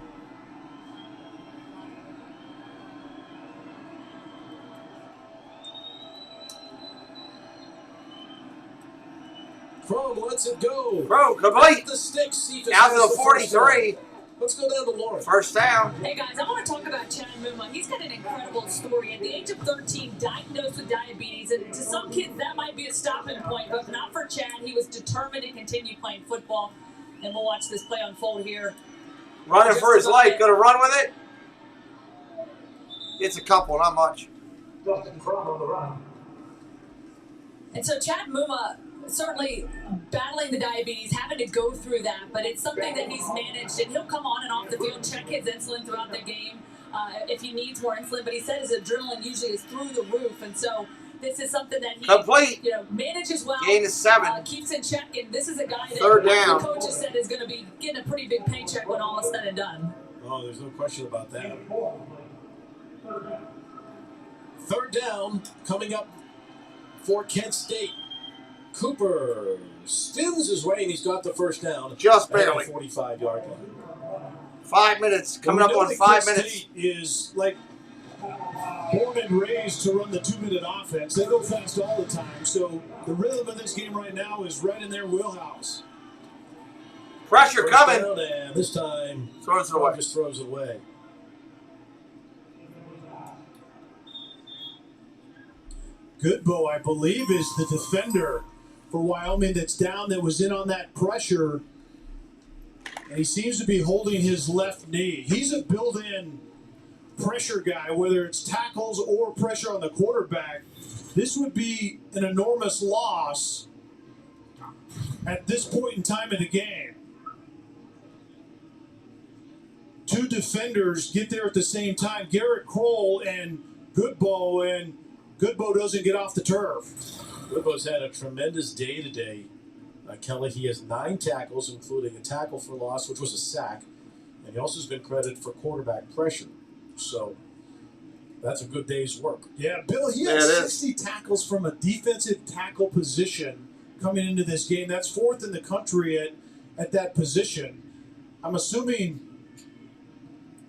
S2: Crum lets it go.
S7: Crum complete.
S2: At the stick, Cephas
S7: Down to
S2: has
S7: the
S2: first
S7: 43.
S2: down. Let's go down to Lauren.
S7: First down.
S10: Hey guys, I want to talk about Chad Muma. He's got an incredible story. At the age of 13, diagnosed with diabetes, and to some kids that might be a stopping point, but not for Chad. He was determined to continue playing football, and we'll watch this play unfold here.
S7: Running for his life. Going to run with it? It's a couple, not much.
S10: And so Chad Muma, certainly battling the diabetes, having to go through that, but it's something that he's managed, and he'll come on and off the field, check his insulin throughout the game if he needs more insulin, but he said his adrenaline usually is through the roof, and so this is something that he manages well,
S7: Gain of 7.
S10: keeps in check, and this is a guy that
S7: Third down.
S10: the coaches said is going to be getting a pretty big paycheck when all is said and done.
S2: Oh, there's no question about that. Third down coming up for Kent State. Cooper spins his way, and he's got the first down.
S7: Just
S2: at the
S7: barely.
S2: 45-yard line.
S7: 5 minutes. Coming up on 5 minutes.
S12: State is like born and raised to run the 2-minute offense. They go fast all the time. So the rhythm of this game right now is right in their wheelhouse.
S7: Pressure coming.
S30: And this time,
S7: throws it away.
S30: Just throws it away.
S12: Goodbow, I believe, is the defender for Wyoming that's down, that was in on that pressure. And he seems to be holding his left knee. He's a built-in pressure guy, whether it's tackles or pressure on the quarterback. This would be an enormous loss at this point in time in the game. Two defenders get there at the same time, Garrett Kroll and Goodbow doesn't get off the turf.
S30: Goodbow's had a tremendous day today. Kelly, he has 9 tackles, including a tackle for loss, which was a sack, and he also has been credited for quarterback pressure. So that's a good day's work.
S12: Yeah, Bill, he had 60 tackles from a defensive tackle position coming into this game. That's 4th in the country at that position. I'm assuming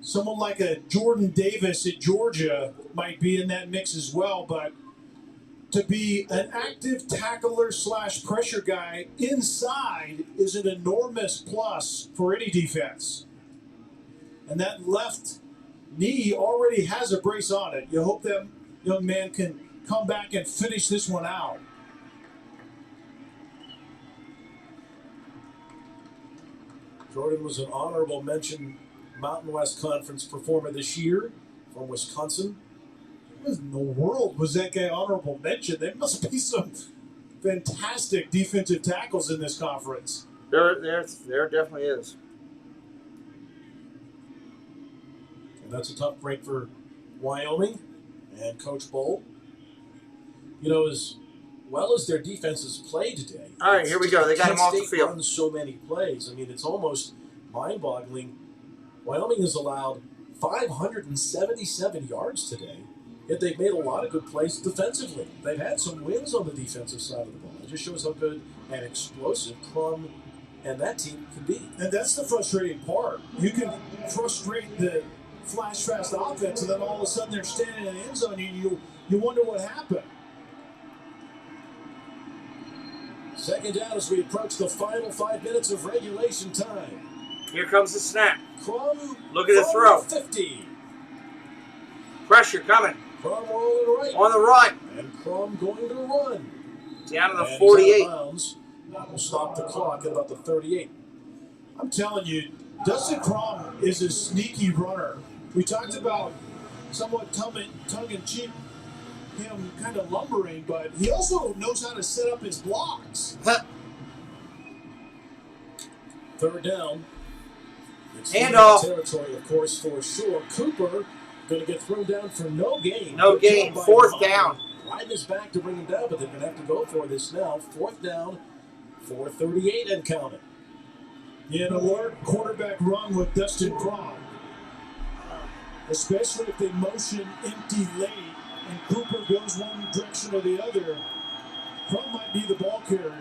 S12: someone like a Jordan Davis at Georgia might be in that mix as well, but to be an active tackler / pressure guy inside is an enormous plus for any defense. And that left knee already has a brace on it. You hope that young man can come back and finish this one out.
S30: Jordan was an honorable mention Mountain West Conference performer this year from Wisconsin.
S12: What in the world was that guy honorable mention? There must be some fantastic defensive tackles in this conference.
S7: There definitely is.
S30: And that's a tough break for Wyoming and Coach Bowl. You know, as well as their defenses played today.
S7: All right, here we go. They got him off the field.
S30: Runs so many plays. I mean, it's almost mind-boggling. Wyoming has allowed 577 yards today. Yet they've made a lot of good plays defensively. They've had some wins on the defensive side of the ball. It just shows how good and explosive Crum and that team can be.
S12: And that's the frustrating part. You can frustrate the flash fast offense, and then all of a sudden they're standing in the end zone, and you wonder what happened.
S30: Second down as we approach the final 5 minutes of regulation time.
S7: Here comes the snap.
S30: Crum,
S7: look at the throw.
S30: 50.
S7: Pressure coming.
S30: Crum rolling right.
S7: On the right.
S30: And Crum going to run.
S7: Down to the
S30: and
S7: 48.
S30: He's out of bounds. That will stop the clock at about the 38.
S12: I'm telling you, Dustin Crum is a sneaky runner. We talked about somewhat tongue-in-cheek, him kind of lumbering, but he also knows how to set up his blocks.
S30: Third down. It's
S7: handoff.
S30: Territory, of course, for sure. Cooper going to get thrown down for no gain.
S7: No gain. 4th down.
S30: Riding his back to bring him down, but they're going to have to go for this now. 4th down, 4:38 and counting.
S12: Yeah, an alert quarterback run with Dustin Crum. Especially if they motion empty late and Cooper goes one direction or the other. Crum might be the ball carrier.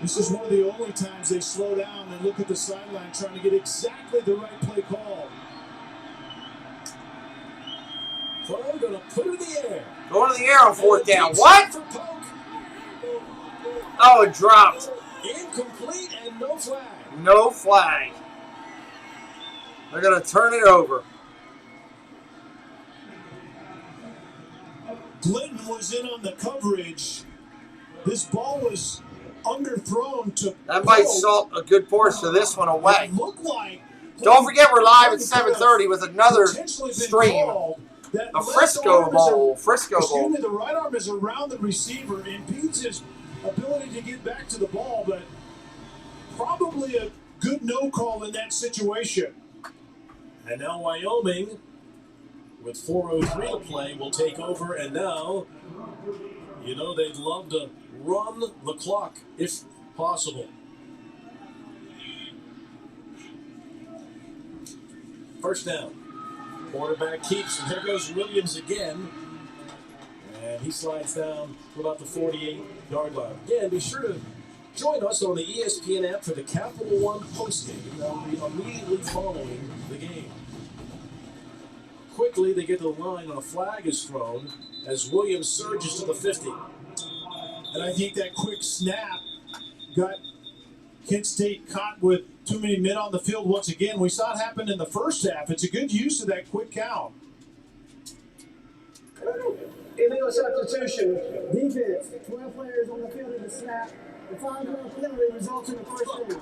S12: This is one of the only times they slow down and look at the sideline trying to get exactly the right play call.
S30: Crum going to put it in the air.
S7: Going in the air on 4th down. What? Oh, it dropped.
S30: Incomplete and no flag.
S7: No flag. They're going to turn it over.
S12: Glinton was in on the coverage. This ball was underthrown to
S7: that might salt a good portion of this one away.
S12: Looked like
S7: don't forget we're live at 7:30 with another stream of Frisco Bowl.
S12: Excuse me, the right arm is around the receiver, impedes his ability to get back to the ball, but probably a good no call in that situation.
S30: And now Wyoming, with 4:03 to play, will take over. And now, you know, they'd love to run the clock if possible. First down. Quarterback keeps, and there goes Williams again. And he slides down to about the 48-yard line. Again, be sure to Join us on the ESPN app for the Capital One postgame that will be immediately following the game. Quickly, they get to the line and a flag is thrown as Williams surges to the 50.
S12: And I think that quick snap got Kent State caught with too many men on the field once again. We saw it happen in the first half. It's a good use of that quick count.
S5: Illegal substitution. Defense. 12 players on the field at the snap. The 5-yard penalty results in a first down.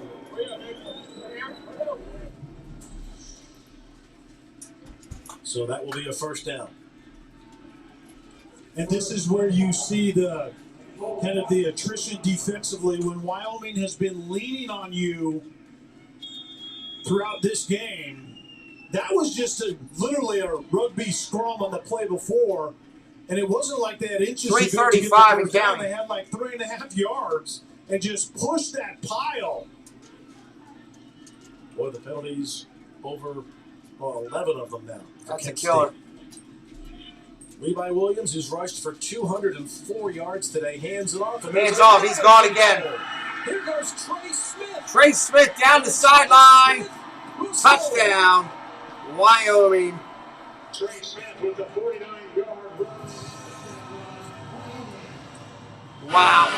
S30: So that will be a first down.
S12: And this is where you see the kind of the attrition defensively when Wyoming has been leaning on you throughout this game. That was just literally a rugby scrum on the play before, and it wasn't like they had inches to go to get the
S7: 3:35
S12: first down.
S7: counting.
S12: They had like 3.5 yards and just pushed that pile.
S30: Boy, the penalties over 11 of them now.
S7: That's a killer.
S30: Levi Williams is rushed for 204 yards today. Hands it off.
S7: Hands off. He's gone again.
S30: Here goes Trey Smith.
S7: Trey Smith down the sideline. Touchdown, Wyoming.
S4: Trey Smith with a 49-yard run.
S7: Wow.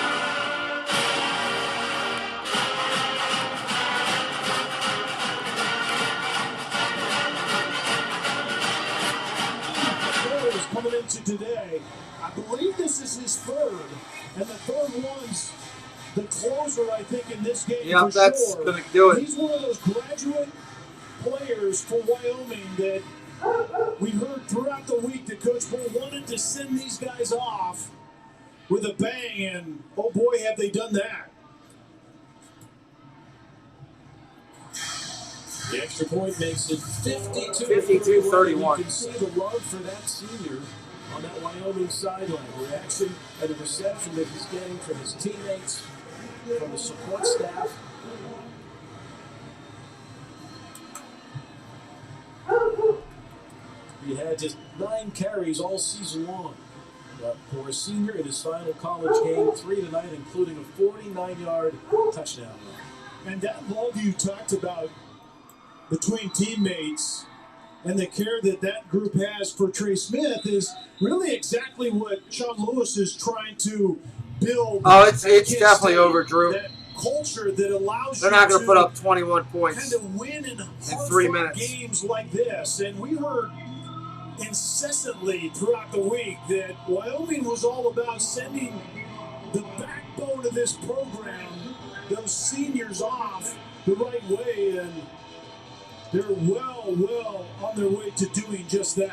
S12: Coming into today, I believe this is his third, and the third one's the closer, I think, in this game.
S7: Yeah,
S12: for
S7: that's
S12: sure.
S7: going to do it.
S12: He's one of those graduate players for Wyoming that we heard throughout the week that Coach Bull wanted to send these guys off with a bang, and oh boy, have they done that.
S30: The extra point makes it
S7: 52-31.
S30: You can see the love for that senior on that Wyoming sideline. Reaction and the reception that he's getting from his teammates, from the support staff. He had just 9 carries all season long. But for a senior in his final college game, 3 tonight, including a 49-yard touchdown run.
S12: And that love you talked about between teammates and the care that that group has for Trey Smith is really exactly what Sean Lewis is trying to build.
S7: Oh, it's definitely over, Drew.
S12: That culture that allows
S7: They're not going to put up 21 points
S12: kind of win in
S7: 3 minutes.
S12: games like this. And we heard incessantly throughout the week that Wyoming was all about sending the backbone of this program, those seniors, off the right way, and they're well on their way to doing just that.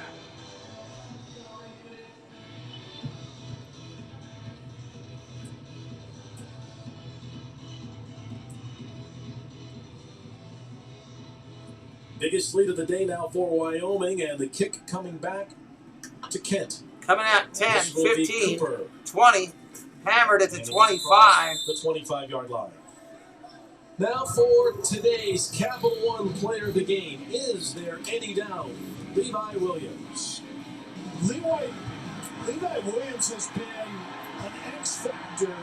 S30: Biggest lead of the day now for Wyoming, and the kick coming back to Kent.
S7: Coming out 10,
S30: This will be
S7: 15,
S30: Cooper.
S7: 20. Hammered at the
S30: And it's
S7: 25.
S30: across the 25-yard line. Now for today's Capital One player of the game. Is there any doubt? Levi Williams.
S12: Levi Williams has been an X factor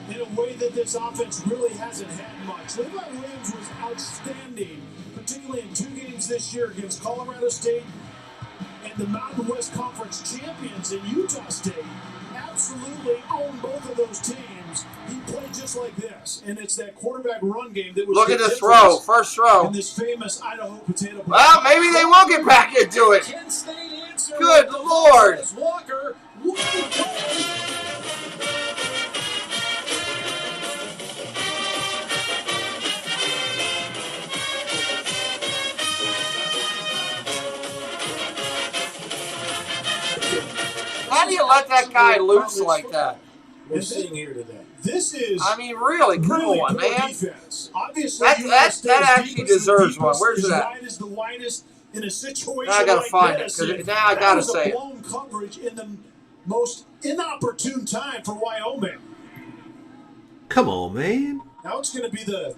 S12: in a way that this offense really hasn't had much. Levi Williams was outstanding, particularly in 2 games this year against Colorado State and the Mountain West Conference champions in Utah State. Absolutely owned both of those teams. He played just like this, and it's that quarterback run game that was.
S7: Look at the throw, first throw.
S12: In this famous Idaho potato bowl.
S7: Well, maybe they will get back into it. Good Lord.
S30: Walker.
S7: How do you let that guy loose like that?
S30: We're seeing here today.
S12: This is.
S7: I mean, really, come on,
S12: poor
S7: man.
S12: Defense. Obviously,
S7: That actually deserves one. Where's
S12: as
S7: that?
S12: wide as the widest in a situation
S7: Now I gotta
S12: like
S7: find
S12: this.
S7: it, 'cause
S12: And
S7: now I
S12: that
S7: gotta
S12: was
S7: say
S12: a
S7: it.
S12: blown coverage in the most inopportune time for Wyoming.
S6: Come on, man.
S12: Now it's going to be the.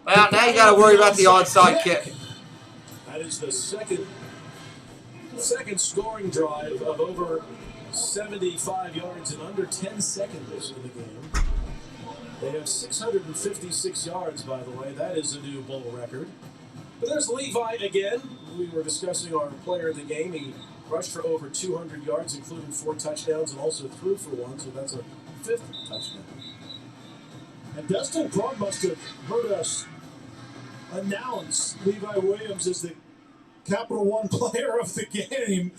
S7: Well, now you got to worry about the onside kick.
S30: That is the second scoring drive of over 75 yards in under 10 seconds in the game. They have 656 yards, by the way. That is a new bowl record. But there's Levi again. We were discussing our player of the game. He rushed for over 200 yards, including 4 touchdowns, and also threw for 1, so that's a 5th touchdown.
S12: And Dustin Crum must have heard us announce Levi Williams as the Capital One player of the game,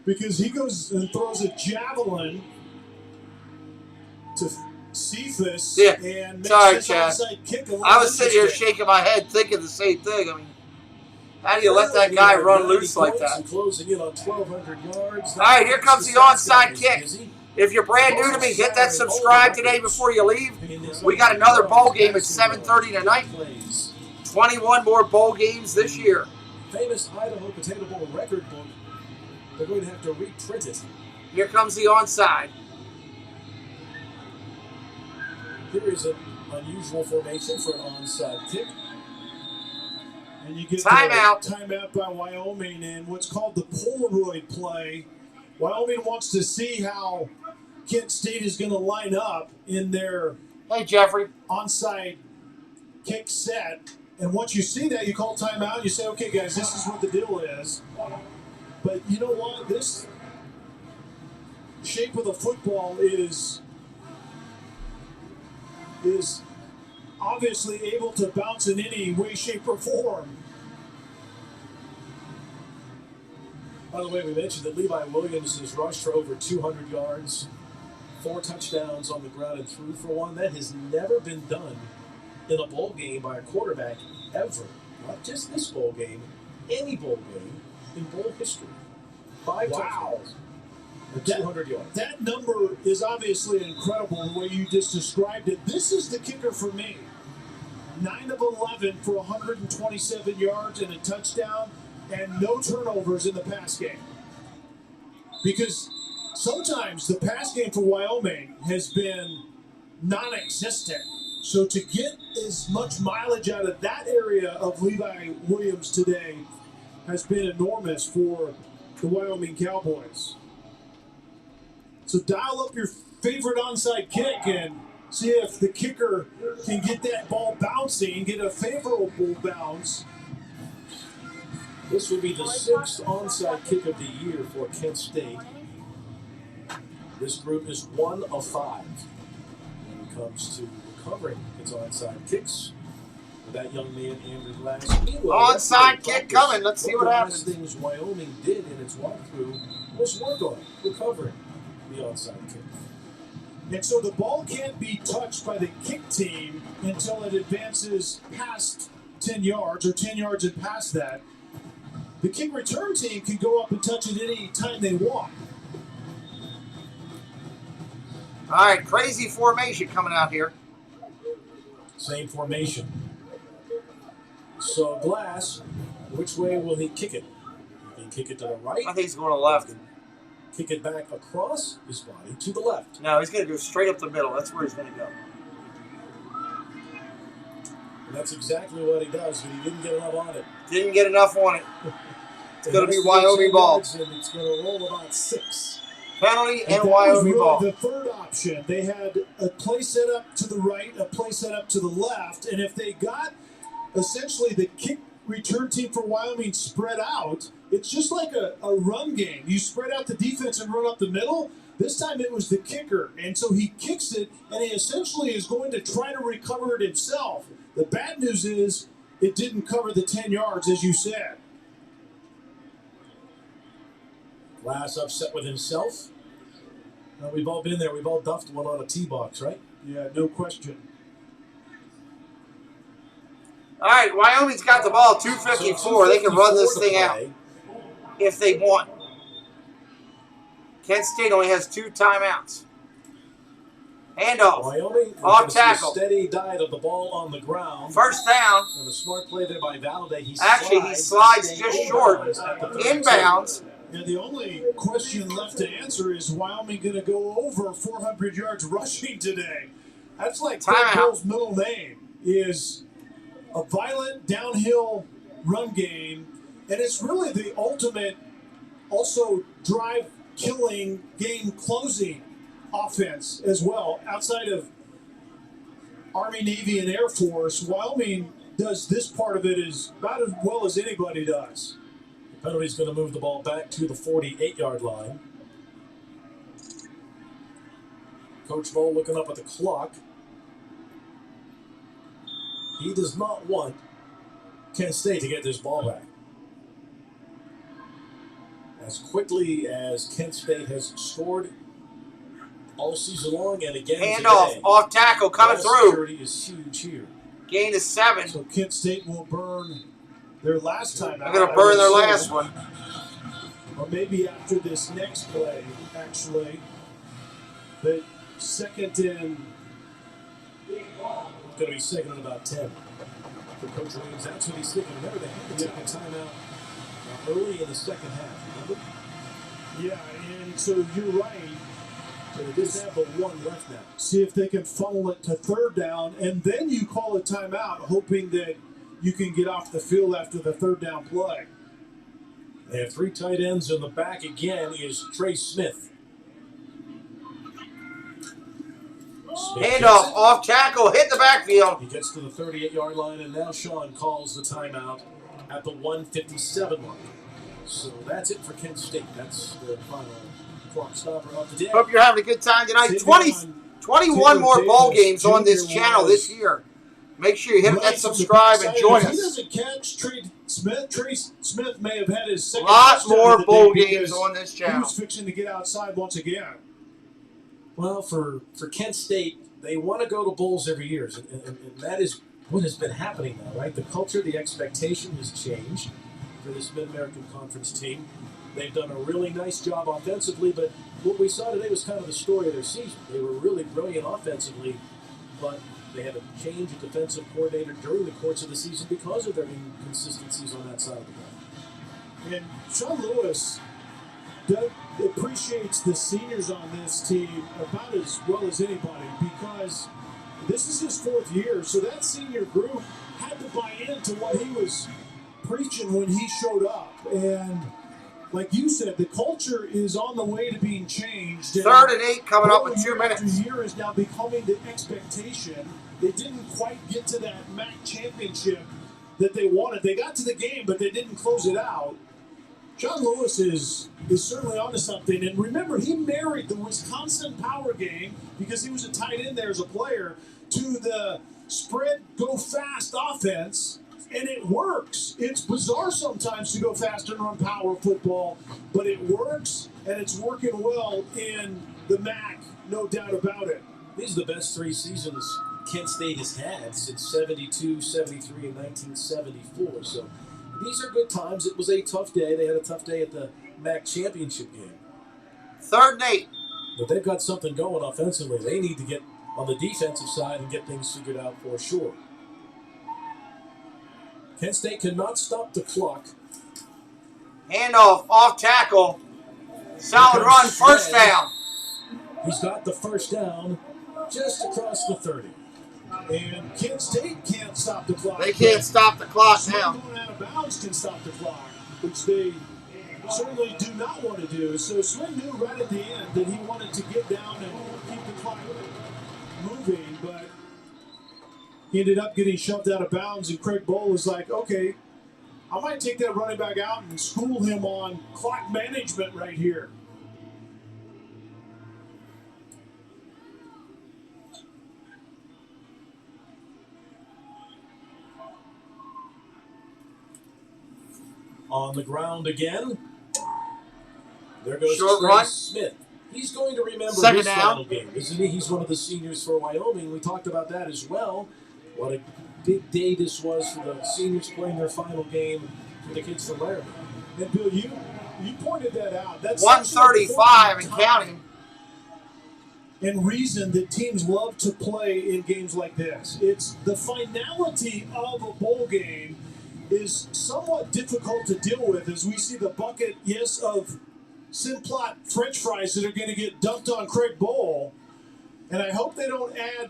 S12: because he goes and throws a javelin to Cephas and makes this onside kick.
S7: I was sitting here shaking my head thinking the same thing. I mean, how do you let that guy run loose like that?
S30: Closing in on 1,200 yards.
S7: All right, here comes the onside kick. If you're brand new to me, hit that subscribe today before you leave. We got another bowl game at 7:30 tonight. 21 more bowl games this year.
S30: Famous Idaho Potato Bowl record book. They're going to have to reprint it.
S7: Here comes the onside.
S30: Here is an unusual formation for an onside kick.
S12: And you get
S7: timeout.
S12: Timeout by Wyoming, and what's called the Polaroid play. Wyoming wants to see how Kent State is going to line up in their onside kick set. And once you see that, you call timeout. You say, okay, guys, this is what the deal is. But you know what? This shape of the football is obviously able to bounce in any way, shape, or form.
S30: By the way, we mentioned that Levi Williams has rushed for over 200 yards, 4 touchdowns on the ground, and threw for 1. That has never been done in a bowl game by a quarterback ever. Not just this bowl game, any bowl game in bowl history. 5 touchdowns and 200 yards.
S12: That number is obviously incredible the way you just described it. This is the kicker for me. 9 of 11 for 127 yards and a touchdown, and no turnovers in the pass game. Because sometimes the pass game for Wyoming has been non-existent. So to get as much mileage out of that area of Levi Williams today has been enormous for the Wyoming Cowboys. So dial up your favorite onside kick and see if the kicker can get that ball bouncing, get a favorable bounce.
S30: This will be the 6th onside kick of the year for Kent State. This group is 1 of 5 when it comes to recovering its onside kicks. With that young man, Andrew Glass.
S7: Onside kick coming. Let's see what happens.
S30: One of the things Wyoming did in its walkthrough was work on recovering the onside kick.
S12: And so the ball can't be touched by the kick team until it advances past 10 yards or 10 yards and past that. The kick return team can go up and touch it any time they want.
S7: All right, crazy formation coming out here.
S30: Same formation. So Glass, which way will he kick it? He can kick it to the right.
S7: I think he's going to the left.
S30: Kick it back across his body to the left.
S7: No, he's going to go straight up the middle. That's where he's going to go.
S30: And that's exactly what he does, but he didn't get enough on it.
S7: Didn't get enough on it. It's going to be Wyoming ball.
S30: And it's going to roll about 6.
S7: Penalty and Wyoming ball.
S12: The third option. They had a play set up to the right, a play set up to the left, and if they got essentially the kick return team for Wyoming spread out, it's just like a run game. You spread out the defense and run up the middle. This time it was the kicker, and so he kicks it, and he essentially is going to try to recover it himself. The bad news is it didn't cover the 10 yards, as you said.
S30: Glass upset with himself. We've all been there. We've all duffed one on a tee box, right?
S12: Yeah, no question.
S7: All right, Wyoming's got the ball, 2:54. They can run this thing out if they want. Kent State only has 2 timeouts. Handoff.
S30: Wyoming
S7: off tackle.
S30: Steady diet of the ball on the ground.
S7: First down.
S30: And a smart play there by Valade. He
S7: slides just short. Inbounds.
S12: And the only question left to answer is Wyoming going to go over 400 yards rushing today? That's like Cole's middle name is a violent downhill run game, and it's really the ultimate also drive-killing, game-closing offense as well, outside of Army, Navy, and Air Force, Wyoming does this part of it about as well as anybody does.
S30: The penalty's going to move the ball back to the 48-yard line. Coach Bowl looking up at the clock. He does not want Kent State to get this ball back. As quickly as Kent State has scored all season long and again
S7: Handoff, off tackle, coming through.
S30: Security is huge here.
S7: Gain is 7.
S12: So Kent State will burn their last time out.
S7: I'm going to burn their last one.
S12: Or maybe after this next play, actually. The second and...
S30: It's going to be second and about 10 for Coach Williams. That's what he's thinking. Remember, they had to take a timeout early in the second half, remember?
S12: Yeah, and so you're right.
S30: So they just have the one left now.
S12: See if they can funnel it to third down, and then you call a timeout, hoping that you can get off the field after the third down play.
S30: They have 3 tight ends, and the back again is Trey Smith.
S7: Handoff, off tackle, hit the backfield.
S30: He gets to the 38-yard line, and now Sean calls the timeout at the 1:57 mark. So that's it for Kent State. That's the final clock stopper of the day.
S7: Hope you're having a good time tonight. 21 more ball games on this channel this year. Make sure you hit that subscribe and join
S12: If he
S7: us.
S12: doesn't catch Trey Smith may have had his second
S7: Lot
S12: touchdown
S7: more
S12: of the
S7: bowl
S12: day
S7: games
S12: because
S7: on this
S12: He
S7: channel.
S12: was fixing to get outside once again.
S30: Well, for Kent State, they want to go to bowls every year, and that is what has been happening now, right? The culture, the expectation has changed for this Mid-American Conference team. They've done a really nice job offensively, but what we saw today was kind of the story of their season. They were really brilliant offensively, but they had a change of defensive coordinator during the course of the season because of their inconsistencies on that side of the ball.
S12: And Sean Lewis appreciates the seniors on this team about as well as anybody because this is his 4th year, so that senior group had to buy into what he was preaching when he showed up. And like you said, the culture is on the way to being changed.
S7: 3rd and 8 coming up in 2 minutes.
S12: After year is now becoming the expectation. They didn't quite get to that MAC championship that they wanted. They got to the game, but they didn't close it out. John Lewis is certainly onto something. And remember, he married the Wisconsin power game because he was a tight end there as a player to the spread, go fast offense. And it works. It's bizarre sometimes to go fast and run power football, but it works, and it's working well in the MAC, no doubt about it.
S30: These are the best 3 seasons Kent State has had since 72, 73, and 1974. So these are good times. It was a tough day. They had a tough day at the MAC championship game.
S7: 3rd and 8.
S30: But they've got something going offensively. They need to get on the defensive side and get things figured out for sure. Kent State cannot stop the clock.
S7: Handoff, off tackle. Solid run, first down.
S30: He's got the first down just across the 30.
S12: And Kent State can't stop the clock.
S7: They can't stop the clock now.
S12: Going out of bounds can stop the clock, which they certainly do not want to do. So Swin knew right at the end that he wanted to get down and keep the clock moving, but he ended up getting shoved out of bounds, and Craig Bowl was like, okay, I might take that running back out and school him on clock management right here.
S30: On the ground again. There goes
S7: Short
S30: Trey
S7: run.
S30: Smith. He's going to remember
S7: Second
S30: his
S7: down.
S30: final game, isn't he? He's one of the seniors for Wyoming. We talked about that as well. What a big day this was for the seniors playing their final game for the kids from Laramie.
S12: And Bill, you pointed that out. That's
S7: 135 and counting.
S12: And reason that teams love to play in games like this. It's the finality of a bowl game is somewhat difficult to deal with as we see the bucket, yes, of Simplot French fries that are going to get dumped on Craig Bowl. And I hope they don't add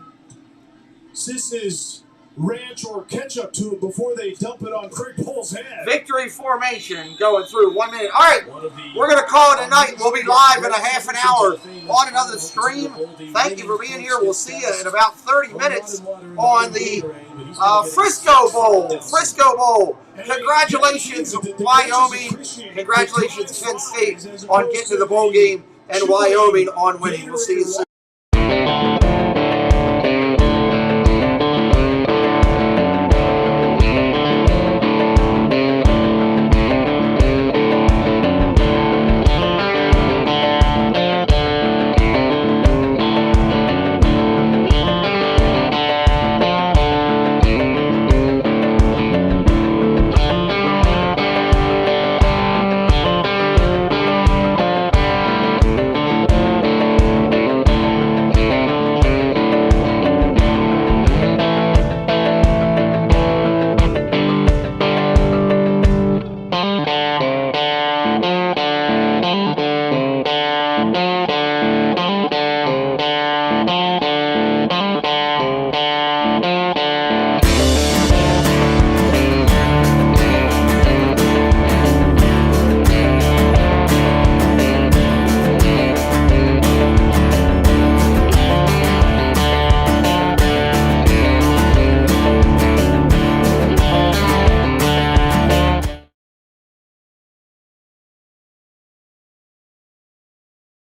S12: Sis's ranch or ketchup to it before they dump it on Craig Pohl's head.
S7: Victory formation going through 1 minute. All right, we're going to call it a night. We'll be live in a half an hour on another stream. Thank you for being here. We'll see you in about 30 minutes on the Frisco Bowl. Frisco Bowl. Congratulations, Wyoming. Congratulations, Penn State, on getting to the bowl game, and Wyoming on winning. We'll see you soon.